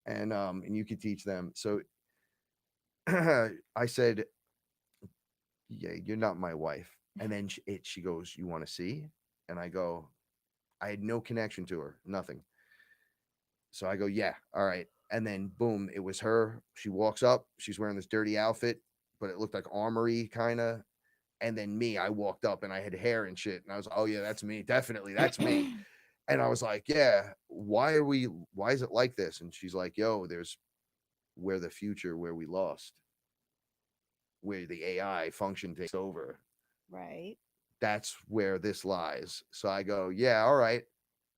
and you can teach them. So I said, yeah, you're not my wife. And then she goes, you want to see? And I go, I had no connection to her, nothing. So I go, yeah, all right. And then boom, it was her. She walks up. She's wearing this dirty outfit, but it looked like armory kind of. And then me, I walked up and I had hair and shit. And I was like, oh, yeah, that's me. Definitely. That's me. And I was like, yeah, why is it like this? And she's like, yo, there's where the future, where we lost, where the AI function takes over. Right. That's where this lies. So I go, yeah, all right.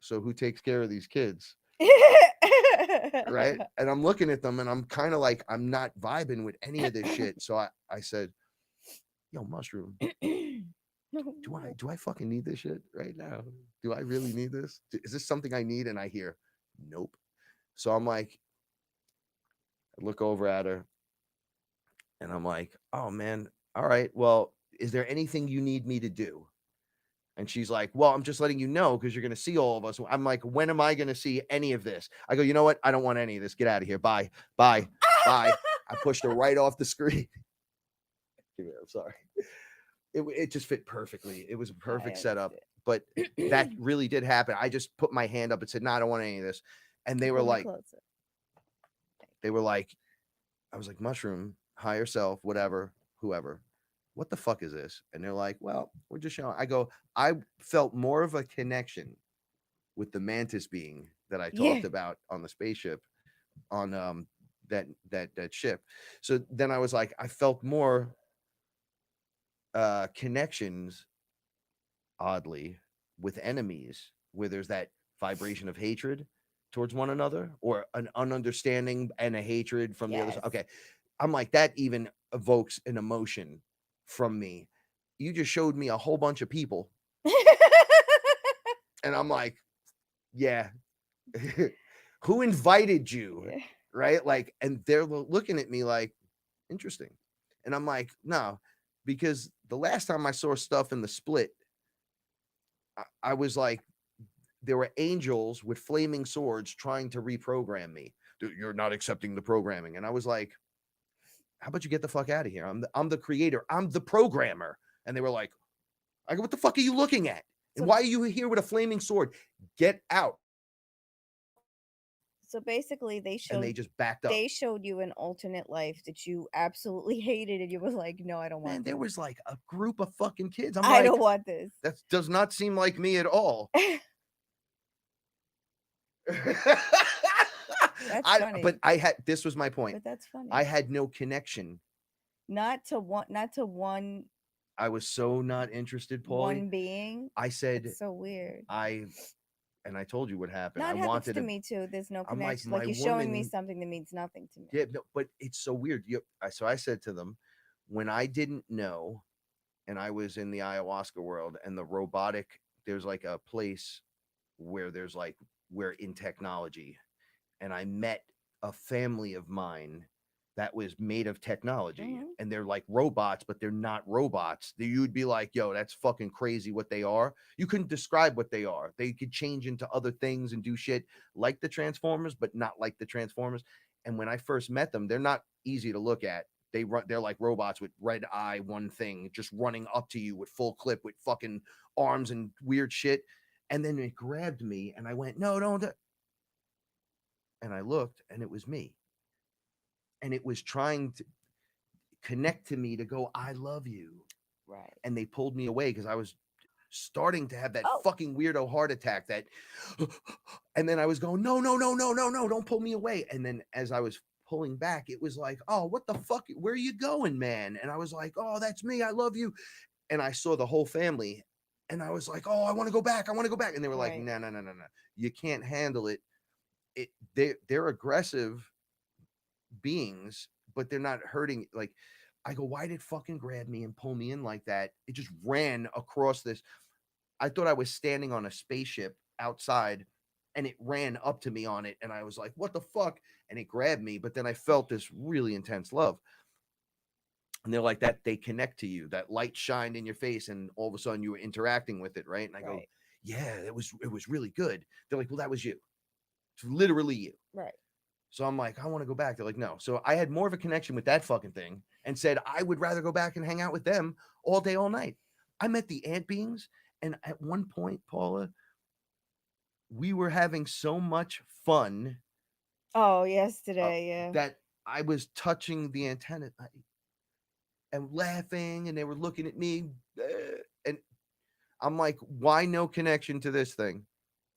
So who takes care of these kids? Right. And I'm looking at them, and I'm kind of like, I'm not vibing with any of this shit. So I said, yo, mushroom, do I fucking need this shit right now? Do I really need this? Is this something I need? And I hear, nope. So I'm like, I look over at her, and I'm like, oh man, all right. Well, is there anything you need me to do? And she's like, well, I'm just letting you know because you're going to see all of us. I'm like, when am I going to see any of this? I go, you know what? I don't want any of this. Get out of here. Bye. Bye. Bye. I pushed her right off the screen. I'm sorry. It just fit perfectly. It was a perfect setup. but that really did happen. I just put my hand up and said, "No, I don't want any of this." And they were Pull me like, closer. they were like, I was like, "Mushroom, higher self, whatever, whoever. What the fuck is this?" And they're like, "Well, we're just showing." I go, I felt more of a connection with the mantis being that I Yeah. talked about on the spaceship on that ship. So then I was like, I felt more connections, oddly, with enemies where there's that vibration of hatred towards one another, or an ununderstanding and a hatred from the other Yes. side. Okay, I'm like, that even evokes an emotion from me. You just showed me a whole bunch of people, and I'm like, yeah. Who invited you? Yeah. Right? Like, and they're looking at me like, interesting. And I'm like, no, because the last time I saw stuff in the split, I was like, there were angels with flaming swords trying to reprogram me. You're not accepting the programming. And I was like, how about you get the fuck out of here? I'm the creator. I'm the programmer. And they were like, I go, what the fuck are you looking at? And So why are you here with a flaming sword? Get out. so basically And they just backed up. they showed you an alternate life that you absolutely hated, and you were like, no, I don't Man, want there this. was like a group of fucking kids. I'm I like, don't want this. that does not seem like me at all. That's I funny. but I had this was my point. But that's funny. I had no connection. Not to one I was so not interested, Paulie. one being. I said It's so weird. and I told you what happened. No, I it happens wanted to to. me too. There's no I'm like, connection. Like my you're showing me woman. something that means nothing to me. Yeah, no, but it's so weird. So I said to them, when I didn't know, and I was in the ayahuasca world, and the robotic, there's like a place where there's like, we're in technology, and I met a family of mine that was made of technology, Mhm. and they're like robots, but they're not robots. You'd be like, yo, that's fucking crazy what they are. You couldn't describe what they are. They could change into other things and do shit like the Transformers, but not like the Transformers. And when I first met them, they're not easy to look at. They're like robots with red eye, one thing, just running up to you with full clip with fucking arms and weird shit. And then it grabbed me, and I went, no, don't. And I looked, and it was me. And it was trying to connect to me to go, I love you. Right. And they pulled me away because I was starting to have that Oh. fucking weirdo heart attack. That, and then I was going, no, no, no, no, no, no, don't pull me away. And then as I was pulling back, it was like, oh, what the fuck? Where are you going, man? And I was like, oh, that's me. I love you. And I saw the whole family, and I was like, oh, I want to go back. I want to go back. And they were like, Right. no, no, no, no, no. You can't handle it. They're aggressive beings, but they're not hurting. Like, I go, why did fucking grab me and pull me in like that? It just ran across this. I thought I was standing on a spaceship outside, and it ran up to me on it, and I was like, what the fuck? And it grabbed me, but then I felt this really intense love. And they're like, that they connect to you. That light shined in your face, and all of a sudden you were interacting with it, right? And I go, Right. yeah, it was really good. They're like, well, that was you. It's literally you. Right. So I'm like, I want to go back. They're like, no. So I had more of a connection with that fucking thing, and said I would rather go back and hang out with them all day, all night. I met the ant beings, and at one point, Paula, we were having so much fun Oh, uh, yesterday, yeah. that I was touching the antenna and laughing, and they were looking at me, and I'm like, why no connection to this thing?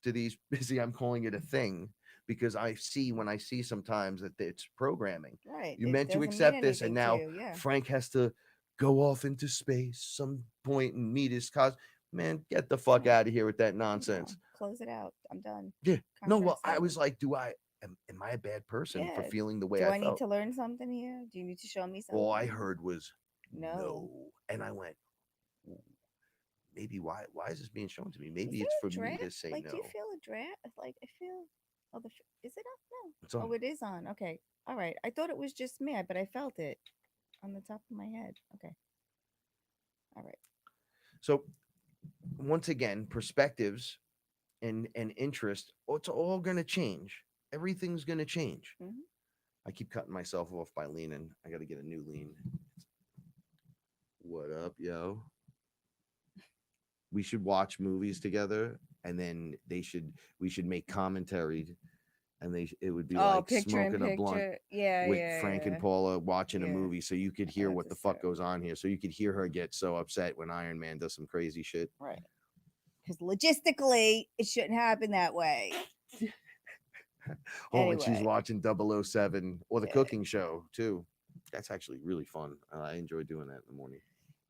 To these, see, I'm calling it a thing because I see when I see sometimes that it's programming. Right. You It meant to doesn't mean accept this, and anything to now you. Yeah. Frank has to go off into space some point and meet his cause. Man, get the fuck Right. out of here with that There you nonsense. go. Close it out. I'm done. Yeah. No, well, Contract's I was over. like, am I a bad person for Yeah. feeling the way Do I I need felt? to learn something here? Do you need to show me All I something? heard was No. no. And I went, "Ooh, maybe why is this being shown to me? Is Maybe there it's for a me draft? to say Like, do you no. feel a draft? Like, I feel. Oh, is it up? It's No. on. Oh, it is on. Okay. All right. I thought it was just me, but I felt it on the top of my head. Okay. All right. So once again, perspectives and interest, it's all gonna change. Everything's gonna change. Mm-hmm. I keep cutting myself off by leaning. I got to get a new lean. What up, yo? We should watch movies together, and then we should make commentary, and it would be Oh, like picture in smoking a blunt picture. Yeah, with yeah, Frank and yeah. Paula watching a Yeah. movie, so you could hear That's what the fuck hysterical. goes on here, so you could hear her get so upset when Iron Man does some crazy shit. Right. Because logistically, it shouldn't happen that way. Oh, and she's Anyway, watching 007 or the yeah. cooking show too. That's actually really fun. I enjoy doing that in the morning.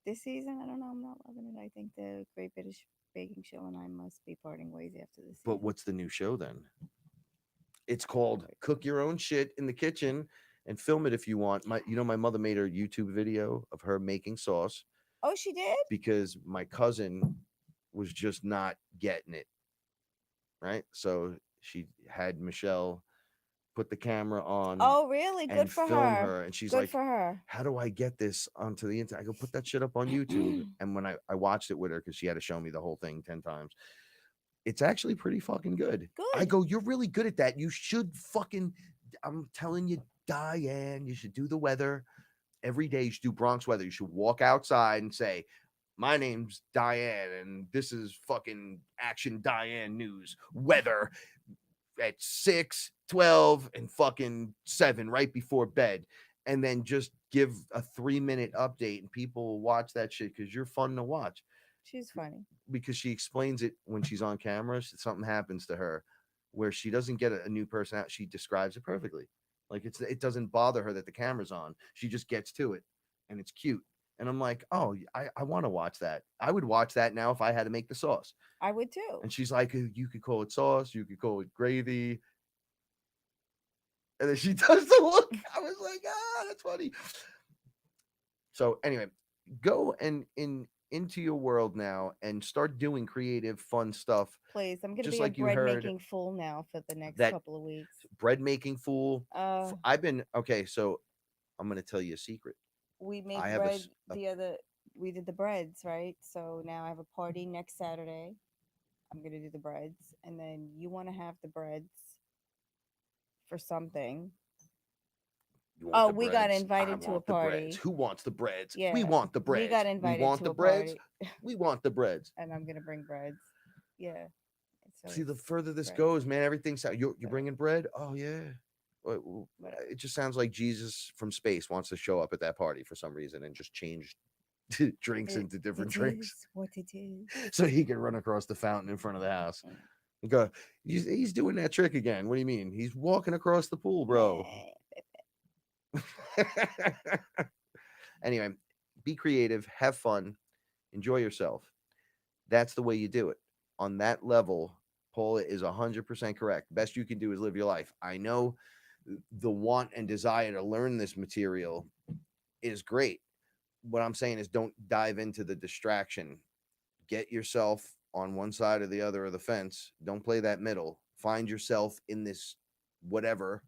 This season, I don't know. I'm not loving it. I think the Great British Baking Show and I must be parting ways after this But season. what's the new show then? It's Can't called wait. Cook Your Own Shit in the Kitchen and film it if you want. My mother made her YouTube video of her making sauce Oh, she did? because my cousin was just not getting it, right? So she had Michelle put the camera on Oh, really? Good and for film her. her, and she's Good like, for her. how do I get this onto the internet? I go, put that shit up on YouTube. And when I watched it with her, because she had to show me the whole thing 10 times, it's actually pretty fucking good. I Good. go, you're really good at that. You should fucking, I'm telling you, Diane, you should do the weather every day. You should do Bronx weather. You should walk outside and say, my name's Diane, and this is fucking Action Diane News weather at 6, 12, and fucking 7 right before bed. And then just give a 3-minute update, and people will watch that shit because you're fun to watch. She's funny. Because she explains it when she's on camera. Something happens to her where she doesn't get a new person out. She describes it perfectly. Like it doesn't bother her that the camera's on. She just gets to it, and it's cute. And I'm like, oh, I want to watch that. I would watch that now if I had to make the sauce. I would too. And she's like, you could call it sauce, you could call it gravy. And then she does the look. I was like, that's funny. So anyway, go and into your world now and start doing creative, fun stuff. Please, I'm gonna Just be a like you bread heard making fool now for the next that couple of weeks. bread making fool. Uh, I've been okay. So I'm gonna tell you a secret. we I made have bread the other. We did the breads, right? So now I have a party next Saturday. I'm gonna do the breads, and then you want to have the breads for something. you want Oh, the we got breads? I invited to a want the breads. party. Who wants the breads? We Yeah, want the we got breads. We invited want to the a breads. party, We want the breads. and I'm gonna bring breads. Yeah, so See, the it's further this breads. goes, man, everything's you're So bringing bread. Oh yeah. Well, whatever. it just sounds like Jesus from space wants to show up at that party for some reason and just change drinks It into different it drinks is what it is. so he can run across the fountain in front of the house and go, he's doing that trick again. What do you mean? He's walking across the pool, bro. Anyway, be creative, have fun, enjoy yourself. That's the way you do it. On that level, Paula is 100% correct. Best you can do is live your life. I know the want and desire to learn this material is great. What I'm saying is don't dive into the distraction. Get yourself on one side or the other of the fence. Don't play that middle. Find yourself in this whatever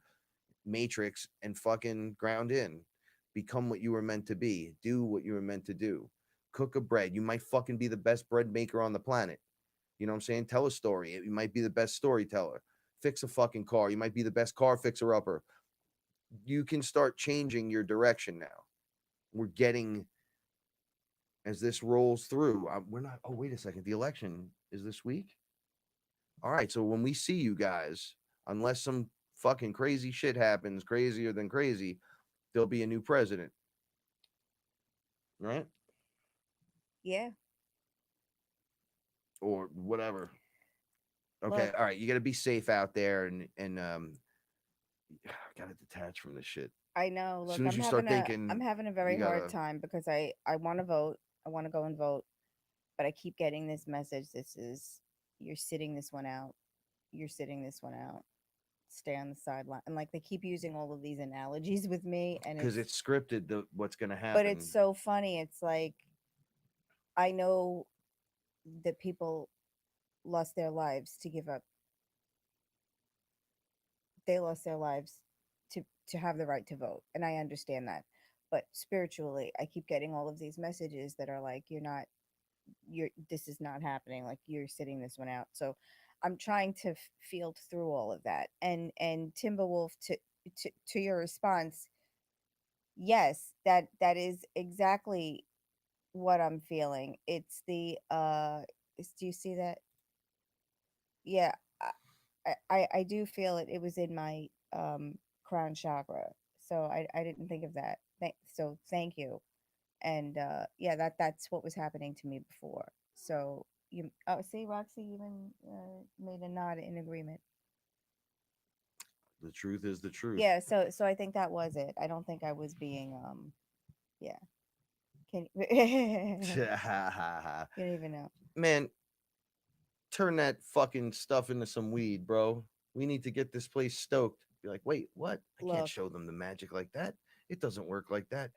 matrix and fucking ground in. Become what you were meant to be. Do what you were meant to do. Cook a bread. You might fucking be the best bread maker on the planet. You know what I'm saying? Tell a story. You might be the best storyteller. Fix a fucking car. You might be the best car fixer upper. You can start changing your direction now. We're getting, as this rolls through, we're not, oh, wait a second. The election is this week? All right. So when we see you guys, unless some fucking crazy shit happens, crazier than crazy, there'll be a new president, right? Yeah. Or whatever. Okay. Look, All right. You got to be safe out there and got to detach from this shit. I know. As Look, soon as you start thinking, I'm having a you very hard gotta, time because I want to vote. I want to go and vote, but I keep getting this message. This is you're sitting this one out. You're sitting this one out. Stay on the sideline. And like they keep using all of these analogies with me, and because it's scripted. What's gonna but it's happen? so funny. It's like I know that people lost their lives to give up. They lost their lives to have the right to vote, and I understand that. But spiritually, I keep getting all of these messages that are like, "You're not. You're. This is not happening. Like you're sitting this one out." So, I'm trying to field through all of that. And Timberwolf, to your response, yes, that is exactly what I'm feeling. It's the Do you see that? Yeah, I do feel it. It was in my crown chakra, so I didn't think of that. So thank you. And yeah, that's what was happening to me before. So you see, Roxy even made a nod in agreement. The truth is the truth. Yeah, so I think that was it. I don't think I was being yeah. Can you don't even know. Man, turn that fucking stuff into some weed, bro. We need to get this place stoked. Be like, wait, what? I can't Look. show them the magic like that. It doesn't work like that.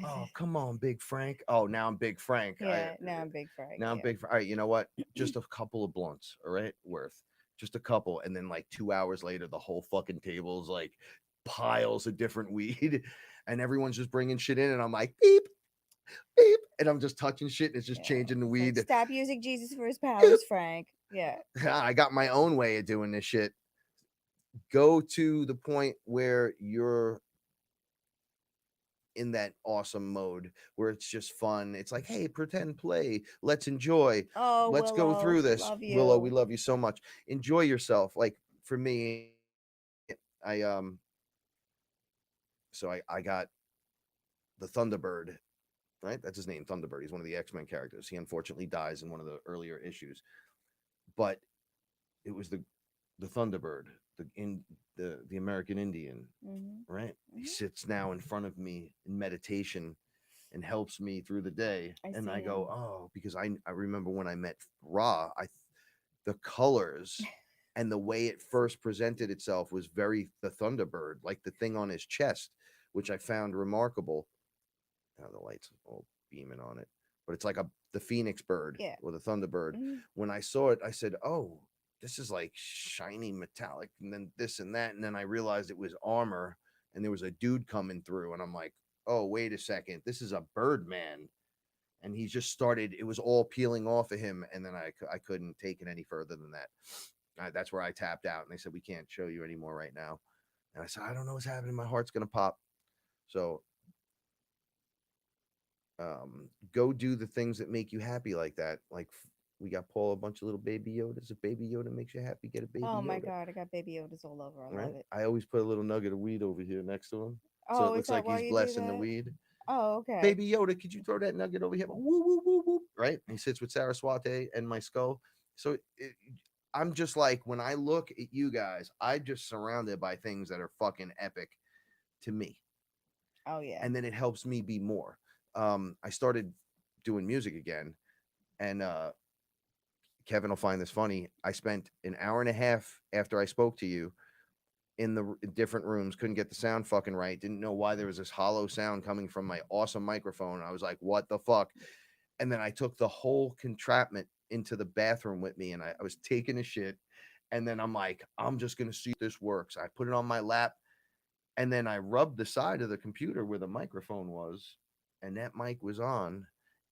Oh, come on, Big Frank. Oh, now I'm Big Frank. Yeah, now I'm Big Frank. Now I'm Yeah. Big Frank. All right, you know what? Just a couple of blunts, all right, worth. Just a couple, and then like 2 hours later, the whole fucking table's like piles of different weed, and everyone's just bringing shit in, and I'm like, beep, beep, and I'm just touching shit, and it's just Yeah. changing the It's like, weed. stop using Jesus for his powers, Frank. Yeah. I got my own way of doing this shit. Go to the point where you're in that awesome mode where it's just fun. It's like, hey, pretend play. Let's enjoy. Oh, Let's go Willow, through this. love Willow, we you. love you so much. Enjoy yourself. Like for me, I so I got the Thunderbird, right? That's his name, Thunderbird. He's one of the X-Men characters. He unfortunately dies in one of the earlier issues. But it was the Thunderbird, the American Indian, Mm-hmm. right? He Mm-hmm. sits now in front of me in meditation and helps me through the day. I And see I go, him. oh, because I remember when I met Ra, the colors and the way it first presented itself was very the Thunderbird, like the thing on his chest, which I found remarkable. Now the lights all beaming on it, but it's like the phoenix bird Yeah. or the thunderbird. Mm-hmm. When I saw it, I said, "Oh, this is like shiny metallic," and then this and that, and then I realized it was armor, and there was a dude coming through, and I'm like, "Oh, wait a second, this is a Birdman." And he just started. It was all peeling off of him, and then I couldn't take it any further than that. That's where I tapped out, and they said we can't show you anymore right now. And I said, I don't know what's happening. My heart's gonna pop. So go do the things that make you happy like that. Like we got Paul a bunch of little baby Yodas. If baby Yoda makes you happy, get a baby Oh my Yoda. God, I got baby Yodas all over. I Right? love it. I always put a little nugget of weed over here next to him, so it Oh, is looks that like why he's you do blessing the that? weed. Oh, okay. Baby Yoda, could you throw that nugget over here? Woo woo woo woo. Right? And he sits with Saraswati and my skull. So I'm just like when I look at you guys, I'm just surrounded by things that are fucking epic to me, Oh yeah. and then it helps me be more. I started doing music again, and Kevin will find this funny. I spent an hour and a half after I spoke to you in the different rooms, couldn't get the sound fucking right, didn't know why there was this hollow sound coming from my awesome microphone. I was like, what the fuck? And then I took the whole contraption into the bathroom with me, and I was taking a shit. And then I'm like, I'm just going to see if this works. I put it on my lap, and then I rubbed the side of the computer where the microphone was, and that mic was on,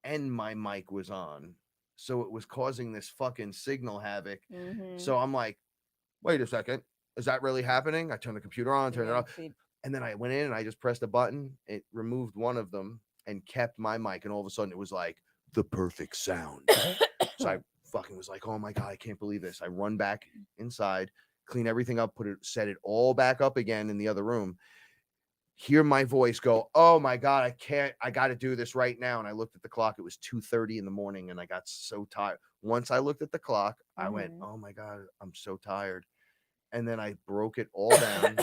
and my mic was on. So it was causing this fucking signal havoc. Mm-hmm. So I'm like, wait a second. Is that really happening? I turned the computer on, turned it Yeah. off. And then I went in and I just pressed a button. It removed one of them and kept my mic. And all of a sudden it was like the perfect sound. So I fucking was like, oh my God, I can't believe this. I run back inside, clean everything up, set it all back up again in the other room. Hear my voice go, oh my God, I got to do this right now. And I looked at the clock. It was 2:30 in the morning and I got so tired. Once I looked at the clock, I went, Mm-hmm. oh my God, I'm so tired. And then I broke it all down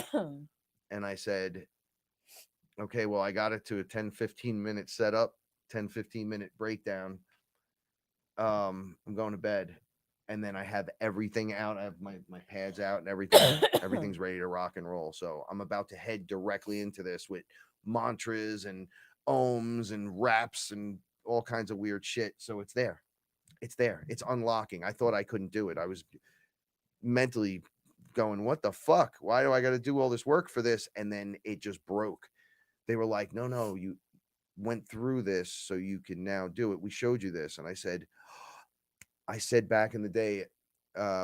and I said, okay, well, I got it to a 10-15 minute setup, 10-15 minute breakdown. I'm going to bed. And then I have everything out. I have my pads out and everything. Everything's ready to rock and roll. So I'm about to head directly into this with mantras and ohms and raps and all kinds of weird shit. So it's there. It's there. It's unlocking. I thought I couldn't do it. I was mentally going, what the fuck? Why do I got to do all this work for this? And then it just broke. They were like, no, you went through this so you can now do it. We showed you this. And I said back in the day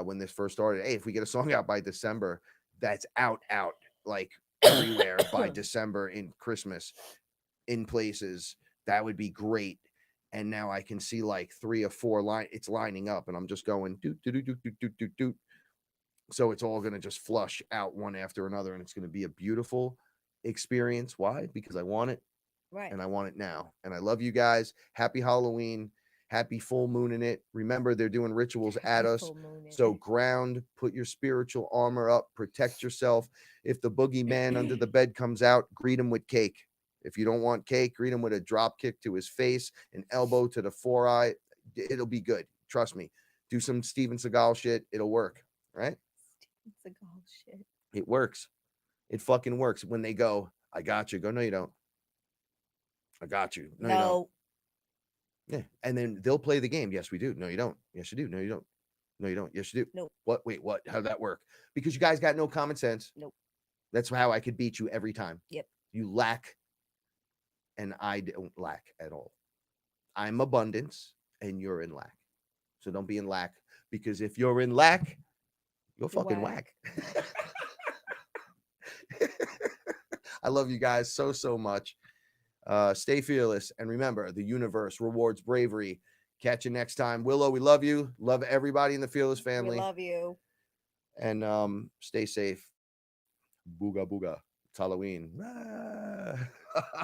when this first started, hey, if we get a song out by December, that's out, like everywhere by December in Christmas in places, that would be great. and now I can see like 3 or 4 it's lining up, and I'm just going doot doot doot doot doot doot doot. So it's all going to just flush out one after another, and it's going to be a beautiful experience. Why? Because I want it, Right. and I want it now. And I love you guys. Happy Halloween. Happy full moon in it. Remember, they're doing rituals at Happy us. full moon. So ground, put your spiritual armor up, protect yourself. If the boogeyman under the bed comes out, greet him with cake. If you don't want cake, greet him with a drop kick to his face, an elbow to the foreeye. It'll be good. Trust me. Do some Steven Seagal shit. It'll work. Right? It's a gall shit. It works. It fucking works. When they go, I got you. Go, no, you don't. I got you. No, you don't. No. Yeah. And then they'll play the game. Yes, we do. No, you don't. Yes, you do. No, you don't. No, you don't. Yes, you do. Nope. What? Wait, what? How'd that work? Because you guys got no common sense. Nope. That's how I could beat you every time. Yep. You lack, and I don't lack at all. I'm abundance, and you're in lack. So don't be in lack, because if you're in lack, you're fucking whack. I love you guys so much. Stay fearless, and remember, the universe rewards bravery. Catch you next time. Willow, we love you. Love everybody in the Fearless family. We love you. And stay safe. Booga booga. It's Halloween.